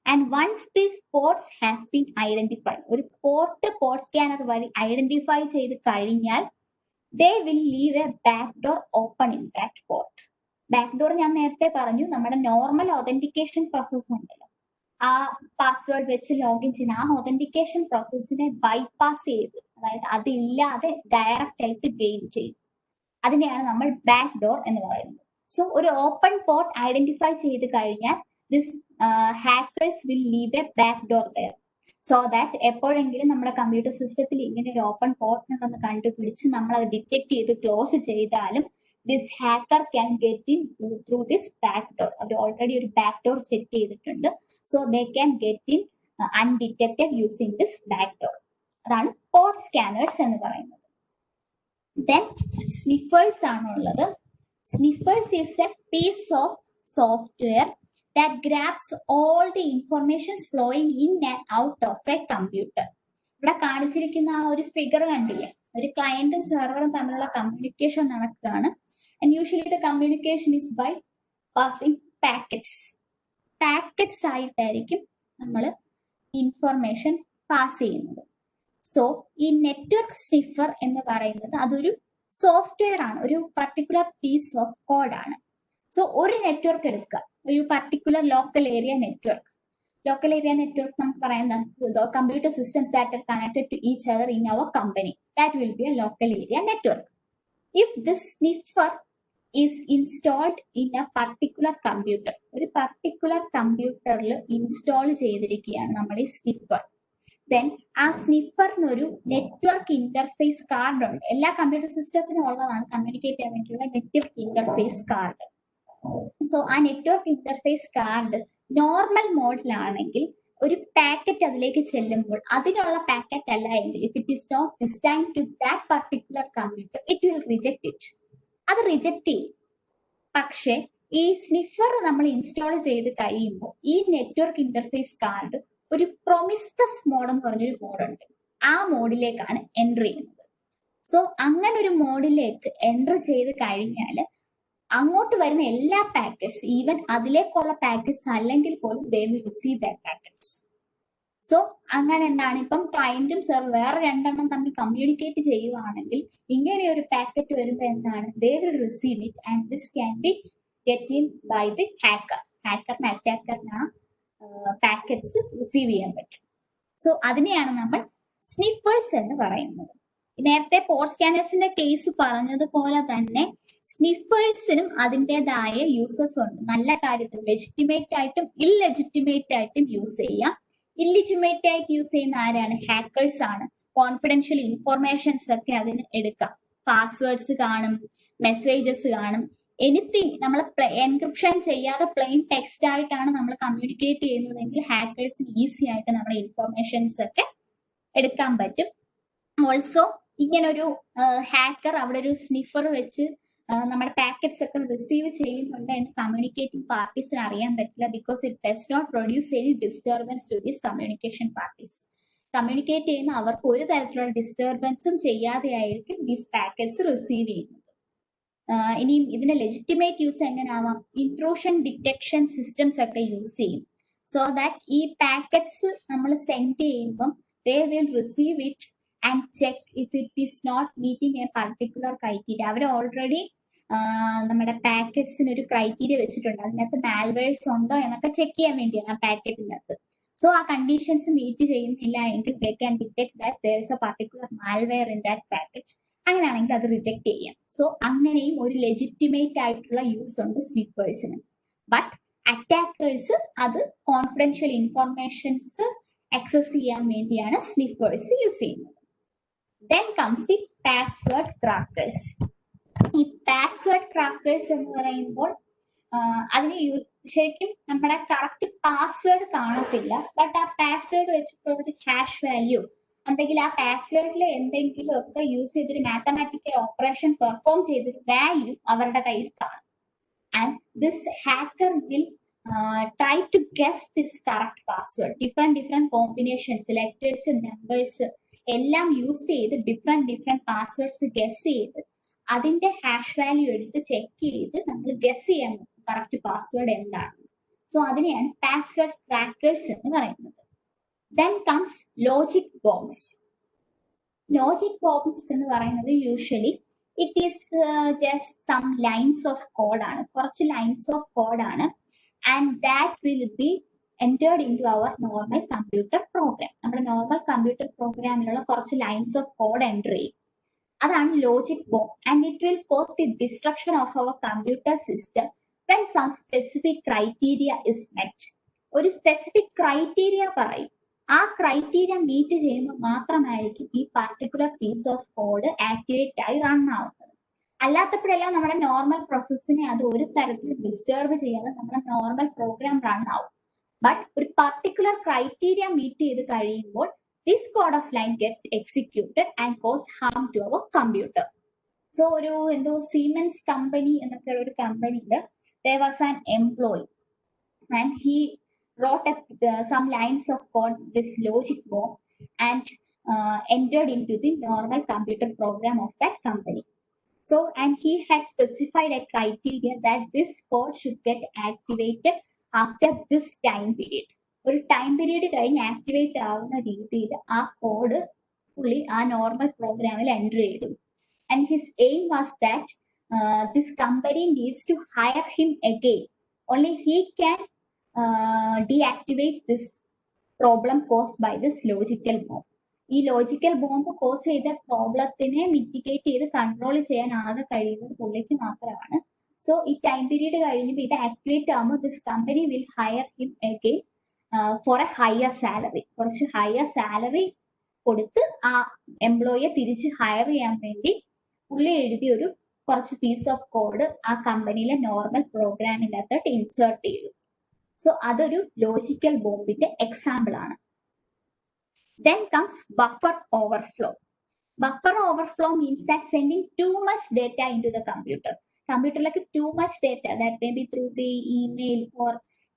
And once these ports has been identified, ഒരു പോർട്ട് സ്കാനർ വഴി ഐഡന്റിഫൈ ചെയ്ത് കഴിഞ്ഞാൽ they will leave a backdoor open in that port. Backdoor ഞാൻ നേരത്തെ പറഞ്ഞു, നമ്മുടെ നോർമൽ ഒതന്റിക്കേഷൻ പ്രോസസ് ഉണ്ടല്ലോ, ആ പാസ്വേഡ് വെച്ച് ലോഗിൻ ചെയ്യുന്ന ആ ഒതന്റിക്കേഷൻ പ്രോസസ്സിനെ ബൈപാസ് ചെയ്ത്, അതായത് അതില്ലാതെ ഡയറക്റ്റ് ആയിട്ട് ഗെയിൻ ചെയ്യും. അതിനെയാണ് നമ്മൾ ബാക്ക്ഡോർ എന്ന് പറയുന്നത്. സോ ഒരു ഓപ്പൺ പോർട്ട് ഐഡന്റിഫൈ ചെയ്ത് കഴിഞ്ഞാൽ this hackers will leave a backdoor there, so that എപ്പോഴെങ്കിലും നമ്മുടെ കമ്പ്യൂട്ടർ സിസ്റ്റത്തിൽ ഇങ്ങനെ ഒരു ഓപ്പൺ പോർട്ട് ഉണ്ടെന്ന് കണ്ടുപിടിച്ച് നമ്മൾ അത് ഡിറ്റക്ട് ചെയ്ത് ക്ലോസ് ചെയ്താലും this hacker can get in through this backdoor. അവർ ഓൾറെഡി ഒരു backdoor സെറ്റ് ചെയ്തിട്ടുണ്ട്. So they can get in undetected using this backdoor. അതാണ് പോർട്ട് സ്കാനേഴ്സ് എന്ന് പറയുന്നത്. Then sniffers ആണുള്ളത്. Sniffers is a piece of software that grabs all the information flowing in and out of a computer. ഇവിടെ കാണിച്ചിരിക്കുന്ന ആ ഒരു ഫിഗർ കണ്ടില്ലേ, ഒരു ക്ലയന്റും സെർവറും തമ്മിലുള്ള കമ്മ്യൂണിക്കേഷൻ നടക്കുകയാണ്. And usually the communication is by passing packets. Packets ആയിട്ടായിരിക്കും നമ്മൾ ഇൻഫർമേഷൻ പാസ് ചെയ്യുന്നത്. സോ ഈ നെറ്റ്വർക്ക് സ്നിഫർ എന്ന് പറയുന്നത് അതൊരു സോഫ്റ്റ്വെയർ ആണ്, ഒരു പർട്ടിക്കുലർ പീസ് ഓഫ് കോഡ് ആണ്. സോ ഒരു നെറ്റ്വർക്ക് എടുക്കുക, ഒരു particular local area network. Local area network നമുക്ക് പറയാം, the computer systems that are connected to each other in our company, that will be a local area network. If this sniffer is installed in a particular computer, ഒരു particular computerൽ ഇൻസ്റ്റാൾ ചെയ്തിരിക്കുകയാണ് നമ്മൾ ഈ സ്നിഫർ, then ആ സ്നിഫറിനൊരു നെറ്റ്വർക്ക് ഇന്റർഫേസ് കാർഡ് ഉണ്ട്. എല്ലാ കമ്പ്യൂട്ടർ സിസ്റ്റത്തിനും ഉള്ളതാണ് കമ്മ്യൂണിക്കേറ്റ് ചെയ്യാൻ വേണ്ടിയുള്ള നെറ്റ്വർക്ക് ഇന്റർഫേസ് കാർഡ്. സോ ആ നെറ്റ്വർക്ക് ഇന്റർഫേസ് കാർഡ് നോർമൽ മോഡിലാണെങ്കിൽ ഒരു പാക്കറ്റ് അതിലേക്ക് ചെല്ലുമ്പോൾ അതിനുള്ള പാക്കറ്റ് അല്ല എങ്കിൽ, if it is not destined to that particular computer, it will reject it. അത് റിജക്ട് ചെയ്യും. പക്ഷെ ഈ സ്നിഫർ നമ്മൾ ഇൻസ്റ്റാൾ ചെയ്ത് കഴിയുമ്പോൾ ഈ നെറ്റ്വർക്ക് ഇന്റർഫേസ് കാർഡ് ഒരു പ്രൊമിസ്കസ് മോഡ് എന്ന് പറഞ്ഞൊരു മോഡുണ്ട്, ആ മോഡിലേക്കാണ് എൻറ്റർ ചെയ്യുന്നത്. സോ അങ്ങനെ ഒരു മോഡിലേക്ക് എൻറ്റർ ചെയ്ത് കഴിഞ്ഞാൽ അങ്ങോട്ട് വരുന്ന എല്ലാ പാക്കറ്റ്സ്, ഈവൻ അതിലേക്കുള്ള പാക്കറ്റ്സ് അല്ലെങ്കിൽ പോലും they will receive that packets. So അങ്ങനെ എന്താണ്, ഇപ്പം ക്ലയന്റും സെർവർ വേറെ രണ്ടെണ്ണം തമ്മിൽ കമ്മ്യൂണിക്കേറ്റ് ചെയ്യുകയാണെങ്കിൽ ഇങ്ങനെ ഒരു പാക്കറ്റ് വരുമ്പോൾ എന്താണ്, they will receive it and this can be get in by the hacker. ഹാക്കറിന് അറ്റാക്കറിന് പാക്കറ്റ്സ് റിസീവ് ചെയ്യാൻ പറ്റും. സോ അതിനെയാണ് നമ്മൾ സ്നിഫേഴ്സ് എന്ന് പറയുന്നത്. നേരത്തെ പോർട്ട് സ്കാനേഴ്സിന്റെ കേസ് പറഞ്ഞതുപോലെ തന്നെ സ്നിഫേഴ്സിനും അതിൻ്റെതായ യൂസസ് ഉണ്ട്. നല്ല കാര്യത്തിൽ ലെജിറ്റിമേറ്റ് ആയിട്ടും ഇല്ലെജിറ്റിമേറ്റ് ആയിട്ടും യൂസ് ചെയ്യാം. ഇല്ലെജിറ്റിമേറ്റ് ആയിട്ട് യൂസ് ചെയ്യുന്ന ആരാണ്? ഹാക്കേഴ്സ് ആണ്. കോൺഫിഡൻഷ്യൽ ഇൻഫർമേഷൻസ് ഒക്കെ അതിന് എടുക്കാം. പാസ്വേഡ്സ് കാണും, മെസ്സേജസ് കാണും, എനിത്തിങ് നമ്മൾ എൻക്രിപ്ഷൻ ചെയ്യാതെ പ്ലെയിൻ ടെക്സ്റ്റ് ആയിട്ടാണ് നമ്മൾ കമ്മ്യൂണിക്കേറ്റ് ചെയ്യുന്നതെങ്കിൽ ഹാക്കേഴ്സിന് ഈസി ആയിട്ട് നമ്മുടെ ഇൻഫർമേഷൻസ് ഒക്കെ എടുക്കാൻ പറ്റും. ഓൾസോ ഇങ്ങനൊരു ഹാക്കർ അവിടെ ഒരു സ്നിഫർ വെച്ച് നമ്മുടെ പാക്കറ്റ്സ് ഒക്കെ റിസീവ് ചെയ്യുന്നുണ്ട് എന്ന് കമ്മ്യൂണിക്കേറ്റിംഗ് പാർട്ടീസിന് അറിയാൻ പറ്റില്ല. Because it does not produce any disturbance to these communication parties. Communicate ചെയ്യുന്ന അവർക്ക് ഒരു തരത്തിലുള്ള ഡിസ്റ്റർബൻസും ചെയ്യാതെ ആയിരിക്കും ദീസ് പാക്കറ്റ്സ് റിസീവ് ചെയ്യുന്നത്. ഇനിയും ഇതിന്റെ ലെജിറ്റിമേറ്റ് യൂസ് എങ്ങനെയാവാം? ഇൻട്രൂഷൻ ഡിറ്റക്ഷൻ സിസ്റ്റംസ് ഒക്കെ യൂസ് ചെയ്യും. സോ ദാറ്റ് ഈ പാക്കറ്റ്സ് നമ്മൾ സെൻഡ് ചെയ്യുമ്പം they will receive it and check if it is not meeting a particular criteria. അവർ ഓൾറെഡി നമ്മുടെ പാക്കറ്റ്സിന് ഒരു ക്രൈറ്റീരിയ വെച്ചിട്ടുണ്ട്. അതിനകത്ത് മാൽവെയർസ് ഉണ്ടോ എന്നൊക്കെ ചെക്ക് ചെയ്യാൻ വേണ്ടിയാണ് ആ പാക്കറ്റിനകത്ത്. സോ ആ കണ്ടീഷൻസ് മീറ്റ് ചെയ്യുന്നില്ല എങ്കിൽ they can detect that there is a particular malware in that packet. അങ്ങനെയാണെങ്കിൽ അത് റിജക്ട് ചെയ്യാം. സോ അങ്ങനെയും ഒരു ലെജിറ്റിമേറ്റ് ആയിട്ടുള്ള യൂസ് ഉണ്ട് സ്നിപ്പേഴ്സിന്. ബട്ട് അറ്റാക്കേഴ്സ് അത് കോൺഫിഡൻഷ്യൽ ഇൻഫർമേഷൻസ് ആക്സസ് ചെയ്യാൻ വേണ്ടിയാണ് സ്നിഫേഴ്സ് യൂസ് ചെയ്യുന്നത്. Then comes the password crackers. ഈ പാസ്വേഡ് ക്രാക്കേഴ്സ് എന്ന് പറയുമ്പോൾ അതിന് ശരിക്കും നമ്മുടെ കറക്റ്റ് പാസ്വേഡ് കാണത്തില്ല. ബട്ട് ആ പാസ്വേഡ് വെച്ചിട്ടുള്ള ഒരു ഹാഷ് വാല്യൂ അല്ലെങ്കിൽ ആ പാസ്വേഡിൽ എന്തെങ്കിലും ഒക്കെ യൂസ് ചെയ്തൊരു മാത്തമാറ്റിക്കൽ ഓപ്പറേഷൻ പെർഫോം ചെയ്തൊരു വാല്യൂ അവരുടെ കയ്യിൽ കാണും. And this hacker will try to guess this correct password. different combinations, letters, numbers എല്ലാം യൂസ് ചെയ്ത് different passwords ഗസ് ചെയ്ത് അതിന്റെ ഹാഷ് വാല്യൂ എടുത്ത് ചെക്ക് ചെയ്ത് നമ്മൾ ഗസ് ചെയ്യാൻ നോക്കും കറക്റ്റ് പാസ്വേഡ് എന്താണ്. സോ അതിനെയാണ് പാസ്വേഡ് ക്രാക്കേഴ്സ് എന്ന് പറയുന്നത്. Then comes logic bombs. Logic bombs എന്ന് പറയുന്നത് usually it is just some lines of കോഡാണ്, കുറച്ച് ലൈൻസ് ഓഫ് കോഡാണ്. And that will be entered into our normal computer program. നമ്മുടെ നോർമൽ കമ്പ്യൂട്ടർ പ്രോഗ്രാമിലുള്ള കുറച്ച് ലൈൻസ് ഓഫ് കോഡ് എൻ്റർ ചെയ്യും. അതാണ് logic bomb. And it will cause the destruction of our computer system when some specific criteria is met. ഒരു സ്പെസിഫിക് ക്രൈറ്റീരിയ പറയും, ആ ക്രൈറ്റീരിയ മീറ്റ് ചെയ്യുമ്പോൾ മാത്രമായിരിക്കും ഈ particular piece of code activate ആയി റൺ ആവുന്നത്. അല്ലാത്തപ്പോഴെല്ലാം നമ്മുടെ നോർമൽ പ്രോസസ്സിനെ അത് ഒരു തരത്തിലും ഡിസ്റ്റർബ് ചെയ്യാതെ നമ്മുടെ നോർമൽ പ്രോഗ്രാം റൺ ആവും. ബട്ട് ഒരു പർട്ടിക്കുലർ ക്രൈറ്റീരിയ മീറ്റ് ചെയ്ത് കഴിയുമ്പോൾ this code of line get executed and cause harm to our computer. So ഒരു എന്തോ സീമെൻസ് കമ്പനി എന്നൊക്കെയുള്ള ഒരു കമ്പനിയിൽ there was an employee and he wrote up some lines of code, this logic bomb, and entered into the normal computer program of that company. So, and he had specified a criteria that this code should get activated after this time period. ഒരു ടൈം പീരീഡ് കഴിഞ്ഞ് ആക്ടിവേറ്റ് ആവുന്ന രീതിയിൽ ആ കോഡ് പുള്ളി ആ നോർമൽ പ്രോഗ്രാമിൽ എൻ്റർ ചെയ്തു. And his aim was that this company needs to hire him again. Only he can deactivate this problem caused by this logical bomb. ഈ ലോജിക്കൽ ബോംബ് കോസ് ചെയ്ത പ്രോബ്ലത്തിനെ മിറ്റിഗേറ്റ് ചെയ്ത് കൺട്രോൾ ചെയ്യാൻ ആകെ കഴിയുന്നത് പുള്ളിക്ക് മാത്രമാണ്. സോ ഈ ടൈം പീരീഡ് കഴിയുമ്പോൾ ഇത് ആക്ടിവേറ്റ് ആകുമ്പോൾ this company will higher him again for A higher salary. കുറച്ച് ഹയർ സാലറി കൊടുത്ത് ആ എംപ്ലോയിയെ തിരിച്ച് ഹയർ ചെയ്യാൻ വേണ്ടി പുള്ളി എഴുതിയ ഒരു കുറച്ച് പീസ് ഓഫ് കോഡ് ആ കമ്പനിയിലെ നോർമൽ പ്രോഗ്രാമിൻ്റെ അകത്തോട്ട് ഇൻസേർട്ട് ചെയ്തു. സോ അതൊരു ലോജിക്കൽ ബോംബിന്റെ എക്സാമ്പിൾ ആണ്. Then comes buffer overflow. Buffer overflow means that sending too much data into the computer. Computer too much data, that may be through the email or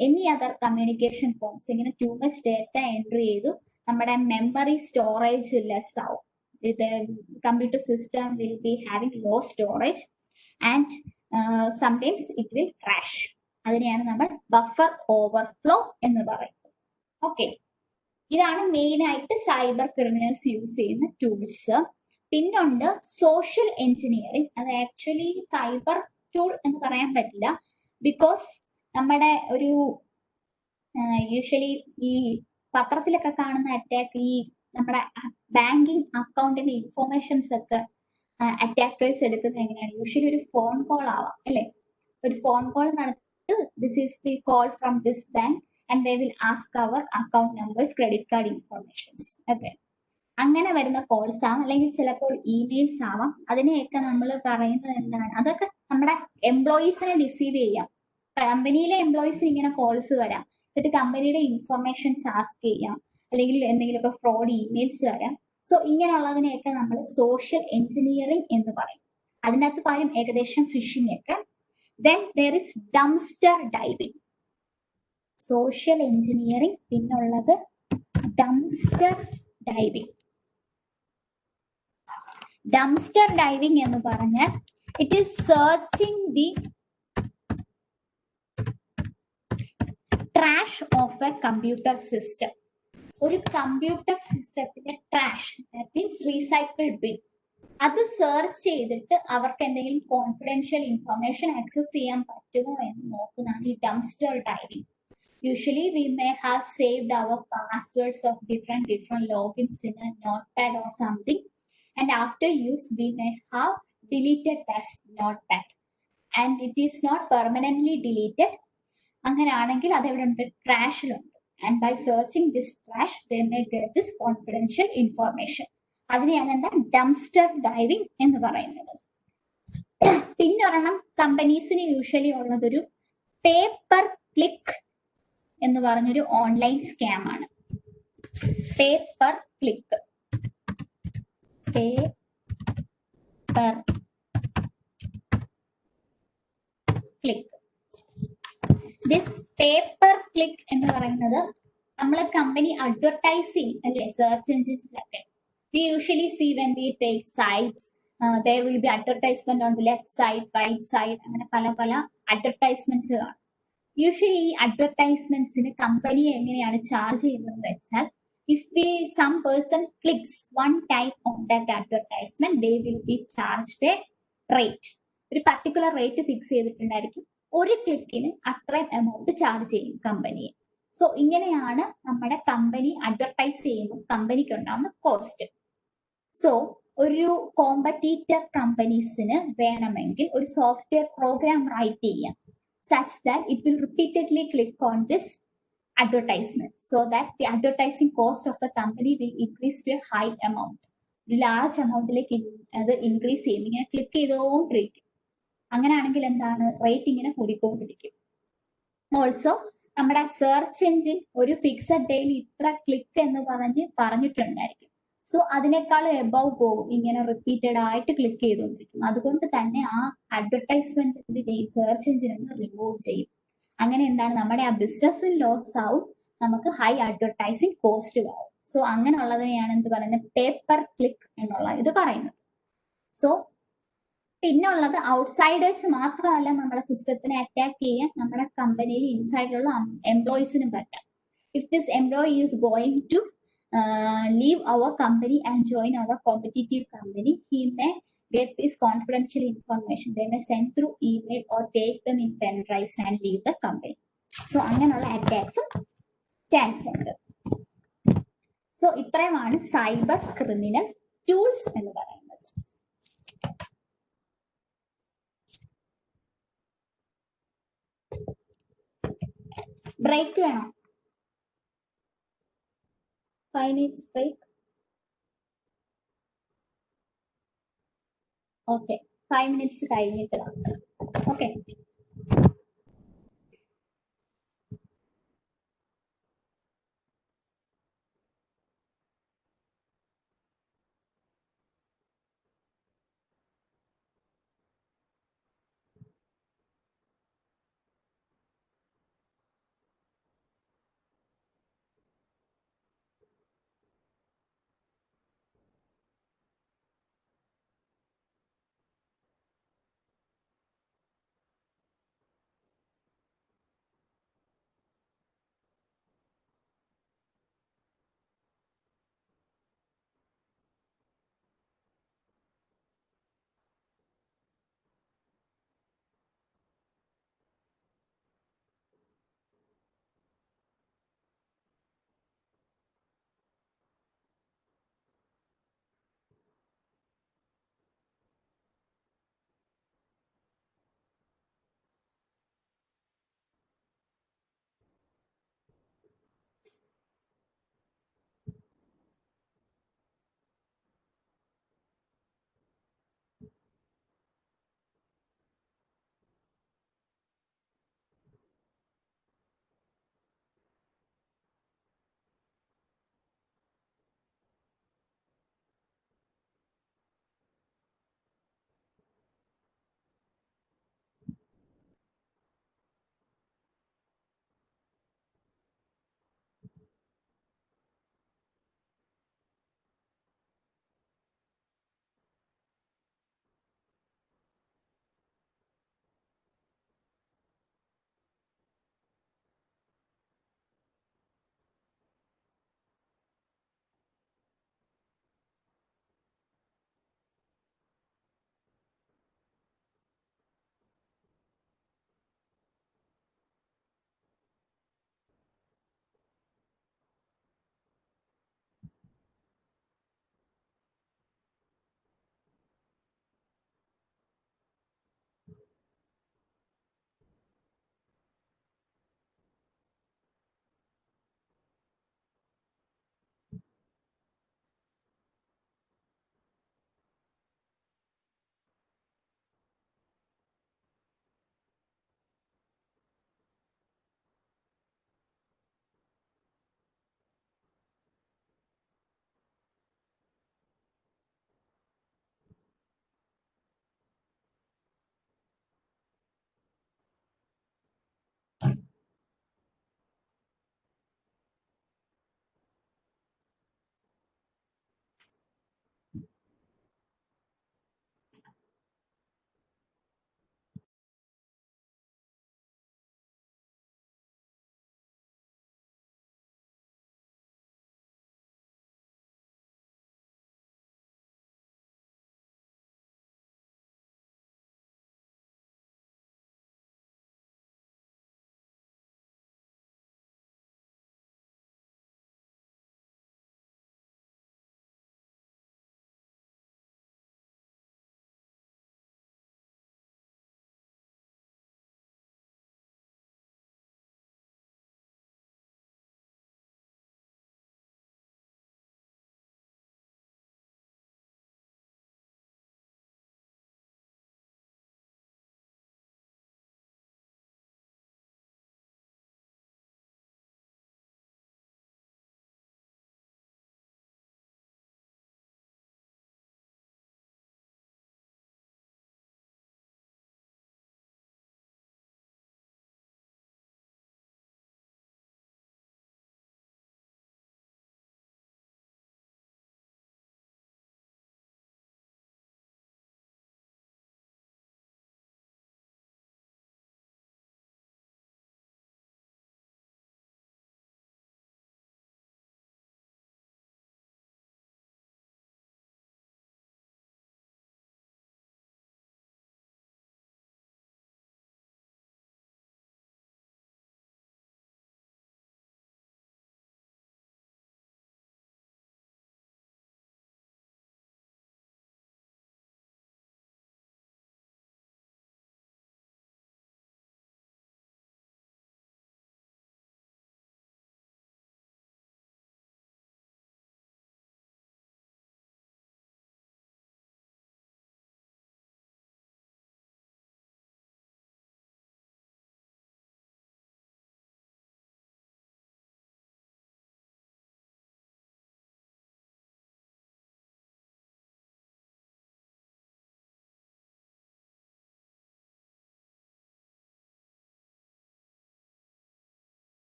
any other communication forms. ഇങ്ങനെ too much data enter ചെയ്തു നമ്മുടെ മെമ്മറി സ്റ്റോറേജ് ലെസ് ആവും. The computer system will be having low storage and sometimes it will crash. അതിനെയാണ് നമ്മൾ ബഫർ ഓവർഫ്ലോ എന്ന് പറയുന്നത്. ഓക്കെ, ഇതാണ് മെയിൻ ആയിട്ട് സൈബർ ക്രിമിനൽസ് യൂസ് ചെയ്യുന്ന ടൂൾസ്. പിന്നുണ്ട് സോഷ്യൽ എഞ്ചിനീയറിംഗ്. അത് ആക്ച്വലി സൈബർ ടൂൾ എന്ന് പറയാൻ പറ്റില്ല, ബിക്കോസ് നമ്മുടെ ഒരു യൂഷ്വലി ഈ പത്രത്തിലൊക്കെ കാണുന്ന അറ്റാക്ക്, ഈ നമ്മുടെ ബാങ്കിങ് അക്കൗണ്ടിന്റെ ഇൻഫോർമേഷൻസ് ഒക്കെ അറ്റാക്കേഴ്സ് എടുക്കുന്നത് എങ്ങനെയാണ്? യൂഷ്വലി ഒരു ഫോൺ കോൾ ആവാം അല്ലെ? ഒരു ഫോൺ കോൾ നടത്തിയിട്ട് this is the call from this bank and they will ask our account numbers, credit card informations ഒക്കെ. അങ്ങനെ വരുന്ന കോൾസ് ആവാം, അല്ലെങ്കിൽ ചിലപ്പോൾ ഇമെയിൽസ് ആവാം. അതിനെയൊക്കെ നമ്മൾ പറയുന്നത് എന്താണ്? അതൊക്കെ നമ്മുടെ എംപ്ലോയീസിനെ ഡിസീവ് ചെയ്യാം. കമ്പനിയിലെ എംപ്ലോയീസിന് ഇങ്ങനെ കോൾസ് വരാം, എന്നിട്ട് കമ്പനിയുടെ ഇൻഫർമേഷൻസ് ആസ്ക് ചെയ്യാം, അല്ലെങ്കിൽ എന്തെങ്കിലുമൊക്കെ ഫ്രോഡ് ഇമെയിൽസ് വരാം. സോ ഇങ്ങനെയുള്ളതിനെയൊക്കെ നമ്മൾ സോഷ്യൽ എഞ്ചിനീയറിംഗ് എന്ന് പറയും. അതിനകത്ത് പറയും ഏകദേശം ഫിഷിംഗ് ഒക്കെ. Then there is dumpster diving. Social engineering, പിന്നുള്ളത് ഡംസ്റ്റർ ഡൈവിംഗ്. ഡംസ്റ്റർ ഡൈവിംഗ് എന്ന് പറഞ്ഞാൽ it is searching the trash of a computer system. ഒരു കമ്പ്യൂട്ടർ സിസ്റ്റത്തിന്റെ trash, that means recycled bin, അത് സെർച്ച് ചെയ്തിട്ട് അവർക്ക് എന്തെങ്കിലും കോൺഫിഡൻഷ്യൽ ഇൻഫർമേഷൻ ആക്സസ് ചെയ്യാൻ പറ്റുമോ എന്ന് നോക്കുന്നതാണ് ഈ dumpster diving. Usually we may have saved our passwords of different logins in a notepad or something, and after use we may have deleted that notepad and it is not permanently deleted. അങ്ങനെയാണെങ്കിൽ അത് എവിടെ ഉണ്ട്? ട്രാഷിലുണ്ട്. And by searching this trash they may get this confidential information. അതിനെയാണ് എന്താ ഡംസ്റ്റർ ഡൈവിംഗ് എന്ന് പറയുന്നത്. പിന്നെ ഒരെണ്ണം കമ്പനീസിന് യൂഷ്വലി ഉള്ളതൊരു പേപ്പർ ക്ലിക്ക് എന്ന് പറഞ്ഞൊരു ഓൺലൈൻ സ്കാം ആണ്. Paper click. Paper click. This paper click എന്ന് പറയുന്നത് നമ്മളെ കമ്പനി അഡ്വർടൈസിങ് അല്ലെ, search എഞ്ചിൻസിലൊക്കെ we usually see when we take sites, there will be advertisement on the left side, right side, അങ്ങനെ പല പല അഡ്വർടൈസ്മെന്റ്സ് കാണും. യൂഷ്വലി ഈ അഡ്വർടൈസ്മെന്റ്സിന് കമ്പനി എങ്ങനെയാണ് ചാർജ് ചെയ്യുന്നത് വെച്ചാൽ, if some person clicks one time on that advertisement, they will be charged a rate. ഒരു പർട്ടിക്കുലർ റേറ്റ് ഫിക്സ് ചെയ്തിട്ടുണ്ടായിരിക്കും. ഒരു ക്ലിക്കിന് അത്രയും എമൗണ്ട് ചാർജ് ചെയ്യും കമ്പനിയെ. സോ ഇങ്ങനെയാണ് നമ്മുടെ കമ്പനി അഡ്വർടൈസ് ചെയ്യുമ്പോൾ കമ്പനിക്ക് ഉണ്ടാവുന്ന കോസ്റ്റ്. സോ ഒരു കോമ്പറ്റീറ്റർ കമ്പനീസിന് വേണമെങ്കിൽ ഒരു സോഫ്റ്റ്വെയർ പ്രോഗ്രാം റൈറ്റ് ചെയ്യാം such that it will repeatedly click on this advertisement so that the advertising cost of the company will increase to a high amount. ഒരു ലാർജ് എമൗണ്ടിലേക്ക് അത് ഇൻക്രീസ് ചെയ്യും. ഇങ്ങനെ ക്ലിക്ക് ചെയ്തുകൊണ്ടിരിക്കും. അങ്ങനെയാണെങ്കിൽ എന്താണ്? റേറ്റ് ഇങ്ങനെ കൂടിക്കൊണ്ടിരിക്കും. ഓൾസോ നമ്മുടെ സെർച്ച് എഞ്ചിൻ ഒരു ഫിക്സഡ് ഡേയിൽ ഇത്ര ക്ലിക്ക് എന്ന് പറഞ്ഞിട്ടുണ്ടായിരിക്കും. സോ അതിനേക്കാൾ എബവ് പോകും, ഇങ്ങനെ റിപ്പീറ്റഡ് ആയിട്ട് ക്ലിക്ക് ചെയ്തുകൊണ്ടിരിക്കും. അതുകൊണ്ട് തന്നെ ആ അഡ്വർടൈസ്മെന്റിന്റെ സെർച്ച് എഞ്ചിൻ ഒന്ന് റിമൂവ് ചെയ്യും. അങ്ങനെ എന്താണ്? നമ്മുടെ ആ ബിസിനസ്സിൽ ലോസ് ആവും, നമുക്ക് ഹൈ അഡ്വർടൈസിങ് കോസ്റ്റ് ആവും. സോ അങ്ങനെയുള്ളതിനെയാണ് എന്ത് പറയുന്നത്? പേപ്പർ ക്ലിക്ക് എന്നുള്ള ഇത് പറയുന്നത്. സോ പിന്നുള്ളത് ഔട്ട്സൈഡേഴ്സ് മാത്രമല്ല നമ്മുടെ സിസ്റ്റത്തിനെ അറ്റാക്ക് ചെയ്യാൻ നമ്മുടെ കമ്പനിയിൽ ഇൻസൈഡിലുള്ള എംപ്ലോയീസിനും പറ്റാം. If this employee is going to leave our company and join our competitive company, he may get this confidential information. They may send through email or take them in pen drives and leave the company. So അങ്ങനെയുള്ള അറ്റാക്സും ചാൻസ് ഉണ്ട്. സോ ഇത്രയുമാണ് സൈബർ ക്രിമിനൽ ടൂൾസ് എന്ന് പറയുന്നത്. ബ്രേക്ക് വേണോ? 5 minutes break. Okay, 5 minutes കഴിഞ്ഞിട്ട്. Okay.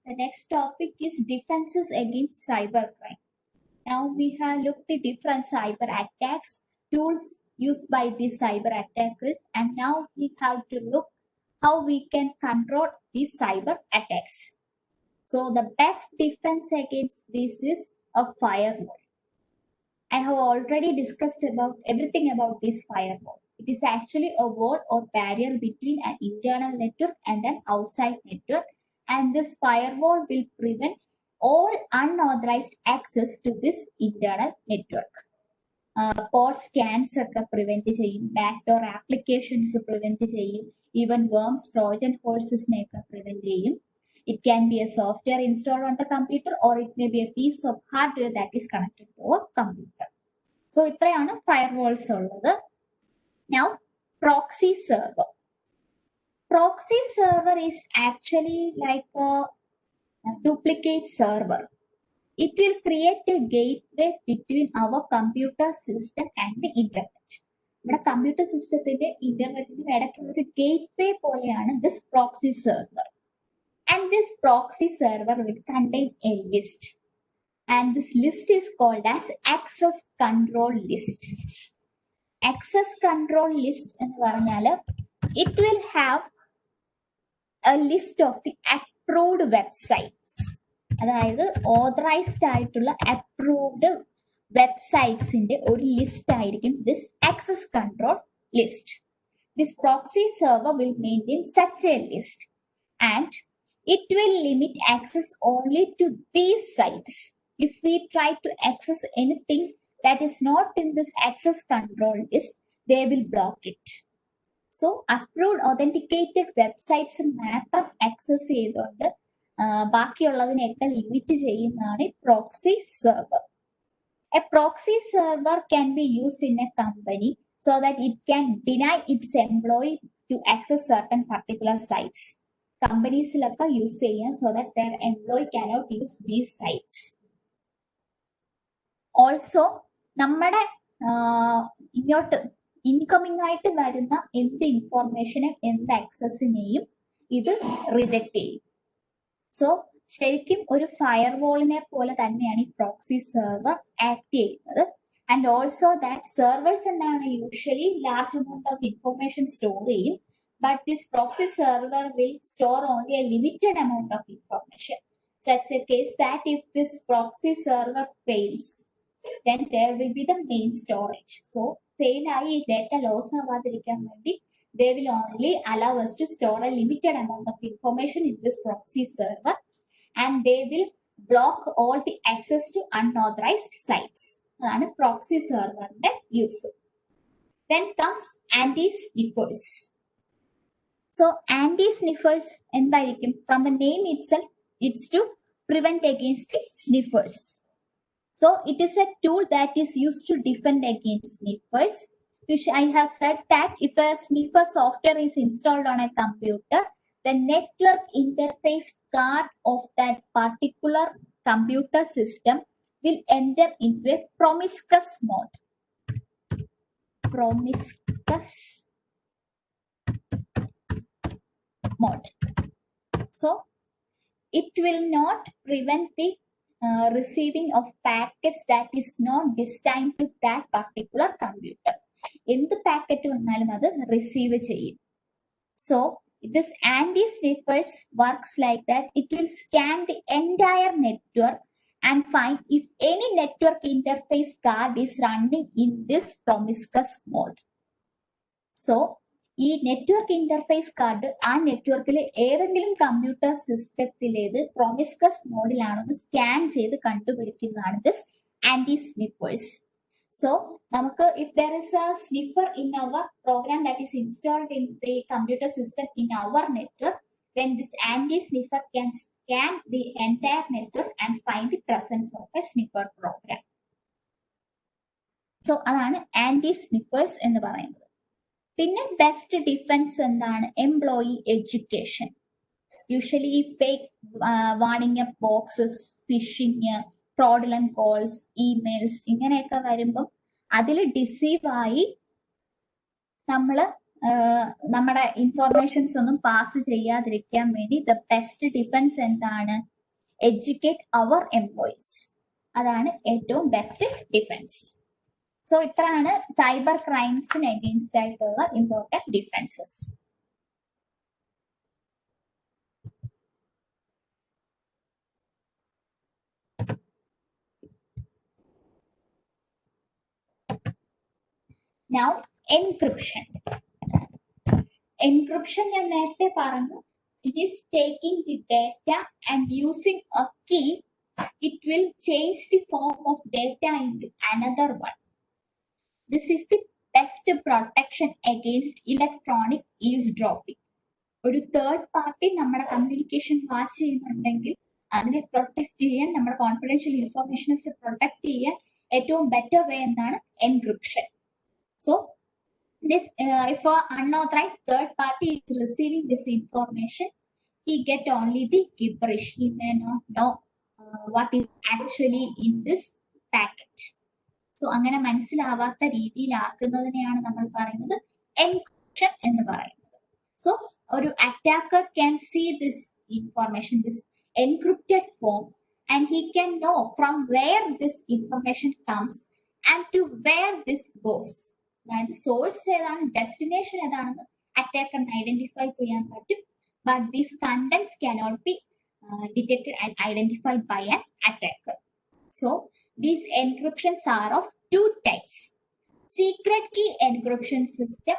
the next topic is defenses against cybercrime. Now we have looked at different cyber attacks, tools used by these cyber attackers, and now we have to look how we can control these cyber attacks. So the best defense against this is a firewall. I have already discussed about everything about this firewall. It is actually a wall or barrier between an internal network and an outside network, and this firewall will prevent all unauthorized access to this internal network. Port scans ഒക്കെ പ്രിവെന്റ് ചെയ്യും, ബാക്ക്ഡോർ ആപ്ലിക്കേഷൻസ് പ്രിവെന്റ് ചെയ്യും, ഈവൻ വേംസ് ട്രോജൻ ഹോഴ്സസിനെ ഒക്കെ പ്രിവെന്റ് ചെയ്യും. It can be a software installed on the computer or it may be a piece of hardware that is connected to a computer. So ഇത്രയാണ് firewalls ഉള്ളത്. Now proxy server. Proxy server is actually like a duplicate server. It will create a gateway between our computer system and the internet. നമ്മുടെ കമ്പ്യൂട്ടർ സിസ്റ്റത്തിന്റെ ഇന്റർനെറ്റിന്റെ ഇടയ്ക്കുള്ള ഒരു ഗേറ്റ്വേ പോലെയാണ് this proxy server. And this proxy server will contain a list. And this list is called as access control list. Access control list എന്ന് പറഞ്ഞാൽ it will have a list of the approved websites. അതായത് ഓതറൈസ്ഡ് ആയിട്ടുള്ള അപ്രൂവ്ഡ് വെബ്സൈറ്റ്സിന്റെ ഒരു ലിസ്റ്റ് ആയിരിക്കും this access control list. This proxy server will maintain such A list and it will limit access only to these sites. If we try to access anything that is not in this access control list, they will block it. So approved authenticated websites മാത്രം ആക്സസ് ചെയ്തുകൊണ്ട് ബാക്കിയുള്ളതിനെയൊക്കെ ലിമിറ്റ് ചെയ്യുന്നതാണ് proxy server. A proxy server can be used in a company so that it can deny its employee to access certain particular sites. കമ്പനീസിലൊക്കെ യൂസ് ചെയ്യാം so that their employee cannot use these sites. Also നമ്മുടെ ഇങ്ങോട്ട് ഇൻകമിംഗ് ആയിട്ട് വരുന്ന എന്ത് ഇൻഫോർമേഷനും എന്ത് ആക്സസിനെയും ഇത് റിജക്ട് ചെയ്യും. സോ ശരിക്കും ഒരു ഫയർവാളിനെ പോലെ തന്നെയാണ് ഈ പ്രോക്സി സെർവർ ആക്ട് ചെയ്യുന്നത്. ആൻഡ് ഓൾസോ ദാറ്റ് സെർവേഴ്സ് എന്താണ് usually large amount of information store ചെയ്യും. But this proxy server will store only a limited amount of information. Such a case that if this proxy server fails, then there will be the main storage. So fail ആയി data loss ആവാതിരിക്കാൻ വേണ്ടി they will only allow us to store a limited amount of information in this proxy server, and they will block all the access to unauthorized sites. അതാണ് proxy serverന്റെ use. Then comes anti-sniffers. So anti-sniffers എന്തായിരിക്കും? From the name itself, it's to prevent against the sniffers. So it is a tool that is used to defend against sniffers. Which I have said that if a sniffer software is installed on a computer, the network interface card of that particular computer system will enter into a promiscuous mode. Promiscuous mode. So it will not prevent the receiving of packets that is not destined to that particular computer. എന്ത് പാക്കറ്റ് വന്നാലും അത് റിസീവ് ചെയ്യും. So this anti-sniffers works like that. It will scan the entire network and find if any network interface card is running in this promiscuous mode. So ഈ നെറ്റ്വർക്ക് ഇന്റർഫേസ് കാർഡ് ആ നെറ്റ്വർക്കിലെ ഏതെങ്കിലും കമ്പ്യൂട്ടർ സിസ്റ്റത്തിലേത് പ്രോമിസ്കസ് മോഡിലാണെന്ന് സ്കാൻ ചെയ്ത് കണ്ടുപിടിക്കുന്നതാണ് ദിസ് ആന്റി സ്നിഫേഴ്സ്. സോ നമുക്ക് if there is a sniffer in our program that is installed in the computer system in our network, then this anti sniffer can scan the entire network and find the presence of a sniffer program. So അതാണ് ആന്റി സ്നിഫേഴ്സ് എന്ന് പറയുന്നത്. പിന്നെ ബെസ്റ്റ് ഡിഫൻസ് എന്താണ്? Employee education. യൂഷ്വലി ഈ fake warning up boxes, fishing, fraudulent calls, emails ഇങ്ങനെയൊക്കെ വരുമ്പം അതിൽ ഡിസീവ് ആയി നമ്മുടെ ഇൻഫോർമേഷൻസ് ഒന്നും പാസ് ചെയ്യാതിരിക്കാൻ വേണ്ടി ദ ബെസ്റ്റ് ഡിഫൻസ് എന്താണ്? educate our employees. അതാണ് ഏറ്റവും ബെസ്റ്റ് ഡിഫൻസ്. സോ ഇത്രയാണ് സൈബർ ക്രൈംസിന് അഗെയിൻസ്റ്റ് ആയിട്ടുള്ള important defences. Now, encryption. Encryption ഞാൻ നേരത്തെ പറഞ്ഞു, it is taking the data and using a key, it will change the form of data into another one. This is the best protection against electronic eavesdropping. ഒരു തേർഡ് പാർട്ടി നമ്മുടെ കമ്മ്യൂണിക്കേഷൻ വാച്ച് ചെയ്യുന്നുണ്ടെങ്കിൽ അതിനെ പ്രൊട്ടക്ട് ചെയ്യാൻ, നമ്മുടെ കോൺഫിഡൻഷ്യൽ ഇൻഫർമേഷൻസ് പ്രൊട്ടക്ട് ചെയ്യാൻ ഏറ്റവും ബെറ്റർ വേ എന്താണ്? Encryption. So, this if an unauthorized third party is receiving this information, he get only the gibberish. He may not know what is actually in this packet. So, അങ്ങനെ മനസ്സിലാവാത്ത രീതിയിലാക്കുന്നതിനെയാണ് നമ്മൾ പറയുന്നത് എൻക്രിപ്ഷൻ എന്ന് പറയുന്നത്. So, ഒരു attacker can see this information, this encrypted form, and he can know from where this information comes and to where this goes. അതായത് സോഴ്സ് ഏതാണ്, ഡെസ്റ്റിനേഷൻ ഏതാണെന്ന് അറ്റാക്കറിന് ഐഡന്റിഫൈ ചെയ്യാൻ പറ്റും. But these contents cannot be detected and identified by an attacker. So these encryptions are of two types: secret key encryption system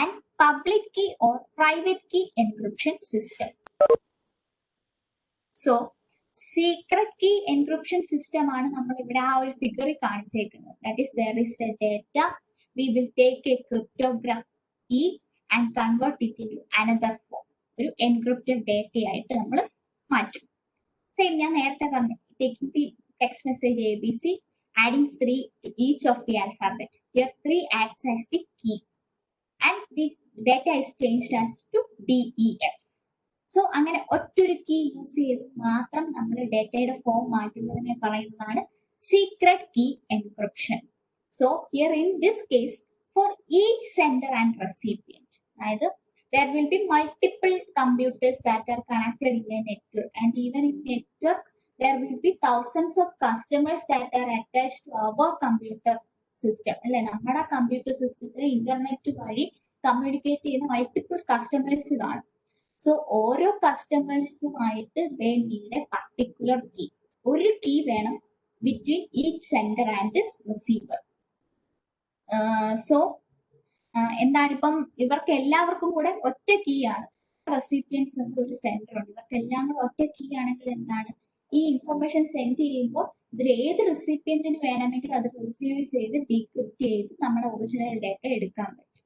and public key or private key encryption system. So secret key encryption system ആണ് നമ്മൾ ഇവിടെ ആ ഒരു ഫിഗറിൽ കാണിച്ചേക്കുന്നത്. That is, there is a data. We will take a cryptographic key and convert it into another form. ഒരു encrypted data ആയിട്ട് നമ്മൾ മാറ്റും. സെയിം ഞാൻ നേരത്തെ പറഞ്ഞു, taking the text message ABC, adding 3 to each of the alphabet. Here 3 acts as the key and the data is changed as to DEF. So അങ്ങനെ ഒറ്റൊരു കീ യൂസ് ചെയ്ത് മാത്രം നമ്മൾ ഡേറ്റയുടെ ഫോം മാറ്റുന്നതിനെ പറയുന്നതാണ് secret key encryption. So here in this case, for each sender and recipient, either there will be multiple computers that are connected in a network, and even in network there will be thousands of customers that are attached to our computer system. അല്ലെ, നമ്മുടെ കമ്പ്യൂട്ടർ സിസ്റ്റത്തിൽ ഇന്റർനെറ്റ് വഴി കമ്മ്യൂണിക്കേറ്റ് ചെയ്യുന്ന മൾട്ടിപ്പിൾ കസ്റ്റമേഴ്സ് കാണും. സോ ഓരോ കസ്റ്റമേഴ്സുമായിട്ട് they need a particular key. ഒരു കീ വേണം between each sender and receiver. So എന്താണ്, ഇപ്പം ഇവർക്ക് എല്ലാവർക്കും കൂടെ ഒറ്റ കീ ആണ്. റെസിപ്പിയൻസ് ഒരു സെൻഡർ ഉണ്ട്, ഇവർക്ക് എല്ലാം കൂടെ ഒറ്റ കീ ആണെങ്കിൽ എന്താണ്, ഈ ഇൻഫർമേഷൻ സെൻഡ് ചെയ്യുമ്പോൾ ഇതിൽ ഏത് റെസിപ്പിയന്റിന് വേണമെങ്കിൽ അത് റിസീവ് ചെയ്ത് ഡീക്രിപ്റ്റ് ചെയ്ത് നമ്മുടെ ഒറിജിനൽ ഡേറ്റ എടുക്കാൻ പറ്റും.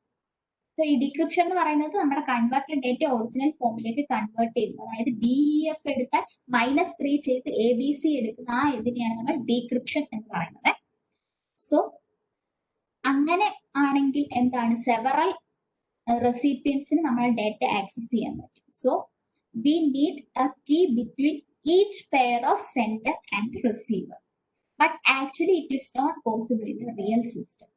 സോ ഈ ഡീക്രിപ്ഷൻ എന്ന് പറയുന്നത് നമ്മുടെ കൺവേർട്ടഡ് ഡേറ്റ ഒറിജിനൽ ഫോമിലേക്ക് കൺവേർട്ട് ചെയ്യുന്നത്. അതായത് DEF എടുത്താൽ -3 ചെയ്ത് ABC എടുക്കുന്ന ആ ഇതിനെയാണ് നമ്മൾ ഡീക്രിപ്ഷൻ എന്ന് പറയുന്നത്. സോ അങ്ങനെ ആണെങ്കിൽ എന്താണ്, സെവറൽ റെസിപ്പിയൻസിന് നമ്മൾ ഡേറ്റ ആക്സസ് ചെയ്യാൻ പറ്റും. So we need a key between each pair of sender and receiver. But actually it is not possible in the real system.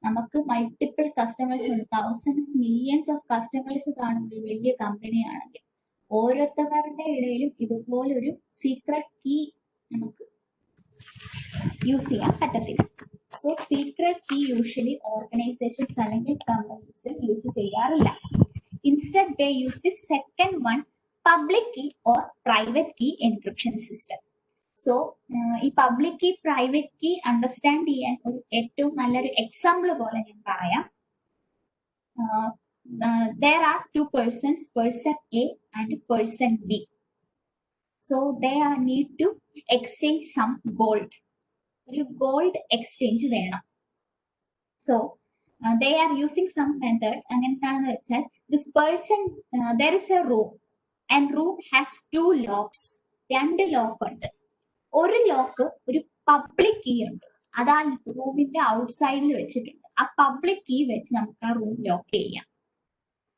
നമുക്ക് മൾട്ടിപ്പിൾ കസ്റ്റമേഴ്സ് ഉണ്ട്, തൗസൻഡ്സ് മില്യൺസ് ഓഫ് കസ്റ്റമേഴ്സ് കാണുന്ന ഒരു വലിയ കമ്പനി ആണെങ്കിൽ ഓരോരുത്തരുടെ ഇടയിലും ഇതുപോലൊരു സീക്രട്ട് കീ നമുക്ക് യൂസ് ചെയ്യാൻ പറ്റത്തില്ല. So secret key usually organisations അല്ലെങ്കിൽ കമ്പനീസ് യൂസ് ചെയ്യാറില്ല. Instead they use the second one, public key or private key encryption system. So ഈ public key private key understand ചെയ്യാൻ ഒരു ഏറ്റവും നല്ലൊരു എക്സാമ്പിൾ പോലെ ഞാൻ പറയാം. there are two persons, person A and person B. So they need to exchange some gold. ഒരു ഗോൾഡ് എക്സ്ചേഞ്ച് വേണം. So they are using some method. അങ്ങനെന്താണെന്ന് വെച്ചാൽ this person, there is a room and room has 2 locks. 2 lock ഉണ്ട്. ഒരു ലോക്ക് ഒരു പബ്ലിക് കീ ഉണ്ട്, അത് ആ റൂമിന്റെ ഔട്ട്സൈഡിൽ വെച്ചിട്ടുണ്ട്. ആ പബ്ലിക് കീ വെച്ച് നമുക്ക് ആ റൂം ലോക്ക് ചെയ്യാം.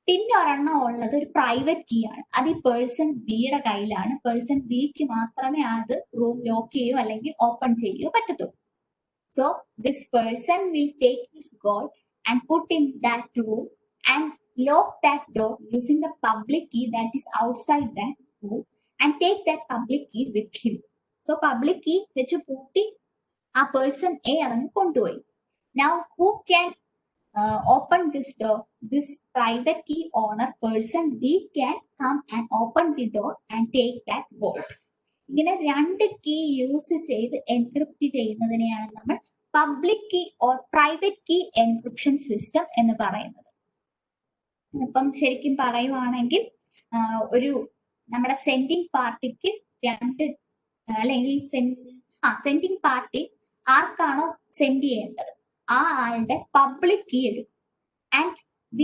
പിന്നെ ഒരെണ്ണം ഉള്ളത് ഒരു പ്രൈവറ്റ് കീ ആണ്, അത് ഈ പേഴ്സൺ ബിയുടെ കയ്യിലാണ്. പേഴ്സൺ ബിക്ക് മാത്രമേ അത് റൂം ലോക്ക് ചെയ്യോ അല്ലെങ്കിൽ ഓപ്പൺ ചെയ്യോ പറ്റത്തുള്ളൂ. So this person will take this gold and put in that room and lock that door using the public key that is outside that room, and take that public key with him. So public key വെച്ച് പൂട്ടി ആ പേഴ്സൺ എ അതങ്ങ് കൊണ്ടുപോയി. Now who can open this door? This private key owner person B can come and open the door and take that vault. ഇങ്ങനെ രണ്ട് കീ യൂസ് ചെയ്ത് എൻക്രിപ്റ്റ് ചെയ്യുന്നതിനെയാണ് നമ്മൾ public key or private key encryption system എന്ന് പറയുന്നത്. ഇപ്പം ശരിക്കും പറയുവാണെങ്കിൽ ഒരു നമ്മുടെ സെൻഡിങ് പാർട്ടിക്ക് രണ്ട് അല്ലെങ്കിൽ സെൻഡിങ് പാർട്ടി ആർക്കാണോ സെൻഡ് ചെയ്യേണ്ടത് ആ ആളുടെ പബ്ലിക് കീ എടുക്കും. And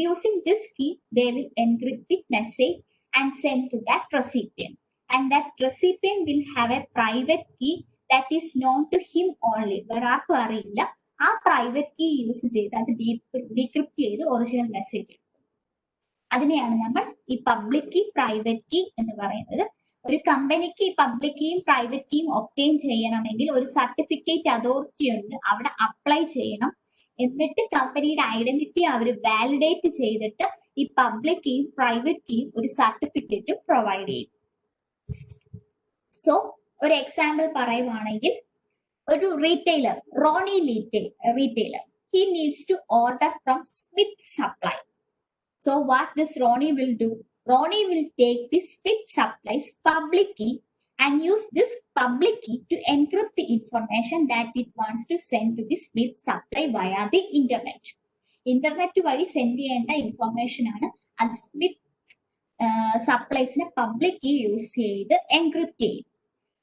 using this key they will encrypt the message and send to that recipient. And that recipient will have a private key that is known to him only. വേറെ ആർക്കും അറിയില്ല. ആ പ്രൈവറ്റ് കീ യൂസ് ചെയ്ത് അത് ഡീക്രിപ്റ്റ് ചെയ്ത് ഒറിജിനൽ മെസ്സേജ് എടുക്കും. അതിനെയാണ് നമ്മൾ ഈ പബ്ലിക് കീ പ്രൈവറ്റ് കീ എന്ന് പറയുന്നത്. ഒരു കമ്പനിക്ക് ഈ പബ്ലിക് കീയും പ്രൈവറ്റ് കീയും ഒബ്റ്റെയിൻ ചെയ്യണമെങ്കിൽ ഒരു സർട്ടിഫിക്കറ്റ് അതോറിറ്റി ഉണ്ട്, അവിടെ അപ്ലൈ ചെയ്യണം. എന്നിട്ട് കമ്പനിയുടെ ഐഡന്റിറ്റി അവർ വാലിഡേറ്റ് ചെയ്തിട്ട് ഈ പബ്ലിക് കീയും പ്രൈവറ്റ് കീയും ഒരു സർട്ടിഫിക്കറ്റും പ്രൊവൈഡ് ചെയ്യും. സോ ഒരു എക്സാമ്പിൾ പറയുവാണെങ്കിൽ ഒരു retailer, Ronnie retailer, he needs to order from Smith Supply. So what this Ronnie will do? Ronnie will take the Smith Supply's public key and use this public key to encrypt the information that it wants to send to the Smith Supply via the internet. Internet വഴി സെൻഡ് ചെയ്യേണ്ട ഇൻഫർമേഷൻ ആണ് അത് സ്മിത്ത് സപ്ലൈസിനെ പബ്ലിക് കീ യൂസ് ചെയ്ത് എൻക്രിപ്റ്റ് ചെയ്യും.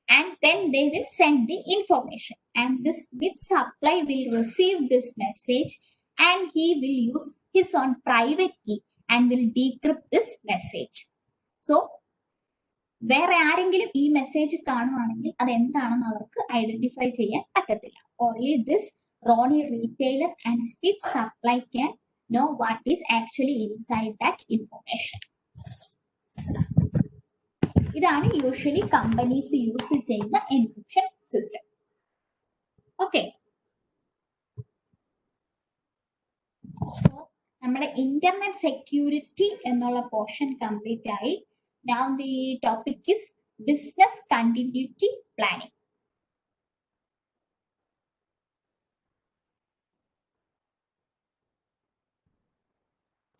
And then they will send the information, and this Smith Supply will receive this message and he will use his own private key and will decrypt this message. So വേറെ ആരെങ്കിലും ഈ മെസ്സേജ് കാണുവാണെങ്കിൽ അത് എന്താണെന്ന് അവർക്ക് ഐഡന്റിഫൈ ചെയ്യാൻ പറ്റത്തില്ല. Only this Ronnie retailer and Smith Supply can know what is actually inside that information. ഇതാണ് യൂഷ്വലി കമ്പനീസ് യൂസ് ചെയ്യുന്ന എൻക്രിപ്ഷൻ സിസ്റ്റം. ഓക്കെ, സോ നമ്മുടെ ഇന്റർനെറ്റ് സെക്യൂരിറ്റി എന്നുള്ള പോർഷൻ കംപ്ലീറ്റ് ആയി. Now the topic is business continuity planning.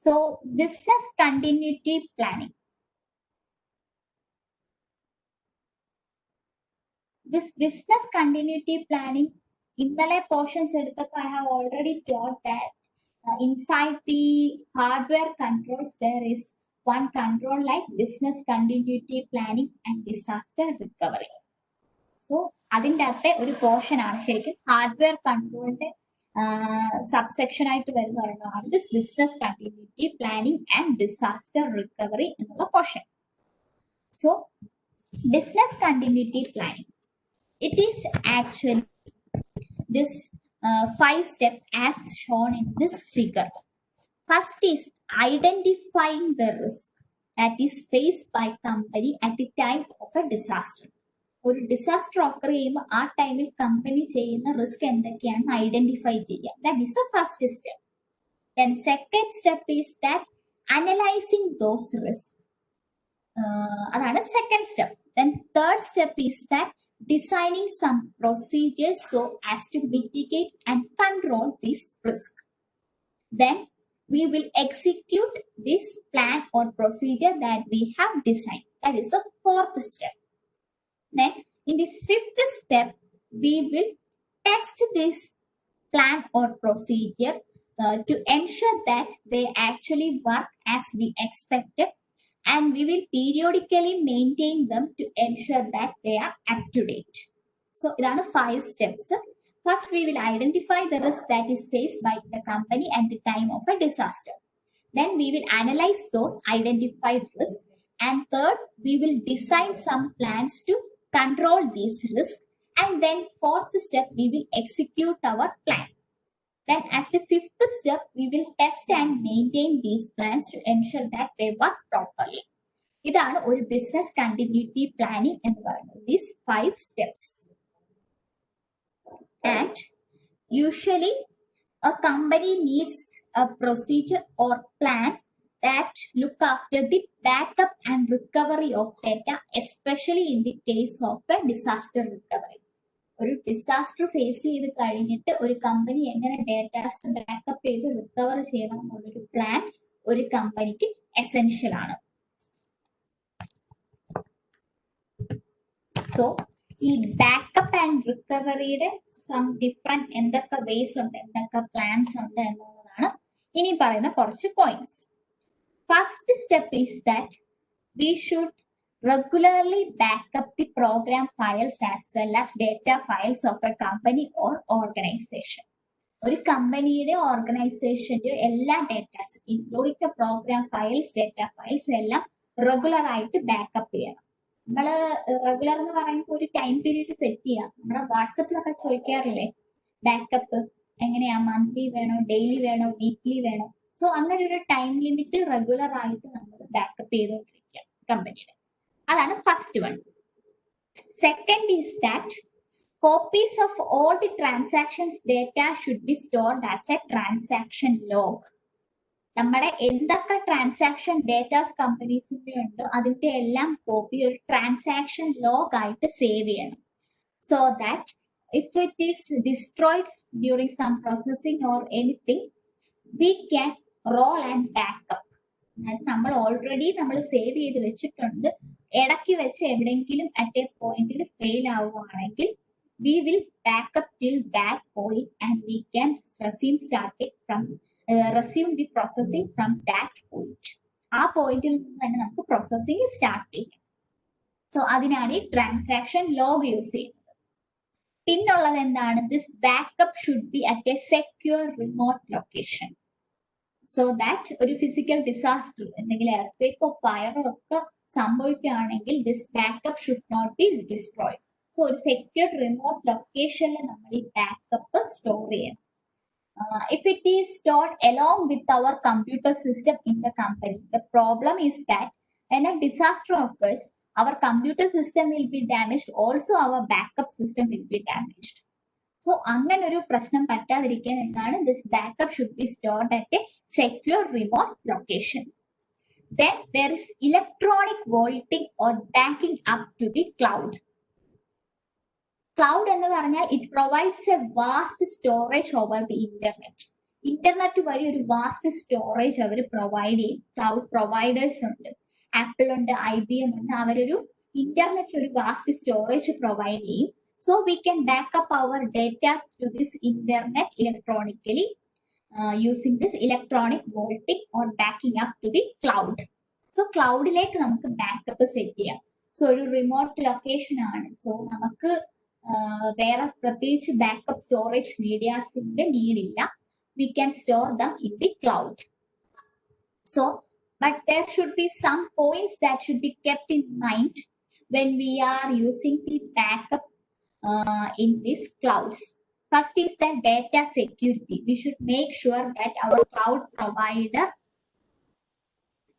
So business continuity planning. This business continuity planning, ഇന്നലെ പോർഷൻസ് എടുത്തപ്പോൾ I have already taught that inside the hardware controls there is one control like business continuity planning and disaster recovery. So അതിൻ്റെ അകത്തെ ഒരു പോർഷൻ ആണ് ശരിക്കും ഹാർഡ്വെയർ കൺട്രോളിന്റെ സബ്സെക്ഷൻ ആയിട്ട് വരുന്ന ഒരെണ്ണമാണ് this business continuity planning and disaster recovery എന്നുള്ള portion. So business continuity planning, it is actually this 5 steps as shown in this figure. First is identifying the risk that is faced by company at the time of a disaster. ഒരു ഡിസാസ്റ്റർ ഓക്കർ ചെയ്യുമ്പോൾ ആ ടൈമിൽ കമ്പനി ചെയ്യുന്ന റിസ്ക് എന്തൊക്കെയാണ് ഐഡന്റിഫൈ ചെയ്യുക. That is the first step. Then second step is that analysing those risk, അതാണ് second step. Then third step is that designing some procedures so as to mitigate and control this risk. Then we will execute this plan or procedure that we have designed. That is the fourth step. Then in the fifth step, we will test this plan or procedure to ensure that they actually work as we expected, and we will periodically maintain them to ensure that they are up to date. So there are 5 steps. First, we will identify the risk that is faced by the company at the time of a disaster. Then we will analyze those identified risks. And third, we will design some plans to control these risks. And then fourth step, we will execute our plan. Then as the fifth step, we will test and maintain these plans to ensure that they work properly. ഇതാണ് ഒരു ബിസിനസ് കണ്ടിന്യൂറ്റി പ്ലാനിങ് എന്ന് പറയുന്നത്. These 5 steps. And usually a company needs a procedure or plan that look after the backup and recovery of data, especially in the case of a disaster recovery. ഒരു ഡിസാസ്റ്റർ ഫേസ് ചെയ്ത് കഴിഞ്ഞിട്ട് ഒരു കമ്പനി എങ്ങനെ ഡേറ്റാസ് ബാക്കപ്പ് ചെയ്ത് റിക്കവർ ചെയ്യണം എന്നുള്ളൊരു പ്ലാൻ ഒരു കമ്പനിക്ക് എസെൻഷ്യൽ ആണ്. സോ ഈ ബാക്കപ്പ് ആൻഡ് റിക്കവറിയുടെ സം ഡിഫറെന്റ് എന്തൊക്കെ വേസ് ഉണ്ട്, എന്തൊക്കെ പ്ലാൻസ് ഉണ്ട് എന്നുള്ളതാണ് ഇനി പറയുന്ന കുറച്ച് points. First step is that we should regularly back up the program files as well as data files of a company or organization. ഒരു കമ്പനിയുടെ ഓർഗനൈസേഷന്റെ എല്ലാ datas including program files, data files എല്ലാം റെഗുലർ ആയിട്ട് ബാക്കപ്പ് ചെയ്യണം. നമ്മൾ റെഗുലർ എന്ന് പറയുമ്പോൾ ഒരു ടൈം പീരീഡ് സെറ്റ് ചെയ്യാം. നമ്മുടെ വാട്സപ്പിലൊക്കെ ചോദിക്കാറില്ലേ ബാക്കപ്പ് എങ്ങനെയാ, മന്ത്ലി വേണോ, ഡെയിലി വേണോ, വീക്ക്ലി വേണോ? സോ അങ്ങനെ ഒരു ടൈം ലിമിറ്റ് റെഗുലർ ആയിട്ട് നമ്മൾ ബാക്കപ്പ് ചെയ്തുകൊണ്ടിരിക്കുക കമ്പനിയുടെ. അതാണ് first one. Second is that copies of all the transactions data should be stored as a transaction log. നമ്മുടെ എന്തൊക്കെ ട്രാൻസാക്ഷൻ ഡേറ്റാസ് കമ്പനീസിന്റെ ഉണ്ടോ അതിന്റെ എല്ലാം കോപ്പി ഒരു ട്രാൻസാക്ഷൻ ലോഗ് ആയിട്ട് സേവ് ചെയ്യണം. So that if it is destroyed during some processing or anything we can roll and backup. അതായത് നമ്മൾ ഓൾറെഡി നമ്മൾ സേവ് ചെയ്ത് വെച്ചിട്ടുണ്ട്, ഇടയ്ക്ക് വെച്ച് എവിടെയെങ്കിലും അറ്റ് എ പോയിന്റിൽ ഫെയിൽ ആവുകയാണെങ്കിൽ we will back up till that point and we can resume the processing from that point. ആ പോയിന്റിൽ നിന്ന് തന്നെ നമുക്ക് പ്രോസസ്സിംഗ് സ്റ്റാർട്ട് ചെയ്യാം. സോ അതിനാണ് ഈ ട്രാൻസാക്ഷൻ ലോഗ് യൂസ് ചെയ്യുന്നത്. പിന്നുള്ളത് എന്താണ്? This backup should be at a secure remote location. So that ഒരു ഫിസിക്കൽ ഡിസാസ്റ്റർ, എന്തെങ്കിലും എർത്ത്ക്വേക്കോ ഫയറോ ഒക്കെ സംഭവിക്കുകയാണെങ്കിൽ this backup should not be destroyed. So ഒരു സെക്യൂർഡ് റിമോട്ട് ലൊക്കേഷനിൽ നമ്മൾ ഈ ബാക്കപ്പ് സ്റ്റോർ ചെയ്യണം. If it is stored along with our computer system in the company, the problem is that when a disaster occurs, our computer system will be damaged, also our backup system will be damaged. So അങ്ങനെ ഒരു പ്രശ്നം പറ്റാതിരിക്കാൻ എന്താണ്, this backup should be stored at a secure remote location. Then there is electronic vaulting or backing up to the cloud. Cloud എന്ന് പറഞ്ഞാൽ it provides a vast storage over the internet. Internet വഴി ഒരു വാസ്റ്റ് സ്റ്റോറേജ് അവർ പ്രൊവൈഡ് ചെയ്യും. ക്ലൗഡ് പ്രൊവൈഡേഴ്സ് ഉണ്ട്, ആപ്പിൾ ഉണ്ട്, IBM ഉണ്ട്. അവരൊരു ഇന്റർനെറ്റ് ഒരു വാസ്റ്റ് സ്റ്റോറേജ് പ്രൊവൈഡ് ചെയ്യും. So we can backup our data to this internet electronically using this electronic vaulting or backing up to the cloud. സോ ക്ലൗഡിലേക്ക് നമുക്ക് ബാക്കപ്പ് സെറ്റ് ചെയ്യാം. സോ ഒരു റിമോട്ട് ലൊക്കേഷൻ ആണ്. സോ നമുക്ക് വേറെ പ്രത്യേകിച്ച് ബാക്കപ്പ് സ്റ്റോറേജ് മീഡിയാസിന്റെ നീഡില്ല. We can store them in the cloud. So but there should be some points that should be kept in mind when we are using the backup in these clouds. First is the data security. We should make sure that our cloud provider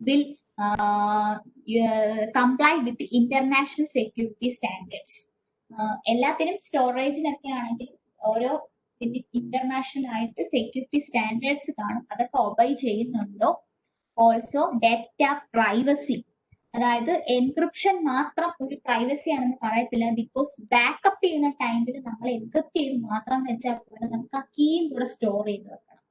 will comply with the international security standards. എല്ലാത്തിനും സ്റ്റോറേജിനൊക്കെ ആണെങ്കിൽ ഓരോ ഇന്റർനാഷണൽ ആയിട്ട് സെക്യൂരിറ്റി സ്റ്റാൻഡേർഡ്സ് കാണും, അതൊക്കെ ഒബൈ ചെയ്യുന്നുണ്ടോ. ഓൾസോ ഡേറ്റ പ്രൈവസി, അതായത് എൻക്രിപ്ഷൻ മാത്രം ഒരു പ്രൈവസി ആണെന്ന് പറയത്തില്ല. ബിക്കോസ് ബാക്കപ്പ് ചെയ്യുന്ന ടൈമിൽ നമ്മൾ എൻക്രിപ്റ്റ് ചെയ്ത് മാത്രം വെച്ചാൽ പോലെ നമുക്ക് ആ കീയും കൂടെ സ്റ്റോർ ചെയ്ത് വെക്കണം.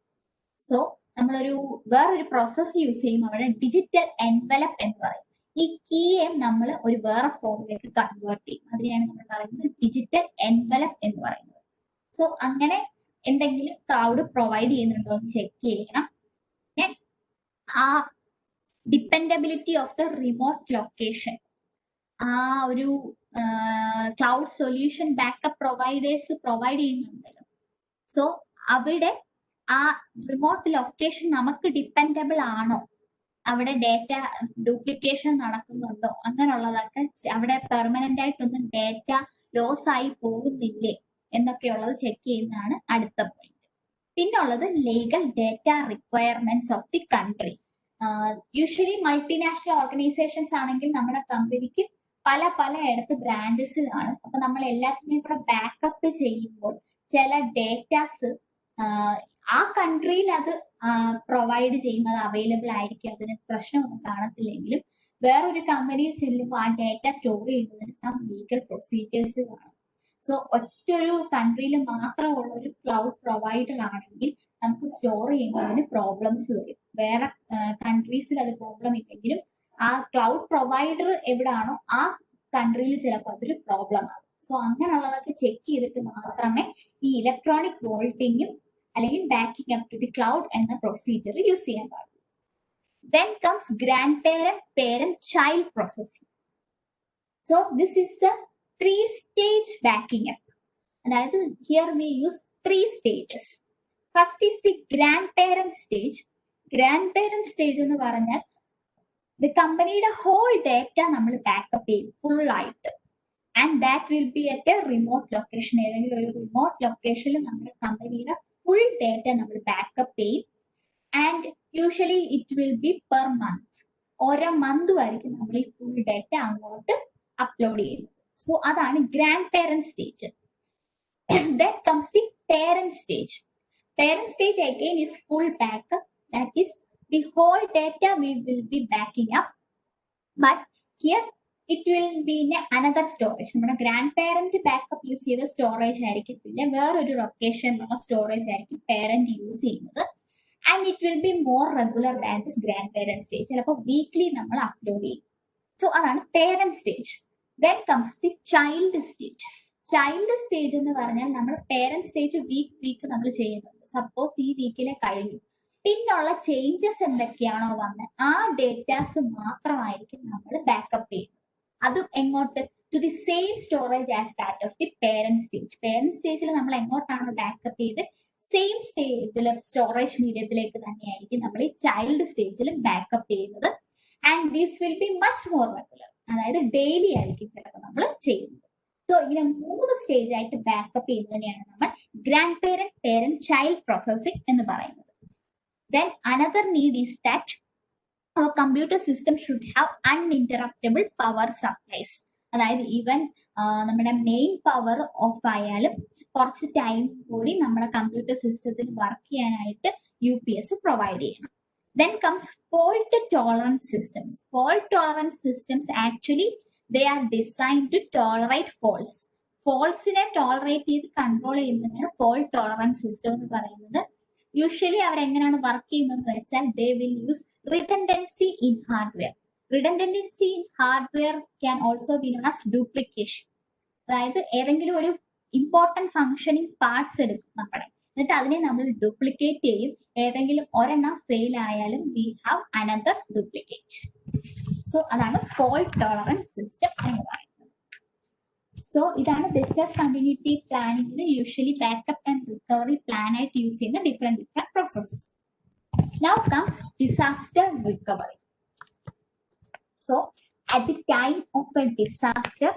സോ നമ്മളൊരു വേറൊരു പ്രോസസ് യൂസ് ചെയ്യും, അവിടെ ഡിജിറ്റൽ എൻവലപ്പ് എന്ന് പറയും. ഈ കീയെ നമ്മൾ ഒരു വേറെ ഫോമിലേക്ക് കൺവേർട്ട് ചെയ്യും. അതിനെയാണ് നമ്മൾ പറയുന്നത് ഡിജിറ്റൽ എൻവലപ്പ് എന്ന് പറയുന്നത്. സോ അങ്ങനെ എന്തെങ്കിലും ക്ലൗഡ് പ്രൊവൈഡ് ചെയ്യുന്നുണ്ടോ എന്ന് ചെക്ക് ചെയ്യണം. പിന്നെ ആ dependability of the remote location, ആ ഒരു cloud solution backup providers provide ചെയ്യുന്നുണ്ടല്ലോ. സോ അവിടെ ആ റിമോട്ട് ലൊക്കേഷൻ നമുക്ക് ഡിപ്പെൻഡബിൾ ആണോ, അവിടെ ഡേറ്റ ഡ്യൂപ്ലിക്കേഷൻ നടക്കുന്നുണ്ടോ, അങ്ങനെയുള്ളതൊക്കെ അവിടെ പെർമനന്റ് ആയിട്ടൊന്നും ഡേറ്റ ലോസ് ആയി പോകുന്നില്ലേ എന്നൊക്കെയുള്ളത് ചെക്ക് ചെയ്യുന്നതാണ് അടുത്ത പോയിന്റ്. പിന്നുള്ളത് legal data requirements of the country. Usually multinational organisations ആണെങ്കിൽ നമ്മുടെ കമ്പനിക്ക് പല ഇടത്ത് ബ്രാഞ്ചസിലാണ്. അപ്പൊ നമ്മൾ എല്ലാത്തിനെയും കൂടെ ബാക്കപ്പ് ചെയ്യുമ്പോൾ ചില ഡേറ്റാസ് ആ കൺട്രിയിൽ അത് പ്രൊവൈഡ് ചെയ്യുന്നത് അവൈലബിൾ ആയിരിക്കും, അതിന് പ്രശ്നമൊന്നും കാണത്തില്ലെങ്കിലും വേറൊരു കമ്പനിയിൽ ചെല്ലുമ്പോൾ ആ ഡേറ്റ സ്റ്റോർ ചെയ്യുന്നതിന് സം ലീഗൽ പ്രൊസീജിയേഴ്സ് കാണും. സോ ഒറ്റൊരു കൺട്രിയിൽ മാത്രമുള്ള ഒരു ക്ലൗഡ് പ്രൊവൈഡർ ആണെങ്കിൽ നമുക്ക് സ്റ്റോർ ചെയ്യുന്നതിന് പ്രോബ്ലംസ് വരും. വേറെ കൺട്രീസിൽ അത് പ്രോബ്ലം ഇല്ലെങ്കിലും ആ ക്ലൗഡ് പ്രൊവൈഡർ എവിടാണോ ആ കൺട്രിയിൽ ചിലപ്പോൾ അതൊരു പ്രോബ്ലം ആണ്. സോ അങ്ങനെയുള്ളതൊക്കെ ചെക്ക് ചെയ്തിട്ട് മാത്രമേ ഈ ഇലക്ട്രോണിക് വോൾട്ടിങ്ങും അല്ലെങ്കിൽ backing up to the cloud എന്ന പ്രൊസീജിയർ യൂസ് ചെയ്യാൻ പാടുള്ളൂ. Then comes grandparent, parent, child processing. So this is a 3-stage backing up. അതായത് here we use 3 stages. First is the grandparent stage. Grandparent stage എന്ന് പറഞ്ഞാൽ the കമ്പനിയുടെ ഹോൾ ഡേറ്റ നമ്മൾ ബാക്കപ്പ് ചെയ്യും ഫുൾ ആയിട്ട്. And that will be at A remote location. ഏതെങ്കിലും ഒരു റിമോട്ട് ലൊക്കേഷനിൽ നമ്മുടെ കമ്പനിയുടെ ഫുൾ ഡേറ്റ നമ്മൾ ബാക്കപ്പ് ചെയ്യും. And usually it will B per month. ഓരോ മന്തും ആയിരിക്കും നമ്മൾ ഈ ഫുൾ ഡേറ്റ അങ്ങോട്ട് അപ്ലോഡ് ചെയ്യുന്നത്. സോ അതാണ് grand parent stage. Then comes the parent stage. Parent stage again is full backup. That is the whole data we will be backing up. But here it will be in another storage. നമ്മുടെ ഗ്രാൻഡ് പേരന്റ് ബാക്കപ്പ് യൂസ് ചെയ്ത സ്റ്റോറേജ് ആയിരിക്കത്തില്ല, വേറൊരു ലൊക്കേഷനിലുള്ള സ്റ്റോറേജ് ആയിരിക്കും പേരന്റ് യൂസ് ചെയ്യുന്നത്. And it will be more regular than this grand parent stage. ചിലപ്പോൾ വീക്ക്ലി നമ്മൾ അപ്ലോഡ് ചെയ്യും. സോ അതാണ് parent stage. Then comes the child stage. Child stage എന്ന് പറഞ്ഞാൽ നമ്മൾ പേരന്റ് സ്റ്റേജ് വീക്ക് നമ്മൾ ചെയ്യുന്നുണ്ട്. സപ്പോസ് ഈ വീക്കിലെ കഴിഞ്ഞു, പിന്നുള്ള ചേഞ്ചസ് എന്തൊക്കെയാണോ വന്നത് ആ ഡേറ്റാസ് മാത്രമായിരിക്കും നമ്മൾ ബാക്കപ്പ് ചെയ്യുന്നത്. അതും എങ്ങോട്ട്? To the same storage as that of the parent stage. Parent സ്റ്റേജിൽ നമ്മൾ എങ്ങോട്ടാണ് ബാക്കപ്പ് ചെയ്ത് സെയിം സ്റ്റേജിൽ സ്റ്റോറേജ് മീഡിയത്തിലേക്ക് തന്നെയായിരിക്കും നമ്മൾ ഈ ചൈൽഡ് സ്റ്റേജിലും ബാക്കപ്പ് ചെയ്യുന്നത്. And these will be much more regular. അതായത് ഡെയിലി ആയിരിക്കും ചിലപ്പോൾ നമ്മൾ ചെയ്യുന്നത്. സോ ഇങ്ങനെ 3 സ്റ്റേജ് ആയിട്ട് ബാക്കപ്പ് ചെയ്യുന്നതിനെയാണ് നമ്മൾ grand parent, parent, child processing എന്ന് പറയുന്നത്. Then another need is that our computer system should have uninterruptible power supplies. അതായത് ഈവൻ നമ്മുടെ മെയിൻ പവർ ഓഫ് ആയാലും കുറച്ച് ടൈം കൂടി നമ്മുടെ കമ്പ്യൂട്ടർ സിസ്റ്റത്തിൽ വർക്ക് ചെയ്യാനായിട്ട് UPS പ്രൊവൈഡ് ചെയ്യണം. Then comes fault tolerant systems. Fault tolerant systems actually they are designed to tolerate faults. ഫോൾട്സിനെ ടോളറേറ്റ് ചെയ്ത് കൺട്രോൾ ചെയ്യുന്നതിനാണ് ഫോൾട്ട് ടോളറൻസ് സിസ്റ്റം എന്ന് പറയുന്നത്. യൂഷ്വലി അവരെങ്ങനെയാണ് വർക്ക് ചെയ്യുന്നത് വെച്ചാൽ they will use redundancy in hardware. Redundancy in hardware can also be known as duplication. അതായത് ഏതെങ്കിലും ഒരു ഇമ്പോർട്ടന്റ് ഫംഗ്ഷനിങ് പാർട്സ് എടുക്കും നമ്മുടെ, എന്നിട്ട് അതിനെ നമ്മൾ ഡ്യൂപ്ലിക്കേറ്റ് ചെയ്യും. ഏതെങ്കിലും ഒരെണ്ണം ഫെയിൽ ആയാലും we have another duplicate. So അതാണ് ഫോൾട്ട് ടോളറൻസ് സിസ്റ്റം എന്ന് പറയുന്നത്. സോ ഇതാണ് ബിസിനസ് കണ്ടിന്യൂറ്റി പ്ലാനിങ്ങിന് usually backup and recovery plan ആയിട്ട് യൂസ് ചെയ്യുന്ന different process. Now comes disaster recovery. So at the time of a disaster,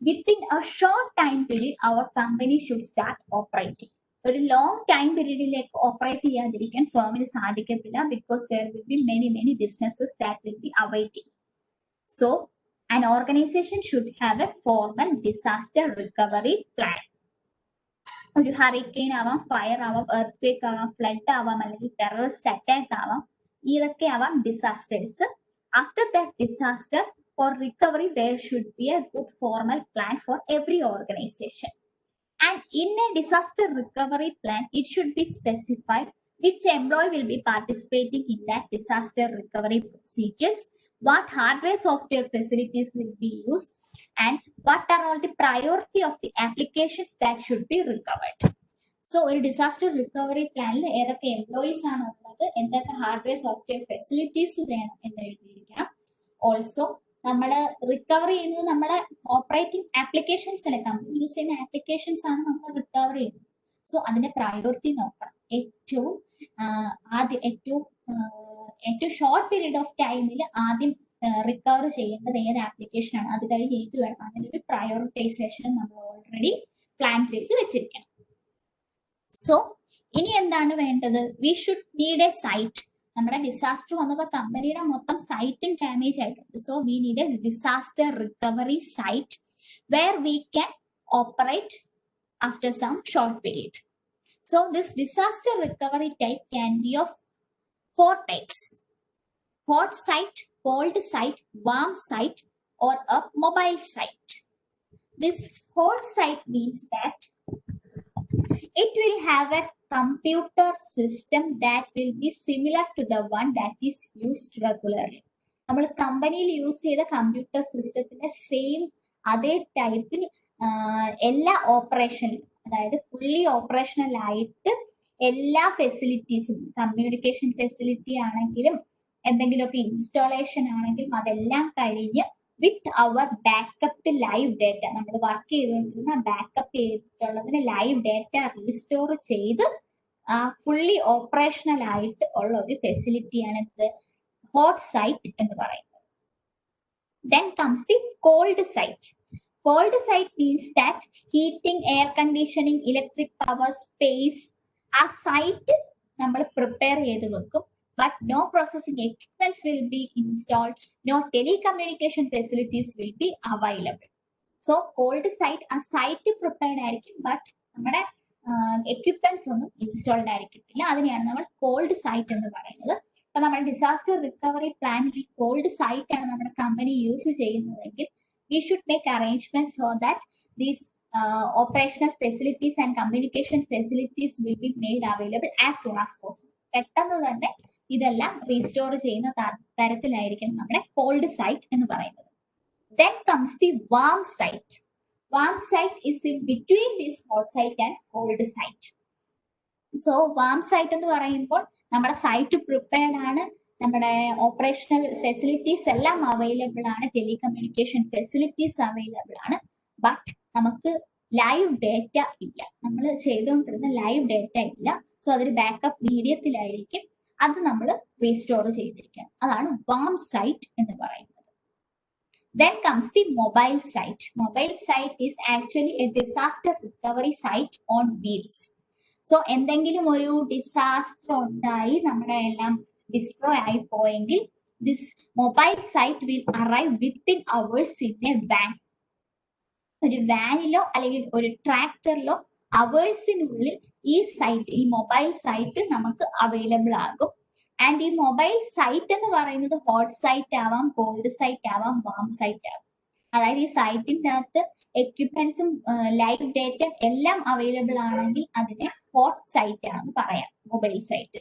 within a short time period, our company should start operating. ഒരു ലോങ് ടൈം പീരീഡിലേക്ക് ഓപ്പറേറ്റ് ചെയ്യാതിരിക്കാൻ ഫേമിന് സാധിക്കത്തില്ല. Because there will be many businesses that will be awaiting. So an organization should have a formal disaster recovery plan. ഒരു ഹറിക്കെയിൻ ആവാം, ഫയർ ആവാം, എർത്ത്ക്വേക്ക് ആവാം, ഫ്ലഡ് ആവാം, അല്ലെങ്കിൽ ടെററിസ്റ്റ് അറ്റാക്ക് ആവാം. ഇതൊക്കെ ആവാം disasters. After that disaster, for recovery, there should be a good formal plan for every organization. And in a disaster recovery plan, it should be specified which employee will be participating in that disaster recovery procedures, what hardware software facilities will be used, and what are all the priority of the applications that should be recovered. So ഒരു ഡിസാസ്റ്റർ റിക്കവറി പ്ലാനിൽ ഏതൊക്കെ എംപ്ലോയീസ് ആണ് ഉള്ളത്, എന്തൊക്കെ ഹാർഡ്വെയർ സോഫ്റ്റ്വെയർ ഫെസിലിറ്റീസ് വേണം എന്ന് എഴുതിയിരിക്കണം. ഓൾസോ നമ്മൾ റിക്കവർ ചെയ്യുന്നത് നമ്മുടെ ഓപ്പറേറ്റിംഗ് ആപ്ലിക്കേഷൻസ് അല്ലെ, കമ്പനി യൂസ് ചെയ്യുന്ന ആപ്ലിക്കേഷൻസ് ആണ് നമ്മൾ റിക്കവർ ചെയ്യുന്നത്. സോ അതിന്റെ പ്രയോറിറ്റി നോക്കണം. ഏറ്റവും ഷോർട്ട് പീരീഡ് ഓഫ് ടൈമിൽ ആദ്യം റിക്കവർ ചെയ്യേണ്ടത് ഏത് ആപ്ലിക്കേഷൻ ആണ്, അത് കഴിഞ്ഞ് ഏത് വേണം, അങ്ങനെ ഒരു പ്രയോറിറ്റൈസേഷൻ നമ്മൾ ഓൾറെഡി പ്ലാൻ ചെയ്ത് വെച്ചിരിക്കണം. സോ ഇനി എന്താണ് വേണ്ടത്? We should need a site. നമ്മുടെ ഡിസാസ്റ്റർ വന്നപ്പോൾ കമ്പനിയുടെ മൊത്തം സൈറ്റും ഡാമേജ് ആയിട്ടുണ്ട്. So we need a disaster recovery site where we can operate after some short period. So this disaster recovery type can be of 4 types: hot site, cold site, warm site, or a mobile site. This hot site means that it will have a computer system that will be similar to the one that is used regularly. നമ്മൾ കമ്പനിയിൽ യൂസ് ചെയ്ത കമ്പ്യൂട്ടർ സിസ്റ്റത്തിന്റെ സെയിം അതേ ടൈപ്പിൽ എല്ലാ ഓപ്പറേഷനും, അതായത് ഫുള്ളി ഓപ്പറേഷണൽ ആയിട്ട് എല്ലാ ഫെസിലിറ്റീസും, കമ്മ്യൂണിക്കേഷൻ ഫെസിലിറ്റി ആണെങ്കിലും എന്തെങ്കിലുമൊക്കെ ഇൻസ്റ്റാളേഷൻ ആണെങ്കിലും അതെല്ലാം കഴിഞ്ഞ് വിത്ത് അവർ ബാക്കപ്പ് ലൈവ് ഡേറ്റ, നമ്മൾ വർക്ക് ചെയ്തുകൊണ്ടിരുന്ന ബാക്കപ്പ് ചെയ്തിട്ടുള്ളതിന് ലൈവ് ഡേറ്റ റീസ്റ്റോർ ചെയ്ത് ഫുള്ളി ഓപ്പറേഷണൽ ആയിട്ട് ഉള്ള ഒരു ഫെസിലിറ്റിയാണ് ഇത് ഹോട്ട് സൈറ്റ് എന്ന് പറയുന്നത്. Then comes the cold site. Cold site means that heating, air conditioning, electric power, space, ആ സൈറ്റ് നമ്മൾ പ്രിപ്പയർ ചെയ്ത് വെക്കും. But no processing equipments will be installed, no telecommunication facilities will be available. So cold site, ആ സൈറ്റ് പ്രിപ്പയർഡ് ആയിരിക്കും, ബട്ട് നമ്മുടെ എക്യുപ്മെന്റ്സ് ഒന്നും ഇൻസ്റ്റാൾഡ് ആയിരിക്കത്തില്ല. അതിനെയാണ് നമ്മൾ കോൾഡ് സൈറ്റ് എന്ന് പറയുന്നത്. അപ്പൊ നമ്മുടെ ഡിസാസ്റ്റർ റിക്കവറി പ്ലാനിൽ കോൾഡ് സൈറ്റ് ആണ് നമ്മുടെ കമ്പനി യൂസ് ചെയ്യുന്നതെങ്കിൽ we should make arrangements so that these operational facilities and communication facilities will be made available as soon as possible. പെട്ടെന്ന് തന്നെ ഇതെല്ലാം റീസ്റ്റോർ ചെയ്യുന്ന തരത്തിലായിരിക്കും നമ്മുടെ കോൾഡ് സൈറ്റ് എന്ന് പറയുന്നത്. Then comes the warm site. Warm site is in between this hot site and cold site. So warm site എന്ന് പറയുമ്പോൾ നമ്മുടെ സൈറ്റ് പ്രിപ്പയർഡ് ആണ്, നമ്മുടെ ഓപ്പറേഷണൽ ഫെസിലിറ്റീസ് എല്ലാം അവൈലബിൾ ആണ്, ടെലികമ്മ്യൂണിക്കേഷൻ ഫെസിലിറ്റീസ് അവൈലബിൾ ആണ്, ബട്ട് നമുക്ക് ലൈവ് ഡേറ്റ ഇല്ല, നമ്മൾ ചെയ്തുകൊണ്ടിരുന്ന ലൈവ് ഡേറ്റ ഇല്ല. സോ അതൊരു ബാക്കപ്പ് മീഡിയത്തിലായിരിക്കും, അത് നമ്മൾ റീസ്റ്റോർ ചെയ്തിരിക്കണം. അതാണ് വാം സൈറ്റ് എന്ന് പറയുന്നത്. Then comes the mobile site. Mobile site is actually a disaster recovery site on wheels. So എന്തെങ്കിലും ഒരു ഡിസാസ്റ്റർ ഉണ്ടായി നമ്മുടെ എല്ലാം ഡിസ്ട്രോയ് ആയി പോയെങ്കിൽ this mobile site will arrive within hours in a van. ഒരു വാനിലോ അല്ലെങ്കിൽ ഒരു ട്രാക്ടറിലോ അവേഴ്സിനുള്ളിൽ ഈ സൈറ്റ്, ഈ മൊബൈൽ സൈറ്റ് നമുക്ക് അവൈലബിൾ ആകും. ആൻഡ് ഈ മൊബൈൽ സൈറ്റ് എന്ന് പറയുന്നത് ഹോട്ട് സൈറ്റ് ആവാം, കോൾഡ് സൈറ്റ് ആവാം, വാം സൈറ്റ് ആവാം. അതായത് ഈ സൈറ്റിന്റെ അകത്ത് എക്യുപ്മെന്റ്സും ലൈവ് ഡേറ്റയും എല്ലാം അവൈലബിൾ ആണെങ്കിൽ അതിനെ ഹോട്ട് സൈറ്റ് ആണെന്ന് പറയാം, മൊബൈൽ സൈറ്റ്.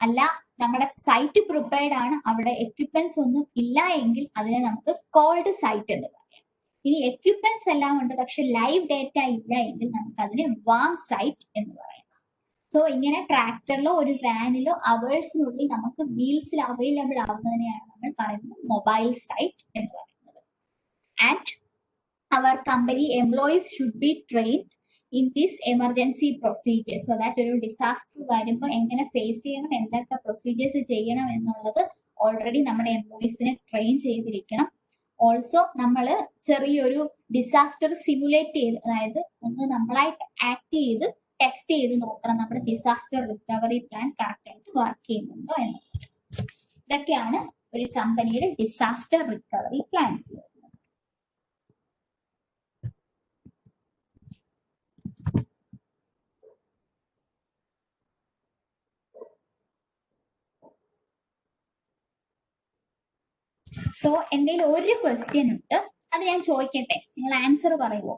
അല്ല നമ്മുടെ സൈറ്റ് പ്രിപ്പയർഡ് ആണ്, അവിടെ എക്യുപ്മെന്റ്സ് ഒന്നും ഇല്ല എങ്കിൽ അതിനെ നമുക്ക് കോൾഡ് സൈറ്റ് എന്ന് പറയാം. ഇനി എക്യുപ്മെന്റ്സ് എല്ലാം ഉണ്ട് പക്ഷെ ലൈവ് ഡേറ്റ ഇല്ല എങ്കിൽ നമുക്ക് അതിനെ വാം സൈറ്റ് എന്ന് പറയാം. സോ ഇങ്ങനെ ട്രാക്ടറിലോ ഒരു വാനിലോ അവേഴ്സിനുള്ളിൽ നമുക്ക് വീൽസിൽ അവൈലബിൾ ആവുന്നതിനെയാണ് നമ്മൾ പറയുന്നത് മൊബൈൽ സൈറ്റ് എന്ന് പറയുന്നത്. And our company employees should be trained in this emergency procedures, so that ഒരു ഡിസാസ്റ്റർ വരുമ്പോൾ എങ്ങനെ ഫേസ് ചെയ്യണം, എന്തൊക്കെ പ്രൊസീജിയേഴ്സ് ചെയ്യണം എന്നുള്ളത് ഓൾറെഡി നമ്മുടെ എംപ്ലോയീസിനെ ട്രെയിൻ ചെയ്തിരിക്കണം. ഓൾസോ നമ്മൾ ചെറിയൊരു ഡിസാസ്റ്റർ സിമുലേറ്റ് ചെയ്ത്, അതായത് ഒന്ന് നമ്മളായിട്ട് ആക്ട് ചെയ്ത് ടെസ്റ്റ് ചെയ്ത് നോക്കണം നമ്മുടെ ഡിസാസ്റ്റർ റിക്കവറി പ്ലാൻ കറക്റ്റ് ആയിട്ട് വർക്ക് ചെയ്യുന്നുണ്ടോ എന്ന്. ഇതൊക്കെയാണ് ഒരു കമ്പനിയുടെ ഡിസാസ്റ്റർ റിക്കവറി പ്ലാൻസ്. സോ എന്തെങ്കിലും ഒരു ക്വസ്റ്റ്യൻ ഉണ്ട്, അത് ഞാൻ ചോദിക്കട്ടെ, നിങ്ങൾ ആൻസർ പറയുമോ?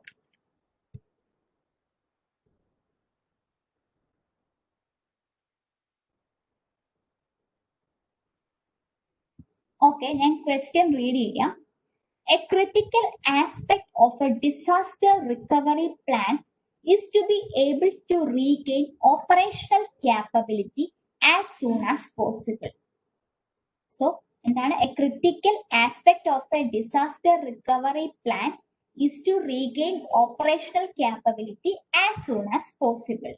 ഓക്കെ, ഞാൻ ക്വസ്റ്റ്യൻ റീഡ് ചെയ്യാം. A critical aspect of A disaster recovery plan is to be able to regain operational capability as soon as possible. So എന്താണ് A critical aspect of A disaster recovery plan is to regain operational capability as soon as possible.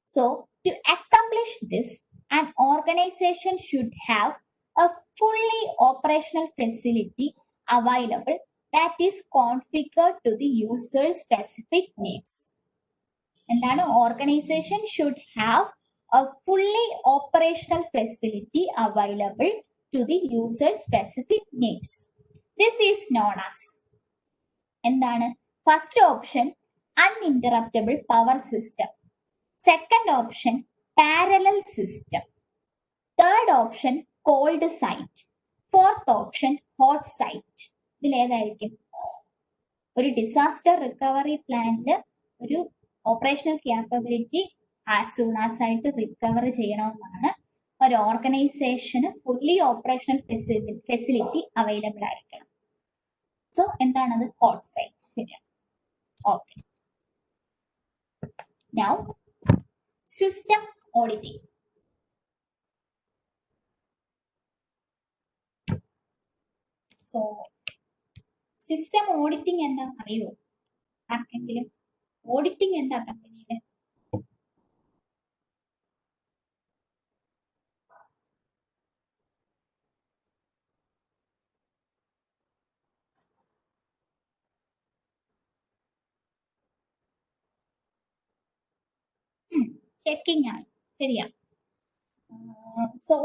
So to accomplish this, an organization should have a fully operational facility available that is configured to the user's specific needs. എന്താണ് organisation should have a fully operational facility available to the user specific needs. This is known as എന്താണ്? First option uninterruptible power system. Second option, parallel system. Third option, cold site. Fourth option, hot site. ഇതിൽ ഏതായിരിക്കും? ഒരു ഡിസാസ്റ്റർ റിക്കവറി പ്ലാനില് ഒരു operational capability as soon as ആയിട്ട് റിക്കവർ ചെയ്യണമെന്നാണ് ഒരു ഓർഗനൈസേഷന് ഫുള്ളി ഓപ്പറേഷണൽ ഫെസിലിറ്റി അവൈലബിൾ ആയിരിക്കണം. സോ എന്താണത്? Hot site. ശരിയാണ്. Okay. Now system auditing. So system auditing എന്താണെന്ന് അറിയുമോ ആർക്കെങ്കിലും? ഓഡിറ്റിംഗ് എന്താ കമ്പനിയുടെ? ചെക്കിംഗ് ആണ്. ശരിയാണ്. So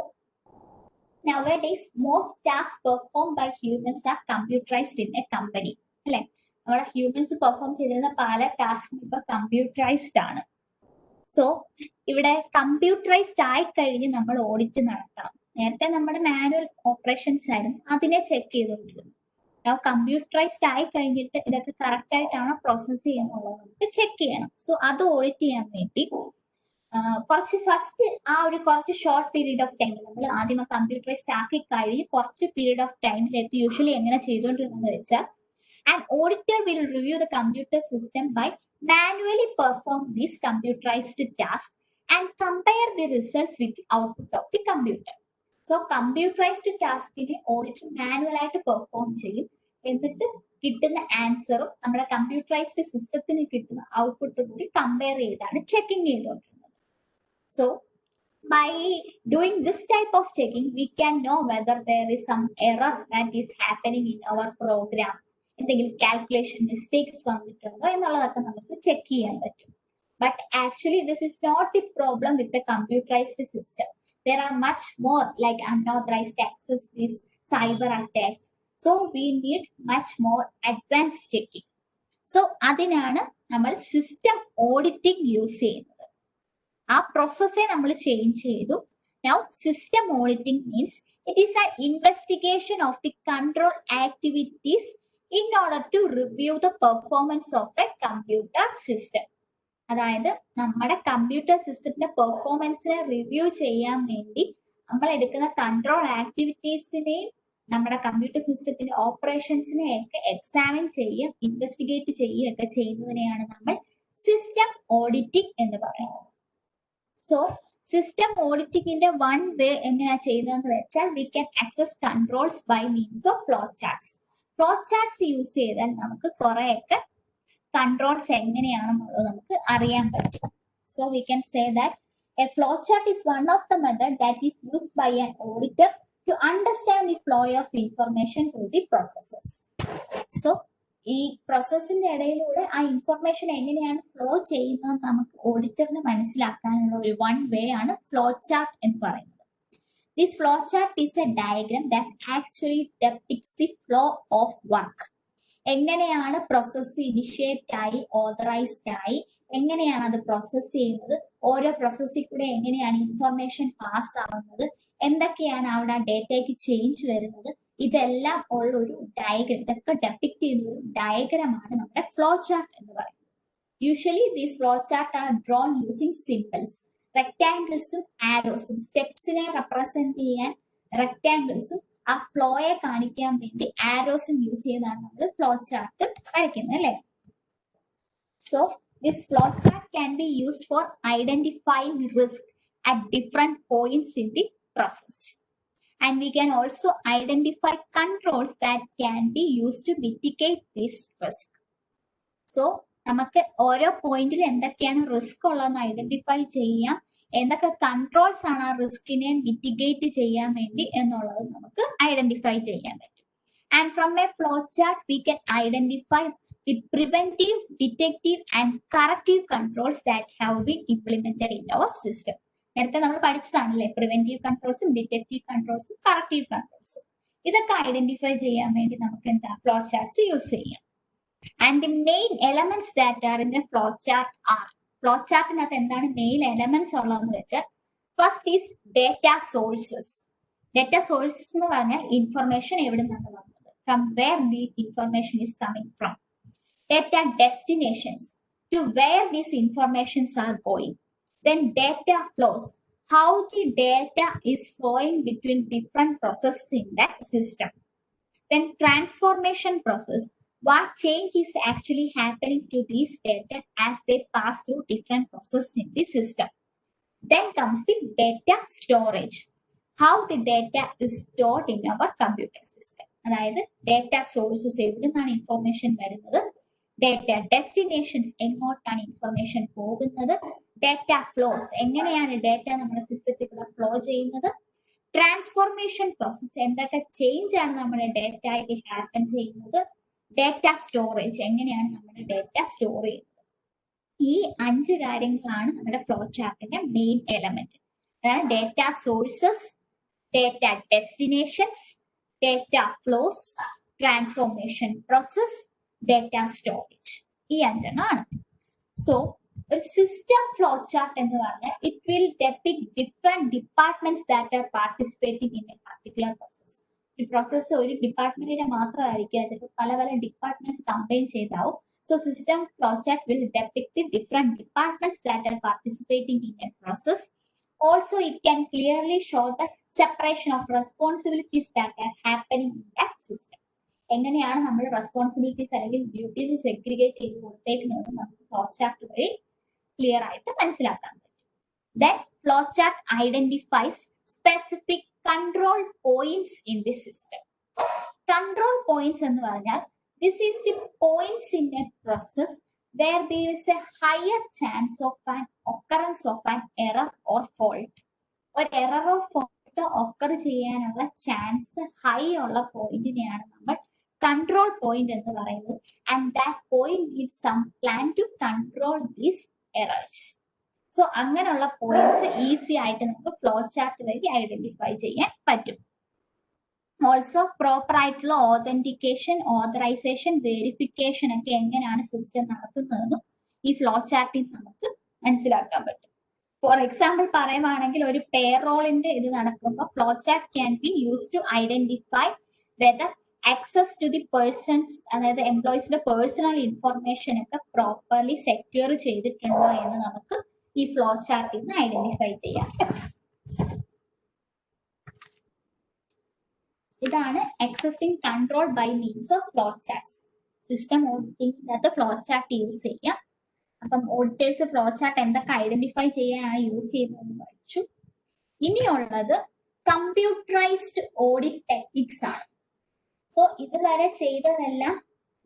nowadays most tasks performed by humans are computerized in a company. അല്ലെ? നമ്മുടെ ഹ്യൂമൻസ് പെർഫോം ചെയ്തിരുന്ന പല ടാസ്കും ഇപ്പൊ കമ്പ്യൂട്ടറൈസ്ഡ് ആണ്. സോ ഇവിടെ കമ്പ്യൂട്ടറൈസ്ഡ് ആയി കഴിഞ്ഞ് നമ്മൾ ഓഡിറ്റ് നടത്തണം. നേരത്തെ നമ്മുടെ മാനുവൽ ഓപ്പറേഷൻസ് ആയിരുന്നു, അതിനെ ചെക്ക് ചെയ്തുകൊണ്ടിരുന്നു. കമ്പ്യൂട്ടറൈസ്ഡ് ആയി കഴിഞ്ഞിട്ട് ഇതൊക്കെ കറക്റ്റ് ആയിട്ടാണോ പ്രോസസ് ചെയ്യുന്നുള്ളത് നമുക്ക് ചെക്ക് ചെയ്യണം. സോ അത് ഓഡിറ്റ് ചെയ്യാൻ വേണ്ടി കുറച്ച് ഫസ്റ്റ് കുറച്ച് ഷോർട്ട് പീരീഡ് ഓഫ് ടൈം നമ്മൾ ആദ്യം കമ്പ്യൂട്ടറൈസ്ഡ് ആക്കി കഴിഞ്ഞ് കുറച്ച് പീരീഡ് ഓഫ് ടൈമിലേക്ക് യൂഷ്വലി എങ്ങനെ ചെയ്തുകൊണ്ടിരുന്നത് വെച്ചാൽ, and auditor will review the computer system by manually perform this computerised task and compare the results with output of the computer. So computerised ടാസ്കിനെ ഓഡിറ്റർ മാനുവൽ ആയിട്ട് പെർഫോം ചെയ്യും. എന്നിട്ട് കിട്ടുന്ന ആൻസറും നമ്മുടെ കമ്പ്യൂട്ടറൈസ്ഡ് സിസ്റ്റത്തിന് കിട്ടുന്ന ഔട്ട്പുട്ടും കൂടി കമ്പയർ ചെയ്താണ് ചെക്കിങ് ചെയ്തുകൊണ്ടിരുന്നത്. So by doing this type of checking, we can know whether there is some error that is happening in our program. എന്തെങ്കിലും കാൽക്കുലേഷൻ മിസ്റ്റേക്സ് വന്നിട്ടുണ്ടോ എന്നുള്ളതൊക്കെ നമുക്ക് ചെക്ക് ചെയ്യാൻ പറ്റും. But actually this is not the problem with the computerized system. There are much more like unauthorized access, these cyber attacks. So we need much more advanced checking. So അതിനാണ് നമ്മൾ സിസ്റ്റം ഓഡിറ്റിംഗ് യൂസ് ചെയ്യുന്നത്. ആ പ്രോസസ്സെ നമ്മൾ ചേഞ്ച് ചെയ്തു. Now system auditing means it is an investigation of the control activities in order to review the performance of a computer system. അതായത് നമ്മുടെ കമ്പ്യൂട്ടർ സിസ്റ്റത്തിന്റെ പെർഫോമൻസിനെ റിവ്യൂ ചെയ്യാൻ വേണ്ടി നമ്മൾ എടുക്കുന്ന കൺട്രോൾ ആക്ടിവിറ്റീസിനെയും നമ്മുടെ കമ്പ്യൂട്ടർ സിസ്റ്റത്തിന്റെ ഓപ്പറേഷൻസിനെയൊക്കെ എക്സാമിൻ ചെയ്യുകയും ഇൻവെസ്റ്റിഗേറ്റ് ചെയ്യുകയൊക്കെ ചെയ്യുന്നതിനെയാണ് നമ്മൾ സിസ്റ്റം ഓഡിറ്റിംഗ് എന്ന് പറയുന്നത്. സോ സിസ്റ്റം ഓഡിറ്റിംഗിന്റെ വൺ വേ എങ്ങനെയാ ചെയ്യുന്നതെന്ന് വെച്ചാൽ, we can access controls by means of flow charts. Flow charts use ചെയ്താൽ നമുക്ക് കുറെയൊക്കെ കൺട്രോൾസ് എങ്ങനെയാണെന്നുള്ളത് നമുക്ക് അറിയാൻ പറ്റും. So we can say that a flow chart is one of the method that is used by an auditor to understand the flow of information through the processes. So ഈ പ്രോസസ്സിന്റെ ഇടയിലൂടെ ആ ഇൻഫർമേഷൻ എങ്ങനെയാണ് ഫ്ലോ ചെയ്യുന്നത് നമുക്ക് ഓഡിറ്ററിന് മനസ്സിലാക്കാനുള്ള ഒരു വൺ വേ ആണ് ഫ്ലോ ചാർട്ട് എന്ന് പറയുന്നത്. This flow chart is a diagram that actually depicts the flow of work. എങ്ങനെയാണ് പ്രോസസ്സ് ഇനിഷ്യേറ്റ് ആയി ഓതറൈസ്ഡ് ആയി, എങ്ങനെയാണ് അത് പ്രോസസ്സ് ചെയ്യുന്നത്, ഓരോ പ്രോസസ്സിൽ കൂടെ എങ്ങനെയാണ് ഇൻഫർമേഷൻ പാസ് ആവുന്നത്, എന്തൊക്കെയാണ് അവിടെ ഡേറ്റയ്ക്ക് ചേഞ്ച് വരുന്നത്, ഇതെല്ലാം ഉള്ള ഒരു ഡയഗ്രാം, ഇതൊക്കെ ഡെപിക്ട് ചെയ്യുന്ന ഒരു ഡയഗ്രമാണ് നമ്മുടെ ഫ്ലോ ചാർട്ട് എന്ന് പറയുന്നത്. Usually these flow chart are drawn using symbols. റെക്ടാംഗിൾസും ആരോസും, സ്റ്റെപ്സിനെ റെപ്രസെന്റ് ചെയ്യാൻ റെക്ടാംഗിൾസും ആ ഫ്ലോയെ കാണിക്കാൻ വേണ്ടി ആരോസും യൂസ് ചെയ്താണ് നമ്മൾ ഫ്ലോ ചാർട്ട് വരയ്ക്കുന്നത് അല്ലെ. So this flow chart can be used for identifying risk at different points in the process. And we can also identify controls that can be used to mitigate this risk. So നമുക്ക് ഓരോ പോയിന്റിൽ എന്തൊക്കെയാണ് റിസ്ക് ഉള്ളതെന്ന് ഐഡന്റിഫൈ ചെയ്യാം, എന്തൊക്കെ കൺട്രോൾസ് ആണ് ആ റിസ്കിനെ മിറ്റിഗേറ്റ് ചെയ്യാൻ വേണ്ടി എന്നുള്ളത് നമുക്ക് ഐഡന്റിഫൈ ചെയ്യാൻ പറ്റും. And from a flow chart we can identify the preventive, detective and corrective controls that have been implemented in our system. നേരത്തെ നമ്മൾ പഠിച്ചതാണല്ലേ പ്രിവെന്റീവ് കൺട്രോൾസും ഡിറ്റക്റ്റീവ് കൺട്രോൾസും കറക്റ്റീവ് കൺട്രോൾസും. ഇതൊക്കെ ഐഡന്റിഫൈ ചെയ്യാൻ വേണ്ടി നമുക്ക് എന്താ ഫ്ലോ ചാർട്ട്സ് യൂസ് ചെയ്യാം. And the main elements that are in a flow chart are flow ചാർട്ടിനകത്ത് എന്താണ് മെയിൻ എലമെന്റ്സ് ഉള്ളതെന്ന് വെച്ചാൽ first is data sources. Data sources എന്ന് പറഞ്ഞാൽ ഇൻഫർമേഷൻ എവിടെ നിന്നാണ് വന്നത്, from where the information is coming from. Data destinations, to where these informations are going. Then data flows, how the data is flowing between different processes in that system. Then transformation process, what change is actually happening to these data as they pass through different processes in the system. Then comes the data storage, how the data is stored in our computer system. അതായത് ഡേറ്റ സോഴ്സസ് എവിടെ നിന്നാണ് ഇൻഫോർമേഷൻ വരുന്നത്, ഡേറ്റ ഡെസ്റ്റിനേഷൻസ് എങ്ങോട്ടാണ് ഇൻഫർമേഷൻ പോകുന്നത്, ഡേറ്റ ഫ്ലോസ് എങ്ങനെയാണ് ഡേറ്റ നമ്മുടെ സിസ്റ്റത്തിൽ കൂടെ ഫ്ലോ ചെയ്യുന്നത്, ട്രാൻസ്ഫോർമേഷൻ പ്രോസസ് എന്തൊക്കെ ചേഞ്ച് ആണ് നമ്മുടെ ഡേറ്റയ്ക്ക് ഹാപ്പൻ ചെയ്യുന്നത്, ഡേറ്റ സ്റ്റോറേജ് എങ്ങനെയാണ് നമ്മുടെ ഡേറ്റ സ്റ്റോർ ചെയ്യുന്നത്. ഈ 5 കാര്യങ്ങളാണ് നമ്മുടെ ഫ്ലോ ചാർട്ടിന്റെ മെയിൻ എലമെന്റ്. അതാണ് data sources, data destinations, data flows, transformation process, data storage. ഈ 5 സോ ഒരു സിസ്റ്റം ഫ്ലോ ചാർട്ട് എന്ന് പറഞ്ഞാൽ it will depict different departments that are participating in a particular process. ഒരു പ്രോസസ് ഒരു ഡിപ്പാർട്ട്മെന്റിന്റെ മാത്രമായിരിക്കും, ചിലപ്പോൾ പല പല ഡിപ്പാർട്ട്മെന്റ്സ് കമ്പൈൻ ചെയ്താവും. So system flowchart will depict the different departments that are participating in a process. Also, it can clearly show the separation of responsibilities that are happening in that system. എങ്ങനെയാണ് നമ്മൾ റെസ്പോൺസിബിലിറ്റീസ് അല്ലെങ്കിൽ ഡ്യൂട്ടീസ് സെഗ്രിഗേറ്റ് ചെയ്ത് കൊടുത്തേക്കുന്നത് നമുക്ക് ഫ്ലോ ചാർട്ട് വഴി ക്ലിയർ ആയിട്ട് മനസ്സിലാക്കാൻ പറ്റും. Then flow chart identifies specific control points in the system. Control points എന്ന് പറഞ്ഞാൽ this is the points in a process where there is a higher chance of an occurrence of an error or fault. ഒരു എറർ ഓഫ് ഫോൾട്ട് ഒക്കർ ചെയ്യാനുള്ള ചാൻസ് ഹൈ ഉള്ള പോയിന്റിനെയാണ് നമ്മൾ കൺട്രോൾ പോയിന്റ് എന്ന് പറയുന്നത്. And that point gives some plan to control these errors. So അങ്ങനെയുള്ള പോയിന്റ്സ് ഈസി ആയിട്ട് നമുക്ക് ഫ്ലോ ചാർട്ട് വഴി ഐഡന്റിഫൈ ചെയ്യാൻ പറ്റും. ഓൾസോ പ്രോപ്പർ ആയിട്ടുള്ള ഓതന്റിക്കേഷൻ, ഓതറൈസേഷൻ, വെരിഫിക്കേഷൻ ഒക്കെ എങ്ങനെയാണ് സിസ്റ്റം നടത്തുന്നതെന്നും ഈ ഫ്ലോ ചാർട്ടിൽ നമുക്ക് മനസ്സിലാക്കാൻ പറ്റും. ഫോർ എക്സാമ്പിൾ പറയുവാണെങ്കിൽ ഒരു പേറോളിന്റെ ഇത് നടക്കുമ്പോൾ flow chart can be use to identify whether access to the persons, അതായത് എംപ്ലോയീസിന്റെ പേഴ്സണൽ ഇൻഫർമേഷൻ ഒക്കെ പ്രോപ്പർലി സെക്യൂർ ചെയ്തിട്ടുണ്ടോ എന്ന് നമുക്ക് ഈ ഫ്ലോ ചാർട്ടിൽ നിന്ന് ഐഡന്റിഫൈ ചെയ്യാം. ഇതാണ് accessing control by means of flow charts. System ഓഡിറ്റിംഗിനകത്ത് ഫ്ലോ ചാർട്ട് യൂസ് ചെയ്യാം. അപ്പം ഓഡിറ്റേഴ്സ് ഫ്ലോ ചാർട്ട് എന്തൊക്കെ ഐഡന്റിഫൈ ചെയ്യാനാണ് യൂസ് ചെയ്യുന്നതെന്ന് പഠിച്ചു. ഇനിയുള്ളത് കമ്പ്യൂട്ടറൈസ്ഡ് ഓഡിറ്റ് ടെക്നിക്സ് ആണ്. സോ ഇതുവരെ ചെയ്തതെല്ലാം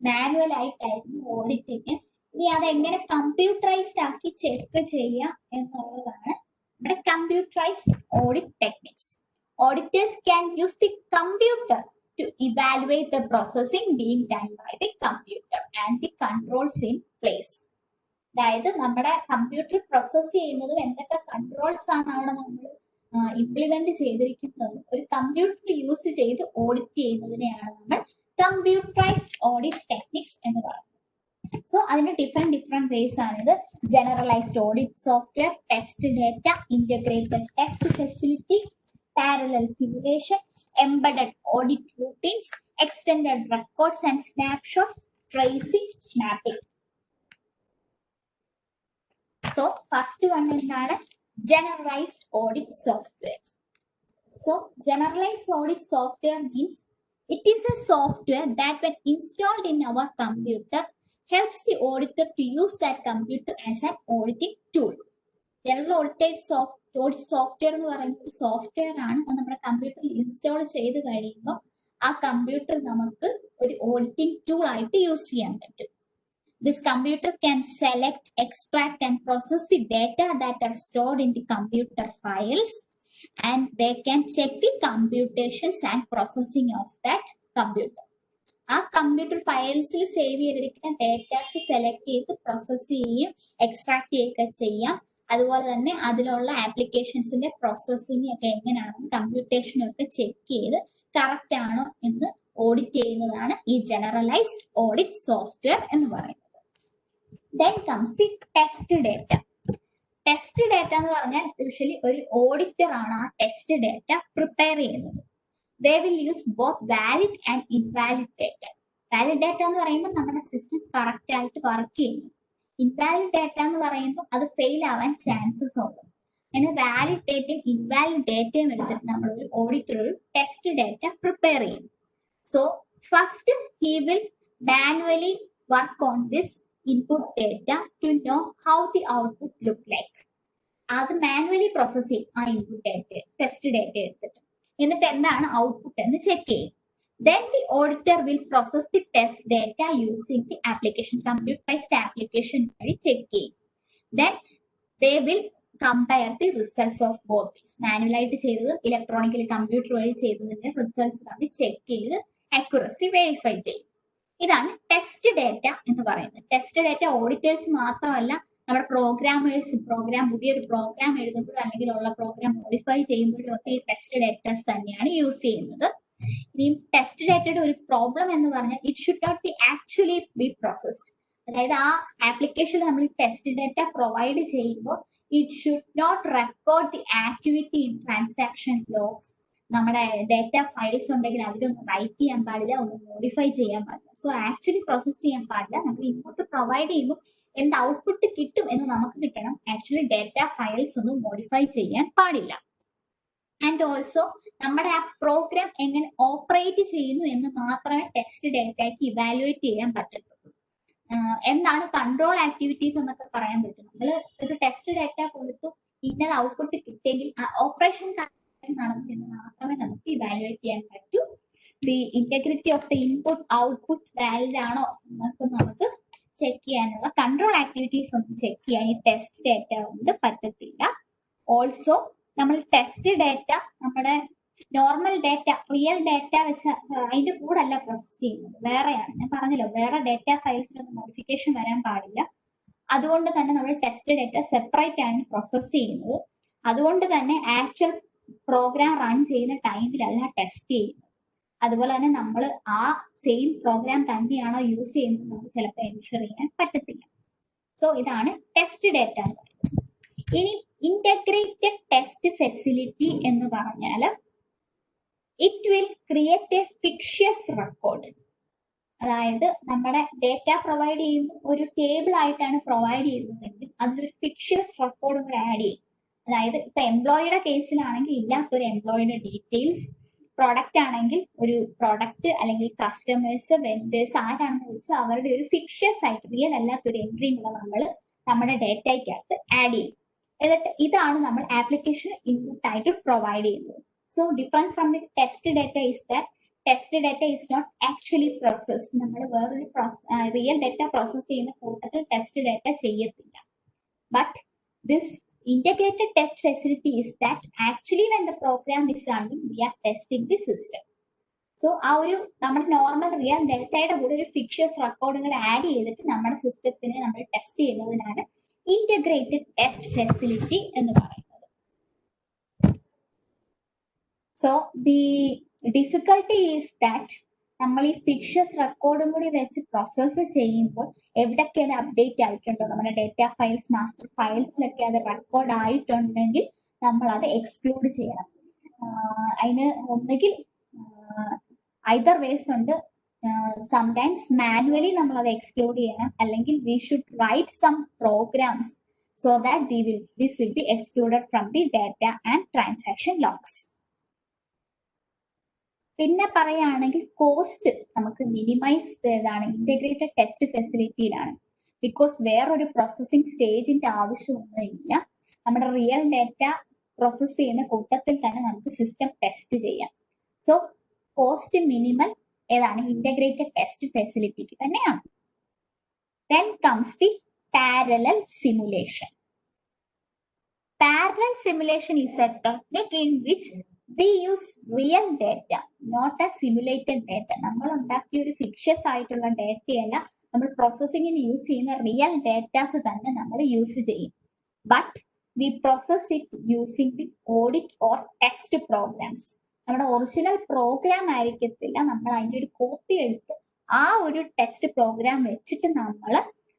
മാനുവൽ ആയിട്ടായിരുന്നു ഓഡിറ്റിങ്. ഇനി അതെങ്ങനെ കമ്പ്യൂട്ടറൈസ്ഡ് ആക്കി ചെക്ക് ചെയ്യാം എന്നുള്ളതാണ് നമ്മുടെ computerised audit techniques. Auditors can use the computer to evaluate the processing being done by the computer and the controls in place. അതായത് നമ്മുടെ കമ്പ്യൂട്ടർ പ്രോസസ് ചെയ്യുന്നതും എന്തൊക്കെ കൺട്രോൾസ് ആണ് അവിടെ നമ്മൾ ഇംപ്ലിമെന്റ് ചെയ്തിരിക്കുന്നത് ഒരു കമ്പ്യൂട്ടർ യൂസ് ചെയ്ത് ഓഡിറ്റ് ചെയ്യുന്നതിനെയാണ് നമ്മൾ കമ്പ്യൂട്ടറൈസ്ഡ് ഓഡിറ്റ് ടെക്നിക്സ് എന്ന് പറയുന്നത്. സോ അതിന്റെ ഡിഫറെന്റ് വേസ് ആണിത്. Generalised audit software, test data, integrated test facility, parallel simulation, embedded audit routines, extended records and snapshot, tracing, mapping. So first one is generalized audit software. So generalized audit software means it is a software that when installed in our computer helps the auditor to use that computer as an auditing tool. General audited software എന്ന് പറയുന്ന ഒരു സോഫ്റ്റ്വെയർ ആണ്. അത് നമ്മുടെ കമ്പ്യൂട്ടറിൽ ഇൻസ്റ്റാൾ ചെയ്ത് കഴിയുമ്പോൾ ആ കമ്പ്യൂട്ടർ നമുക്ക് ഒരു ഓഡിറ്റിംഗ് ടൂൾ ആയിട്ട് യൂസ് ചെയ്യാൻ പറ്റും. This computer can select, extract and process the data that are stored in the computer files and they can check the computations and processing of that computer. ആ കമ്പ്യൂട്ടർ ഫയൽസിൽ സേവ് ചെയ്തിരിക്കുന്ന ഡേറ്റാസ് സെലക്ട് ചെയ്ത് പ്രോസസ് ചെയ്യുകയും എക്സ്ട്രാക്ട് ചെയ്യുകയൊക്കെ ചെയ്യാം. അതുപോലെ തന്നെ അതിലുള്ള ആപ്ലിക്കേഷൻസിന്റെ പ്രോസസ്സിംഗ് ഒക്കെ എങ്ങനെയാണെന്ന് കമ്പ്യൂട്ടേഷനും ഒക്കെ ചെക്ക് ചെയ്ത് കറക്റ്റ് ആണോ എന്ന് ഓഡിറ്റ് ചെയ്യുന്നതാണ് ഈ ജനറലൈസ്ഡ് ഓഡിറ്റ് സോഫ്റ്റ്വെയർ എന്ന് പറയുന്നത്. Then comes the test data. Test data എന്ന് പറഞ്ഞാൽ യൂഷ്വലി ഒരു ഓഡിറ്റർ ആണ് ആ ടെസ്റ്റ് ഡാറ്റ പ്രിപ്പയർ ചെയ്യുന്നത്. ദേ will use both valid and invalid data. Valid data എന്ന് പറയുമ്പോൾ നമ്മുടെ സിസ്റ്റം കറക്റ്റ് ആയിട്ട് വർക്ക് ചെയ്യുന്നു. ഇൻവാലിഡ് ഡാറ്റ എന്ന് പറയുമ്പോൾ അത് ഫെയിൽ ആവാൻ ചാൻസസ് ഉണ്ട്. അങ്ങനെ വാലിഡ് ഡേറ്റയും ഇൻവാലിഡ് ഡേറ്റയും എടുത്തിട്ട് നമ്മൾ ഒരു ഓഡിറ്റർ ഒരു ടെസ്റ്റ് ഡേറ്റ പ്രിപ്പയർ ചെയ്യും. So first he will manually work on this input data to know how the output look like. അത് മാനുവലി പ്രോസസ് ചെയ്യും ആ ഇൻപുട്ട് ഡേറ്റ ടെസ്റ്റ് ഡേറ്റ എടുത്തിട്ട്. എന്നിട്ട് എന്താണ് ഔട്ട്പുട്ട് എന്ന് ചെക്ക് ചെയ്യും. Then the auditor will process the test data using the application, computerized application വഴി ചെക്ക് ചെയ്യും. Then they will compare the results of both these. മാനുവലായിട്ട് ചെയ്തത് ഇലക്ട്രോണിക്കലി കമ്പ്യൂട്ടർ വഴി ചെയ്തതിന്റെ റിസൾട്ട്സ് തമ്മിൽ ചെക്ക് ചെയ്ത് അക്യുറസി വെരിഫൈ ചെയ്യും. ഇതാണ് ടെസ്റ്റ് ഡേറ്റ എന്ന് പറയുന്നത്. ടെസ്റ്റ് ഡേറ്റ ഓഡിറ്റേഴ്സ് മാത്രമല്ല, നമ്മുടെ പ്രോഗ്രാമേഴ്സ് പുതിയൊരു പ്രോഗ്രാം എഴുതുമ്പോഴും അല്ലെങ്കിൽ ഉള്ള പ്രോഗ്രാം മോഡിഫൈ ചെയ്യുമ്പോഴും ഒക്കെ ഈ ടെസ്റ്റ് ഡേറ്റാസ് തന്നെയാണ് യൂസ് ചെയ്യുന്നത്. ഇനി ടെസ്റ്റ് ഡേറ്റയുടെ ഒരു പ്രോബ്ലം എന്ന് പറഞ്ഞാൽ it should not be actually be processed. അതായത് ആ ആപ്ലിക്കേഷൻ നമ്മൾ ടെസ്റ്റ് ഡേറ്റ പ്രൊവൈഡ് ചെയ്യുമ്പോൾ it should not record the activity in transaction logs. നമ്മുടെ ഡേറ്റ ഫയൽസ് ഉണ്ടെങ്കിൽ അതിലൊന്നും റൈറ്റ് ചെയ്യാൻ പാടില്ല, ഒന്നും മോഡിഫൈ ചെയ്യാൻ പാടില്ല. സോ ആക്ച്വലി പ്രോസസ് ചെയ്യാൻ പാടില്ല. നമ്മൾ ഇൻപുട്ട് പ്രൊവൈഡ് ചെയ്യുമ്പോൾ എന്ത് ഔട്ട്പുട്ട് കിട്ടും എന്ന് നമുക്ക് കിട്ടണം. ആക്ച്വലി ഡേറ്റ ഫയൽസ് ഒന്നും മോഡിഫൈ ചെയ്യാൻ പാടില്ല. ആൻഡ് ഓൾസോ നമ്മുടെ ആ പ്രോഗ്രാം എങ്ങനെ ഓപ്പറേറ്റ് ചെയ്യുന്നു എന്ന് മാത്രമേ ടെസ്റ്റ് ഡേറ്റയ്ക്ക് ഇവാലുവേറ്റ് ചെയ്യാൻ പറ്റത്തുള്ളൂ. എന്താണ് കൺട്രോൾ ആക്ടിവിറ്റീസ് എന്നൊക്കെ പറയാൻ പറ്റും. നമ്മൾ ഒരു ടെസ്റ്റ് ഡേറ്റ കൊടുത്തു ഇന്നത് ഔട്ട്പുട്ട് കിട്ടിയെങ്കിൽ ആ ഓപ്പറേഷൻ നടന്നു എന്ന് മാത്രമേ നമുക്ക് ഇവാലുവേറ്റ് ചെയ്യാൻ പറ്റൂ. The integrity of the input output valid ആണോ എന്നൊക്കെ നമുക്ക് ചെക്ക് ചെയ്യാനുള്ള കൺട്രോൾ ആക്ടിവിറ്റീസ് ഒന്നും ചെക്ക് ചെയ്യാൻ ഈ ടെസ്റ്റ് ഡേറ്റ കൊണ്ട് പറ്റത്തില്ല. ഓൾസോ നമ്മൾ ടെസ്റ്റ് ഡേറ്റ നമ്മുടെ നോർമൽ ഡേറ്റ റിയൽ ഡേറ്റ വെച്ച് അതിന്റെ കൂടെ അല്ല പ്രോസസ് ചെയ്യുന്നത്, വേറെയാണ്. ഞാൻ പറഞ്ഞല്ലോ, വേറെ ഡേറ്റ ഫയൽസിനൊന്നും മോഡിഫിക്കേഷൻ വരാൻ പാടില്ല. അതുകൊണ്ട് തന്നെ നമ്മൾ ടെസ്റ്റ് ഡേറ്റ സെപ്പറേറ്റ് ആണ് പ്രോസസ് ചെയ്യുന്നത്. അതുകൊണ്ട് തന്നെ ആക്ച്വൽ പ്രോഗ്രാം റൺ ചെയ്യുന്ന ടൈമിലല്ല ടെസ്റ്റ് ചെയ്യുന്നത്. അതുപോലെ തന്നെ നമ്മൾ ആ സെയിം പ്രോഗ്രാം തന്നെയാണോ യൂസ് ചെയ്യുന്നത് നമുക്ക് ചിലപ്പോൾ എൻഷുർ ചെയ്യാൻ പറ്റത്തില്ല. സോ ഇതാണ് ടെസ്റ്റ് ഡേറ്റ എന്ന് പറയുന്നത്. ഇനി ഇന്റഗ്രേറ്റഡ് ടെസ്റ്റ് ഫെസിലിറ്റി എന്ന് പറഞ്ഞാൽ it will create A ഫിക്ഷ്യസ് record. അതായത് നമ്മുടെ ഡേറ്റ പ്രൊവൈഡ് ചെയ്യുമ്പോൾ ഒരു ടേബിൾ ആയിട്ടാണ് പ്രൊവൈഡ് ചെയ്യുന്നതെങ്കിൽ അതിലൊരു ഫിക്ഷ്യസ് റെക്കോർഡും കൂടെ ആഡ് ചെയ്യും. അതായത് ഇപ്പൊ എംപ്ലോയിയുടെ കേസിലാണെങ്കിൽ ഇല്ലാത്തൊരു എംപ്ലോയിയുടെ ഡീറ്റെയിൽസ്, പ്രൊഡക്റ്റ് ആണെങ്കിൽ ഒരു പ്രൊഡക്റ്റ് അല്ലെങ്കിൽ കസ്റ്റമേഴ്സ് വെൻഡേഴ്സ് ആരാണെന്ന് വെച്ചാൽ അവരുടെ ഒരു ഫിക്ഷ്യസ് ആയിട്ട് റിയൽ അല്ലാത്തൊരു എൻട്രിയും കൂടെ നമ്മൾ നമ്മുടെ ഡേറ്റയ്ക്കകത്ത് ആഡ് ചെയ്യും. എന്നിട്ട് ഇതാണ് നമ്മൾ ആപ്ലിക്കേഷൻ ഇൻപുട്ട് ആയിട്ട് പ്രൊവൈഡ് ചെയ്യുന്നത്. So difference from the test data is that test data is not actually processed. നമ്മൾ വേറൊരു റിയൽ ഡേറ്റ പ്രോസസ് ചെയ്യുന്ന കൂട്ടത്തിൽ ടെസ്റ്റ് ഡേറ്റ ചെയ്യത്തില്ല. But this integrated test facility is that actually when the program is running we are testing the system. So ആ ഒരു നമ്മുടെ നോർമൽ റിയൽ ഡേറ്റയുടെ കൂടെ ഒരു ഫിക്ഷ്യസ് റെക്കോർഡുകൾ ആഡ് ചെയ്തിട്ട് നമ്മുടെ സിസ്റ്റത്തിനെ നമ്മൾ ടെസ്റ്റ് ചെയ്യുന്നതിനാണ് ഇന്റഗ്രേറ്റഡ് ടെസ്റ്റ് ഫെസിലിറ്റി എന്ന് പറയുന്നത്. So the difficulty is that നമ്മൾ ഈ ഫിക്ഷ്യസ് റെക്കോർഡും കൂടി വെച്ച് പ്രോസസ്സ് ചെയ്യുമ്പോൾ എവിടൊക്കെ അത് അപ്ഡേറ്റ് ആയിട്ടുണ്ടോ, നമ്മുടെ ഡേറ്റ ഫയൽസ് മാസ്റ്റർ ഫയൽസിലൊക്കെ അത് റെക്കോർഡ് ആയിട്ടുണ്ടെങ്കിൽ നമ്മൾ അത് എക്സ്ക്ലൂഡ് ചെയ്യണം. അതിന് ഒന്നുകിൽ ഐദർ വേസ് ഉണ്ട്. സംടൈംസ് മാനുവലി നമ്മൾ അത് എക്സ്ക്ലൂഡ് ചെയ്യണം, അല്ലെങ്കിൽ we should write some programs so that this will be excluded from the data and transaction logs. പിന്നെ പറയുകയാണെങ്കിൽ കോസ്റ്റ് നമുക്ക് മിനിമൈസ് ചെയ്താണ് ഇന്റഗ്രേറ്റഡ് ടെസ്റ്റ് ഫെസിലിറ്റിയിലാണ്. ബിക്കോസ് വേറൊരു പ്രോസസ്സിംഗ് സ്റ്റേജിന്റെ ആവശ്യമൊന്നുമില്ല. നമ്മുടെ റിയൽ ഡേറ്റ പ്രോസസ് ചെയ്യുന്ന കൂട്ടത്തിൽ തന്നെ നമുക്ക് സിസ്റ്റം ടെസ്റ്റ് ചെയ്യാം. സോ കോസ്റ്റ് മിനിമൽ ഏതാണ്? ഇന്റഗ്രേറ്റഡ് ടെസ്റ്റ് ഫെസിലിറ്റിക്ക് തന്നെയാണ്. Then comes the parallel simulation. Parallel simulation is a technique in which we use real data, not a simulated data. നമ്മൾ ഉണ്ടാക്കിയ ഒരു ഫിക്ഷ്യസ് ആയിട്ടുള്ള ഡേറ്റയല്ല, നമ്മൾ പ്രോസസ്സിങ്ങിന് യൂസ് ചെയ്യുന്ന റിയൽ ഡേറ്റാസ് തന്നെ നമ്മൾ യൂസ് ചെയ്യും. But we process it using the audit or test programs. നമ്മുടെ ഒറിജിനൽ പ്രോഗ്രാം ആയിരിക്കത്തില്ല, നമ്മൾ അതിൻ്റെ ഒരു കോപ്പി എടുത്ത് ആ ഒരു ടെസ്റ്റ് പ്രോഗ്രാം വെച്ചിട്ട് നമ്മൾ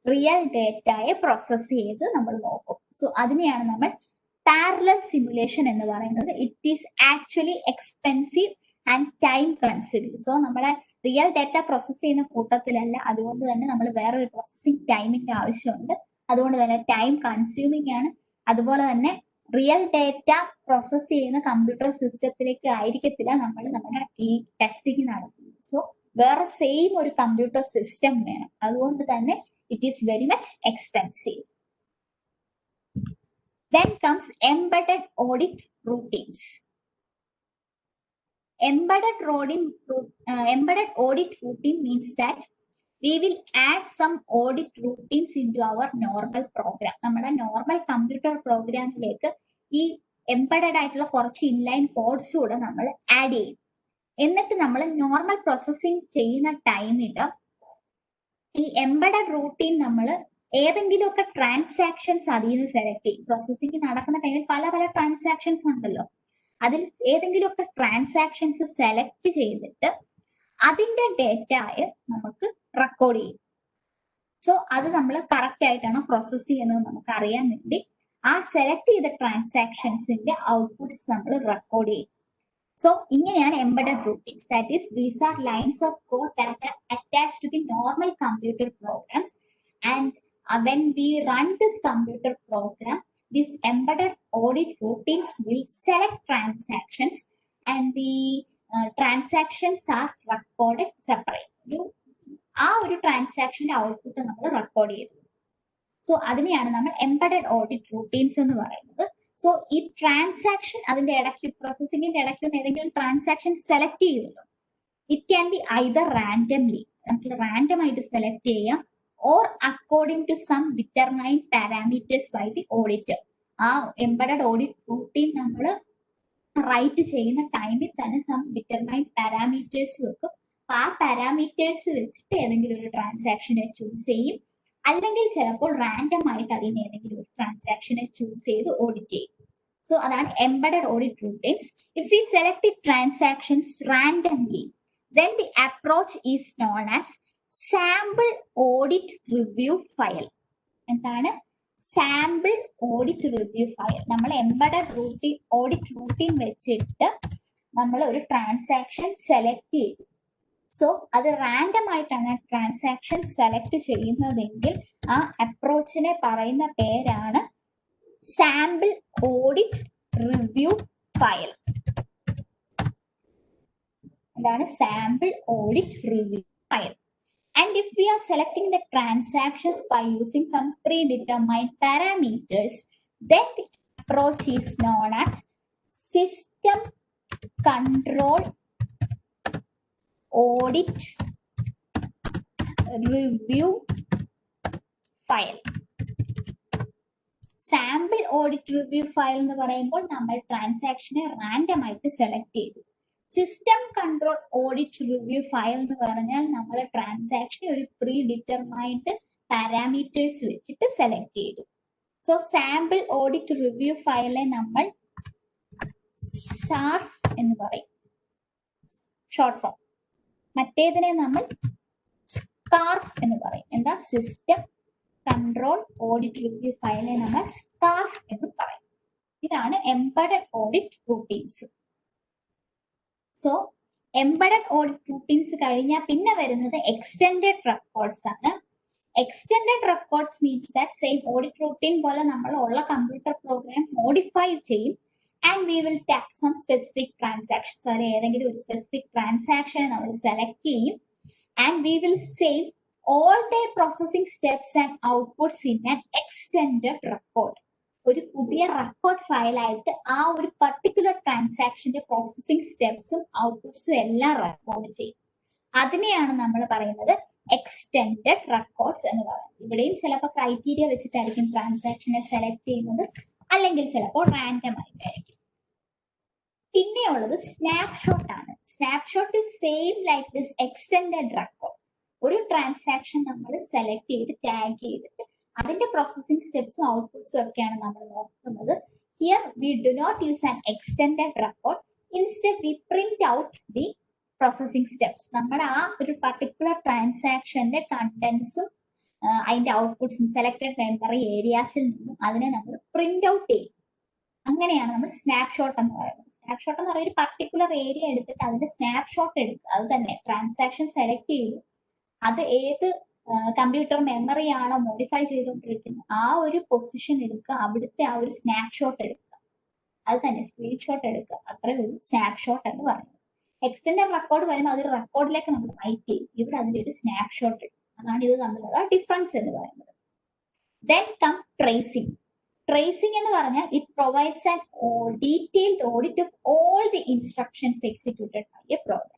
റിയൽ ഡേറ്റയെ പ്രോസസ് ചെയ്ത് നമ്മൾ നോക്കും. സോ അതിനെയാണ് നമ്മൾ പാരലൽ സിമുലേഷൻ എന്ന് പറയുന്നത്. It is actually expensive and time consuming. So നമ്മുടെ റിയൽ ഡേറ്റ പ്രോസസ് ചെയ്യുന്ന കൂട്ടത്തിലല്ല, അതുകൊണ്ട് തന്നെ നമ്മൾ വേറൊരു പ്രോസസ്സിംഗ് ടൈമിന്റെ ആവശ്യമുണ്ട്. അതുകൊണ്ട് തന്നെ ടൈം കൺസ്യൂമിങ് ആണ്. അതുപോലെ തന്നെ റിയൽ ഡേറ്റ പ്രോസസ് ചെയ്യുന്ന കമ്പ്യൂട്ടർ സിസ്റ്റത്തിലേക്ക് ആയിരിക്കത്തില്ല നമ്മൾ നമ്മുടെ ഈ ടെസ്റ്റിംഗ് നടത്തുന്നത്. സോ വേറെ സെയിം ഒരു കമ്പ്യൂട്ടർ സിസ്റ്റം വേണം. അതുകൊണ്ട് തന്നെ it is very much expensive. Then comes embedded audit routines. Embedded audit routine means that we will add some audit routines into our normal program. നമ്മുടെ നോർമൽ കമ്പ്യൂട്ടർ പ്രോഗ്രാമിലേക്ക് ഈ എംബഡഡ് ആയിട്ടുള്ള കുറച്ച് ഇൻലൈൻ കോഡ്സ് കൂടെ നമ്മൾ ആഡ് ചെയ്യും. എന്നിട്ട് നമ്മൾ നോർമൽ പ്രോസസ്സിംഗ് ചെയ്യുന്ന ടൈമിൽ ഈ എംബഡഡ് റൂട്ടീൻ നമ്മൾ ഏതെങ്കിലുമൊക്കെ ട്രാൻസാക്ഷൻസ് അതിൽ നിന്ന് സെലക്ട് ചെയ്യും. പ്രോസസ്സിംഗ് നടക്കുന്ന ടൈമിൽ പല പല ട്രാൻസാക്ഷൻസ് ഉണ്ടല്ലോ, അതിൽ ഏതെങ്കിലുമൊക്കെ ട്രാൻസാക്ഷൻസ് സെലക്ട് ചെയ്തിട്ട് അതിന്റെ ഡേറ്റയെ നമുക്ക് റെക്കോർഡ് ചെയ്യും. സോ അത് നമ്മൾ കറക്റ്റ് ആയിട്ടാണ് പ്രോസസ് ചെയ്യുന്നത് നമുക്ക് അറിയാൻ വേണ്ടി ആ സെലക്ട് ചെയ്ത ട്രാൻസാക്ഷൻസിന്റെ ഔട്ട്പുട്ട്സ് നമ്മൾ റെക്കോർഡ് ചെയ്യും. So, ഇങ്ങനെയാണ് embedded routines. That is, these are lines of code that are attached to the normal computer programs. And when we run this computer program, these embedded audit routines will select transactions and the transactions are recorded separately. ആ ഒരു ട്രാൻസാക്ഷന്റെ ഔട്ട്പുട്ട് നമ്മൾ റെക്കോർഡ് ചെയ്തു. സോ അതിനെയാണ് നമ്മൾ embedded audit routines എന്ന് പറയുന്നത്. സോ ഈ ട്രാൻസാക്ഷൻ അതിന്റെ ഇടയ്ക്ക് പ്രോസസ്സിംഗിന്റെ ഇടയ്ക്ക് ഏതെങ്കിലും ട്രാൻസാക്ഷൻ സെലക്ട് ചെയ്യുമല്ലോ, it can be either randomly, നമുക്ക് റാൻഡം ആയിട്ട് സെലക്ട് ചെയ്യാം, or according to some determined parameters by the auditor. ആ എംബഡഡ് ഓഡിറ്റ് റൂട്ടീൻ നമ്മൾ റൈറ്റ് ചെയ്യുന്ന ടൈമിൽ തന്നെ സം ഡിറ്റർമൈൻഡ് പാരാമീറ്റേഴ്സ് വെക്കും. ആ പാരാമീറ്റേഴ്സ് വെച്ചിട്ട് ഏതെങ്കിലും ഒരു ട്രാൻസാക്ഷനെ ചൂസ് ചെയ്യും, അല്ലെങ്കിൽ ചിലപ്പോൾ റാൻഡം ആയിട്ട് അതിന് ഏതെങ്കിലും ഒരു ട്രാൻസാക്ഷനെ ചൂസ് ചെയ്ത് ഓഡിറ്റ് ചെയ്യും. സോ അതാണ് embedded audit routines. If we select the transactions randomly, then the approach is known as sample audit review file. എന്താണ് സാമ്പിൾ ഓഡിറ്റ് റിവ്യൂ ഫയൽ? നമ്മൾ എംബഡഡ് ഓഡിറ്റ് റൂട്ടീൻ വെച്ചിട്ട് നമ്മൾ ഒരു ട്രാൻസാക്ഷൻ സെലക്ട് ചെയ്തു. സോ അത് റാൻഡം ആയിട്ടാണ് ട്രാൻസാക്ഷൻ സെലക്ട് ചെയ്യുന്നതെങ്കിൽ ആ അപ്രോച്ചിനെ പറയുന്ന പേരാണ് സാമ്പിൾ ഓഡിറ്റ് റിവ്യൂ ഫയൽ. എന്താണ് sample audit review file? And if we are selecting the transactions by using some predetermined parameters, then the approach is known as system control audit review file. Sample audit review file എന്ന് പറയുമ്പോൾ നമ്മൾ ട്രാൻസാക്ഷനെ റാൻഡം ആയിട്ട് സെലക്ട് ചെയ്തു. System control audit review file എന്ന് പറഞ്ഞാൽ നമ്മൾ ട്രാൻസാക്ഷൻ ഒരു പ്രീ ഡിറ്റർമൈൻഡ് പാരാമീറ്റേഴ്സ് വെച്ചിട്ട് സെലക്ട് ചെയ്തു. സോ സാമ്പിൾ ഓഡിറ്റ് റിവ്യൂ ഫയലെ നമ്മൾ സാർഫ് എന്ന് പറയും, ഷോർട്ട് ഫോം. മറ്റേതിനെ നമ്മൾ സ്കാർഫ് എന്ന് പറയും. എന്താ? സിസ്റ്റം കൺട്രോൾ ഓഡിറ്റ് റിവ്യൂ ഫയലെ നമ്മൾ സ്കാർഫ് എന്ന് പറയും. ഇതാണ് embedded audit routines. So embedded audit routines കഴിഞ്ഞാൽ പിന്നെ വരുന്നത് എക്സ്റ്റെൻഡഡ് റെക്കോർഡ്സ് ആണ്. Extended records means that same audit routine പോലെ നമ്മൾ ഉള്ള കമ്പ്യൂട്ടർ പ്രോഗ്രാം മോഡിഫൈ ചെയ്യും. And we will tag some specific transactions. അതിൽ ഏതെങ്കിലും ഒരു സ്പെസിഫിക് ട്രാൻസാക്ഷൻ നമ്മൾ സെലക്ട് ചെയ്യും. And we will save all their processing steps and outputs in an extended record. ഒരു പുതിയ റെക്കോർഡ് ഫയലായിട്ട് ആ ഒരു പർട്ടിക്കുലർ ട്രാൻസാക്ഷന്റെ പ്രോസസ്സിംഗ് സ്റ്റെപ്സും ഔട്ട്പുട്ട്സും എല്ലാം റെക്കോർഡ് ചെയ്യും. അതിനെയാണ് നമ്മൾ പറയുന്നത് എക്സ്റ്റെൻഡഡ് റെക്കോർഡ്സ് എന്ന് പറയുന്നത്. ഇവിടെയും ചിലപ്പോൾ ക്രൈറ്റീരിയ വെച്ചിട്ടായിരിക്കും ട്രാൻസാക്ഷനെ സെലക്ട് ചെയ്യുന്നത്, അല്ലെങ്കിൽ ചിലപ്പോൾ റാൻഡം ആയിട്ടായിരിക്കും. പിന്നെയുള്ളത് സ്നാപ്ഷോട്ട് ആണ്. Snapshot is same like this extended record. ഒരു ട്രാൻസാക്ഷൻ നമ്മൾ സെലക്ട് ചെയ്ത് ടാഗ് ചെയ്തിട്ട് അതിന്റെ പ്രോസസ്സിംഗ് സ്റ്റെപ്സും ഔട്ട്പുട്ട്സും ഒക്കെയാണ് നമ്മൾ നോക്കുന്നത്. Here we do not use an extended record. Instead we print out the processing steps. നമ്മുടെ ആ ഒരു പർട്ടിക്കുലർ ട്രാൻസാക്ഷന്റെ കണ്ടന്റ്സും അതിന്റെ ഔട്ട്പുട്ട്സും സെലക്ടഡ് മെമ്മറി ഏരിയാസിൽ നിന്നും അതിനെ നമ്മൾ പ്രിന്റ് ഔട്ട് ചെയ്യും. അങ്ങനെയാണ് നമ്മൾ സ്നാപ്ഷോട്ട് എന്ന് പറയുന്നത്. സ്നാപ്ഷോട്ട് എന്ന് പറയുന്ന ഒരു പർട്ടിക്കുലർ ഏരിയ എടുത്തിട്ട് അതിന്റെ സ്നാപ്ഷോട്ട് എടുക്കുക. അത് തന്നെ ട്രാൻസാക്ഷൻ സെലക്ട് ചെയ്തു, അത് ഏത് കമ്പ്യൂട്ടർ മെമ്മറി ആണോ മോഡിഫൈ ചെയ്തുകൊണ്ടിരിക്കുന്നത് ആ ഒരു പൊസിഷൻ എടുക്കുക, അവിടുത്തെ ആ ഒരു സ്നാപ്ഷോട്ട് എടുക്കുക, അത് തന്നെ സ്ക്രീൻഷോട്ട് എടുക്കുക. അത്രേ ഒരു സ്നാപ്ഷോട്ട് എന്ന് പറയുന്നത്. എക്സ്റ്റൻഡഡ് റെക്കോർഡ് വരുമ്പോൾ അതൊരു റെക്കോർഡിലേക്ക് നമ്മൾ റൈറ്റ് ചെയ്യും. ഇവിടെ അതിന്റെ ഒരു സ്നാപ്ഷോട്ട് എടുക്കും. അതാണ് ഇത് തമ്മിലുള്ള ഡിഫറൻസ് എന്ന് പറയുന്നത്. Then come tracing. ട്രേസിംഗ് എന്ന് പറഞ്ഞാൽ it provides an detailed audit of all the instructions executed by a program.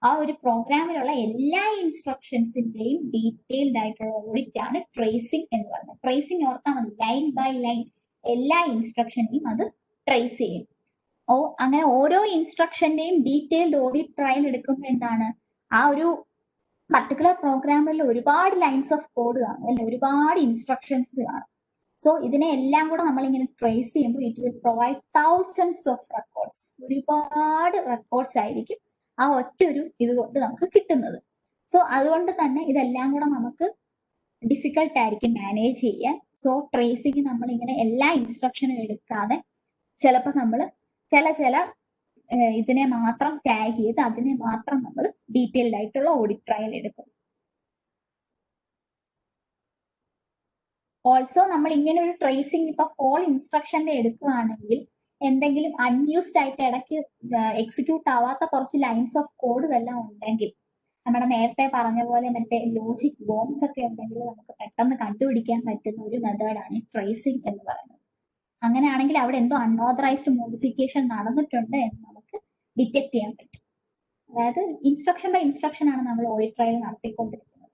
ആ ഒരു പ്രോഗ്രാമിലുള്ള എല്ലാ ഇൻസ്ട്രക്ഷൻസിന്റെയും ഡീറ്റെയിൽഡ് ആയിട്ടുള്ള ഓഡിറ്റ് ആണ് ട്രേസിംഗ് എന്ന് പറയുന്നത്. ട്രേസിംഗ് ഓർത്താൽ മതി, ലൈൻ ബൈ ലൈൻ എല്ലാ ഇൻസ്ട്രക്ഷനെയും അത് ട്രേസ് ചെയ്യും. അങ്ങനെ ഓരോ ഇൻസ്ട്രക്ഷന്റെയും ഡീറ്റെയിൽഡ് ഓഡിറ്റ് ട്രയൽ എടുക്കുമ്പോൾ എന്താണ്, ആ ഒരു പർട്ടിക്കുലർ പ്രോഗ്രാമിൽ ഒരുപാട് ലൈൻസ് ഓഫ് കോഡ് കാണും അല്ലെ, ഒരുപാട് ഇൻസ്ട്രക്ഷൻസ് കാണും. സോ ഇതിനെ എല്ലാം കൂടെ നമ്മൾ ഇങ്ങനെ ട്രേസ് ചെയ്യുമ്പോൾ it will provide thousands of records. ഒരുപാട് റെക്കോർഡ്സ് ആയിരിക്കും ആ ഒറ്റ ഒരു ഇതുകൊണ്ട് നമുക്ക് കിട്ടുന്നത്. സോ അതുകൊണ്ട് തന്നെ ഇതെല്ലാം കൂടെ നമുക്ക് ഡിഫിക്കൽട്ട് ആയിരിക്കും മാനേജ് ചെയ്യാൻ. സോ ട്രേസിങ് നമ്മൾ ഇങ്ങനെ എല്ലാ ഇൻസ്ട്രക്ഷനും എടുക്കാതെ ചിലപ്പോൾ നമ്മൾ ചില ഇതിനെ മാത്രം ടാഗ് ചെയ്ത് അതിനെ മാത്രം നമ്മൾ ഡീറ്റെയിൽഡ് ആയിട്ടുള്ള ഓഡിറ്റ് ട്രയൽ എടുക്കും. ഓൾസോ നമ്മൾ ഇങ്ങനെ ഒരു ട്രേസിംഗ് ഇപ്പൊ കോൾ ഇൻസ്ട്രക്ഷന്റെ എടുക്കുകയാണെങ്കിൽ എന്തെങ്കിലും അൺയൂസ്ഡ് ആയിട്ട് ഇടയ്ക്ക് എക്സിക്യൂട്ട് ആവാത്ത കുറച്ച് ലൈൻസ് ഓഫ് കോഡ് വല്ലതും ഉണ്ടെങ്കിൽ, നമ്മുടെ നേരത്തെ പറഞ്ഞ പോലെ മറ്റേ ലോജിക് ബോംബ്സ് ഒക്കെ ഉണ്ടെങ്കിൽ നമുക്ക് പെട്ടെന്ന് കണ്ടുപിടിക്കാൻ പറ്റുന്ന ഒരു മെത്തേഡാണ് ട്രേസിംഗ് എന്ന് പറയുന്നത്. അങ്ങനെയാണെങ്കിൽ അവിടെ എന്തോ അൺഓതറൈസ്ഡ് മോഡിഫിക്കേഷൻ നടന്നിട്ടുണ്ട് എന്ന് നമുക്ക് ഡിറ്റക്ട് ചെയ്യാൻ പറ്റും. അതായത് ഇൻസ്ട്രക്ഷൻ ബൈ ഇൻസ്ട്രക്ഷൻ ആണ് നമ്മൾ ഓഡിറ്റ് ട്രയൽ നടത്തിക്കൊണ്ടിരിക്കുന്നത്.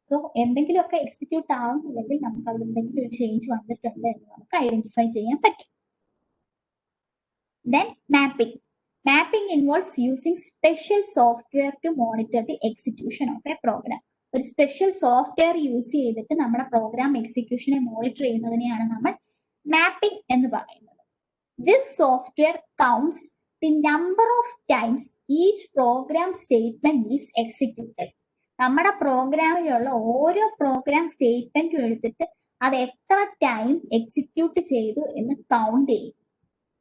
സോ എന്തെങ്കിലുമൊക്കെ എക്സിക്യൂട്ട് ആവുന്നില്ലെങ്കിൽ നമുക്ക് അവിടെ എന്തെങ്കിലും ഒരു ചേഞ്ച് വന്നിട്ടുണ്ട് എന്ന് നമുക്ക് ഐഡന്റിഫൈ ചെയ്യാൻ പറ്റും. Then mapping. Mapping involves using special software to monitor the execution of a program. ഒരു സ്പെഷ്യൽ സോഫ്റ്റ്വെയർ യൂസ് ചെയ്തിട്ട് നമ്മുടെ പ്രോഗ്രാം എക്സിക്യൂഷനെ മോണിറ്റർ ചെയ്യുന്നതിനെയാണ് നമ്മൾ മാപ്പിംഗ് എന്ന് പറയുന്നത്. This software counts the number of times each program statement is executed. നമ്മുടെ പ്രോഗ്രാമിലുള്ള ഓരോ പ്രോഗ്രാം സ്റ്റേറ്റ്മെന്റും എടുത്തിട്ട് അത് എത്ര ടൈം എക്സിക്യൂട്ട് ചെയ്തു എന്ന് കൗണ്ട് ചെയ്യും.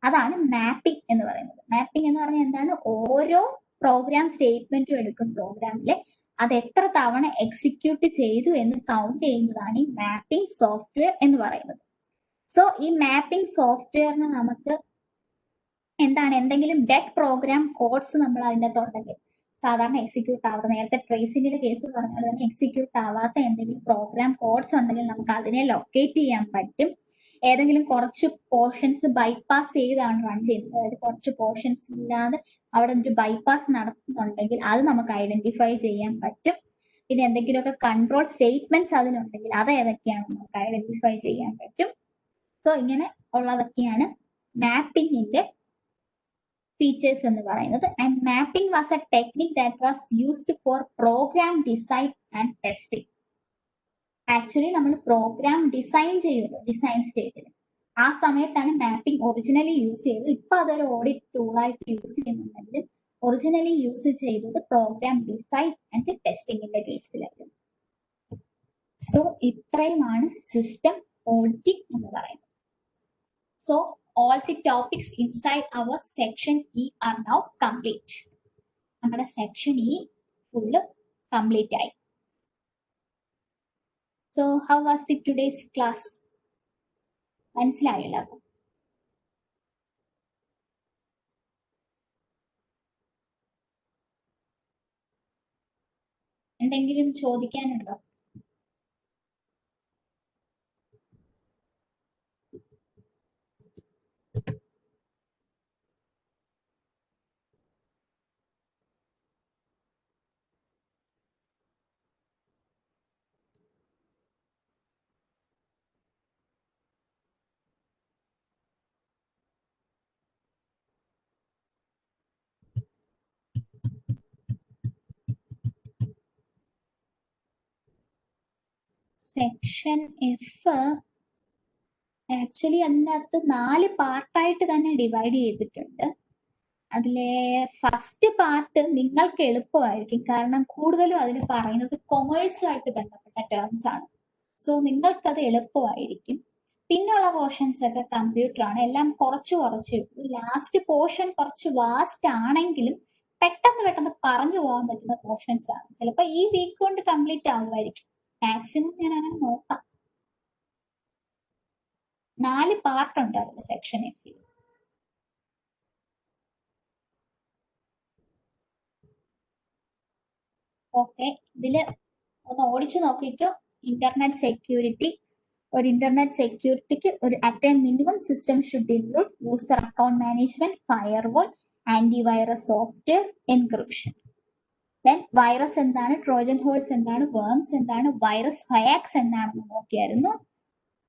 അതാണ് മാപ്പിംഗ് എന്ന് പറയുന്നത്. മാപ്പിംഗ് എന്ന് പറഞ്ഞാൽ എന്താണ്, ഓരോ പ്രോഗ്രാം സ്റ്റേറ്റ്മെന്റും എടുക്കും പ്രോഗ്രാമിലെ അത് എത്ര തവണ എക്സിക്യൂട്ട് ചെയ്തു എന്ന് കൗണ്ട് ചെയ്യുന്നതാണ് ഈ മാപ്പിംഗ് സോഫ്റ്റ്വെയർ എന്ന് പറയുന്നത്. സോ ഈ മാപ്പിംഗ് സോഫ്റ്റ്വെയറിന് നമുക്ക് എന്താണ്, എന്തെങ്കിലും ഡെഡ് പ്രോഗ്രാം കോഡ്സ് നമ്മൾ അതിൻ്റെ അകത്തുണ്ടെങ്കിൽ സാധാരണ എക്സിക്യൂട്ട് ആവാത്ത, നേരത്തെ ട്രേസിംഗിന്റെ കേസ് പറഞ്ഞാൽ തന്നെ എക്സിക്യൂട്ട് ആവാത്ത എന്തെങ്കിലും പ്രോഗ്രാം കോഡ്സ് ഉണ്ടെങ്കിൽ നമുക്ക് അതിനെ ലൊക്കേറ്റ് ചെയ്യാൻ പറ്റും. ഏതെങ്കിലും കുറച്ച് പോർഷൻസ് ബൈപ്പാസ് ചെയ്താണ് റൺ ചെയ്യുന്നത്, അതായത് കുറച്ച് പോർഷൻസ് ഇല്ലാതെ അവിടെ ഒരു ബൈപ്പാസ് നടത്തുന്നുണ്ടെങ്കിൽ അത് നമുക്ക് ഐഡന്റിഫൈ ചെയ്യാൻ പറ്റും. പിന്നെ എന്തെങ്കിലുമൊക്കെ കൺട്രോൾ സ്റ്റേറ്റ്മെന്റ്സ് അതിനുണ്ടെങ്കിൽ അത് ഏതൊക്കെയാണെന്ന് നമുക്ക് ഐഡന്റിഫൈ ചെയ്യാൻ പറ്റും. സോ ഇങ്ങനെ ഉള്ളതൊക്കെയാണ് മാപ്പിംഗിന്റെ ഫീച്ചേഴ്സ് എന്ന് പറയുന്നത്. And mapping was a technique that was used for program design and testing. Actually നമ്മൾ പ്രോഗ്രാം ഡിസൈൻ ചെയ്യുമല്ലോ ഡിസൈൻ സ്റ്റേജിൽ, ആ സമയത്താണ് മാപ്പിംഗ് ഒറിജിനലി യൂസ് ചെയ്തത്. ഇപ്പൊ അതൊരു ഓഡിറ്റ് ടൂളായിട്ട് യൂസ് ചെയ്യുന്നുണ്ടെങ്കിലും ഒറിജിനലി യൂസ് ചെയ്തത് പ്രോഗ്രാം ഡിസൈൻ ആൻഡ് ടെസ്റ്റിംഗിന്റെ കേസിലായിരുന്നു. സോ ഇത്രയുമാണ് സിസ്റ്റം ഓഡിറ്റിംഗ് എന്ന് പറയുന്നത്. So all the topics inside our section E are now complete. നമ്മുടെ സെക്ഷൻ E ഫുള്ള് കംപ്ലീറ്റ് ആയി. So how was the today's class? മനസ്സിലായല്ലോ? എന്തെങ്കിലും ചോദിക്കാനുണ്ടോ? സെക്ഷൻ എഫ് ആക്ച്വലി അതിനകത്ത് 4 പാർട്ടായിട്ട് തന്നെ ഡിവൈഡ് ചെയ്തിട്ടുണ്ട്. അതിലെ ഫസ്റ്റ് പാർട്ട് നിങ്ങൾക്ക് എളുപ്പമായിരിക്കും, കാരണം കൂടുതലും അതിന് പറയുന്നത് കൊമേഴ്സുമായിട്ട് ബന്ധപ്പെട്ട ടേംസ് ആണ്. സോ നിങ്ങൾക്കത് എളുപ്പമായിരിക്കും. പിന്നുള്ള പോർഷൻസ് ഒക്കെ കമ്പ്യൂട്ടർ ആണ്, എല്ലാം കുറച്ച് ലാസ്റ്റ് പോർഷൻ കുറച്ച് വാസ്റ്റ് ആണെങ്കിലും പെട്ടെന്ന് പറഞ്ഞു പോകാൻ പറ്റുന്ന പോർഷൻസ് ആണ്. ചിലപ്പോൾ ഈ വീക്ക് കൊണ്ട് കംപ്ലീറ്റ് ആകുമായിരിക്കും, മാക്സിമം ഞാൻ അങ്ങനെ നോക്കാം. 4 പാർട്ട് ഉണ്ട് അതിൽ സെക്ഷൻ എഫ്. ഓക്കെ, ഇതില് ഒന്ന് ഓടിച്ചു നോക്കിക്കോ. ഇന്റർനെറ്റ് സെക്യൂരിറ്റി, ഒരു ഇന്റർനെറ്റ് സെക്യൂരിറ്റിക്ക് ഒരു at a minimum system should include user account management, firewall, antivirus software, encryption. Then virus എന്താണ്, ട്രോജൻ ഹോഴ്സ് എന്താണ്, വേംസ് എന്താണ്, വൈറസ് ഹയാക്സ് എന്താണെന്ന് നോക്കിയായിരുന്നു.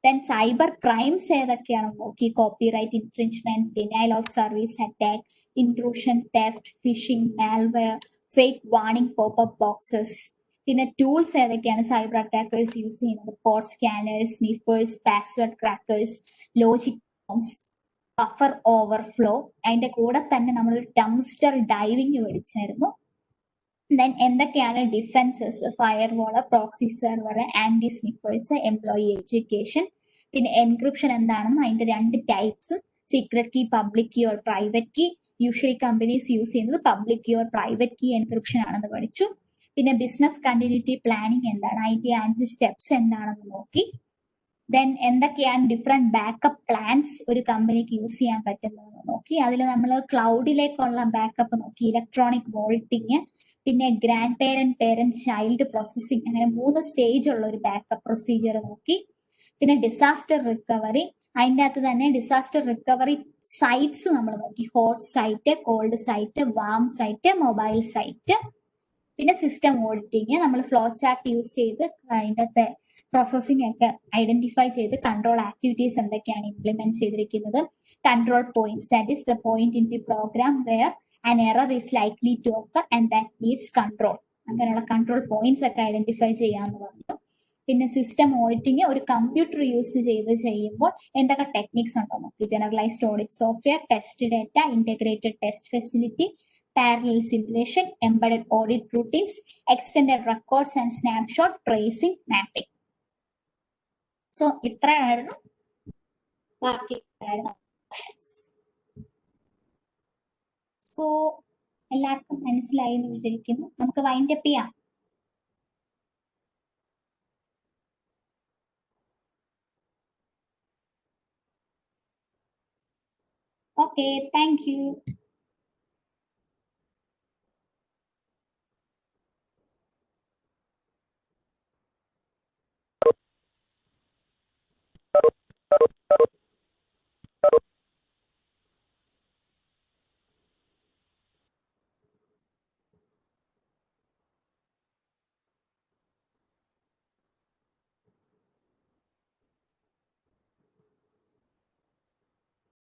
ദെൻ സൈബർ ക്രൈംസ് ഏതൊക്കെയാണെന്ന് നോക്കി. Copyright infringement, denial of service attack, intrusion, theft, phishing, malware, fake warning pop boxes. പിന്നെ ടൂൾസ് ഏതൊക്കെയാണ് സൈബർ അറ്റാക്കേഴ്സ് യൂസ് ചെയ്യുന്നത്. Code scanners, sniffers, password crackers, logic bombs, buffer overflow. അതിന്റെ കൂടെ തന്നെ നമ്മൾ ഡംസ്റ്റർ ഡൈവിംഗ് പഠിച്ചായിരുന്നു. ദെൻ എന്തൊക്കെയാണ് defences, firewall, proxy server, anti sniffers, employee education. പിന്നെ എൻക്രിപ്ഷൻ എന്താണെന്നും അതിന്റെ 2 ടൈപ്സും, secret key, public key or private key. Usually companies use ചെയ്യുന്നത് public key or private key encryption ആണെന്ന് പഠിച്ചു. പിന്നെ ബിസിനസ് കണ്ടിന്യൂറ്റി പ്ലാനിങ് എന്താണ്, അതിന്റെ 5 സ്റ്റെപ്സ് എന്താണെന്ന് നോക്കി. ദെൻ എന്തൊക്കെയാണ് ഡിഫറെന്റ് ബാക്കപ്പ് പ്ലാൻസ് ഒരു കമ്പനിക്ക് യൂസ് ചെയ്യാൻ പറ്റുന്നതെന്ന് നോക്കി. അതിൽ നമ്മൾ ക്ലൗഡിലേക്കുള്ള ബാക്കപ്പ് നോക്കി, ഇലക്ട്രോണിക് വോൾട്ടിങ്, പിന്നെ ഗ്രാൻഡ് പേരന്റ് ചൈൽഡ് പ്രോസസ്സിംഗ്, അങ്ങനെ 3 സ്റ്റേജ് ഉള്ള ഒരു ബാക്കപ്പ് പ്രൊസീജിയർ നോക്കി. പിന്നെ ഡിസാസ്റ്റർ റിക്കവറി, അതിൻ്റെ അകത്ത് തന്നെ ഡിസാസ്റ്റർ റിക്കവറി സൈറ്റ്സ് നമ്മൾ നോക്കി. Hot site, cold site, warm site, mobile site. പിന്നെ സിസ്റ്റം ഓഡിറ്റിങ്, നമ്മൾ ഫ്ലോ ചാർട്ട് യൂസ് ചെയ്ത് അതിൻ്റെ പ്രോസസ്സിംഗ് ഒക്കെ ഐഡന്റിഫൈ ചെയ്ത് കൺട്രോൾ ആക്ടിവിറ്റീസ് എന്തൊക്കെയാണ് ഇംപ്ലിമെന്റ് ചെയ്തിരിക്കുന്നത്. Control points, that is the point in the program where an error is likely to occur and that needs control. അങ്ങനെയുള്ള കൺട്രോൾ പോയിന്റ്സ് ഒക്കെ ഐഡന്റിഫൈ ചെയ്യാന്ന് പറഞ്ഞു. പിന്നെ സിസ്റ്റം ഓഡിറ്റിംഗ് ഒരു കമ്പ്യൂട്ടർ യൂസ് ചെയ്ത് ചെയ്യുമ്പോൾ എന്തൊക്കെ ടെക്നിക്സ് ഉണ്ടോ നോക്കി. Generalised audit software, test data, integrated test facility, parallel simulation, embedded audit routines, extended records and snapshot, tracing, mapping. So ഇത്രയായിരുന്നു ബാക്കി ഓപ്ഷൻസ്. സോ എല്ലാവർക്കും മനസ്സിലായി എന്ന് വിചാരിക്കുന്നു. നമുക്ക് വൈൻഡ് അപ്പ് ചെയ്യാം. Okay, thank U.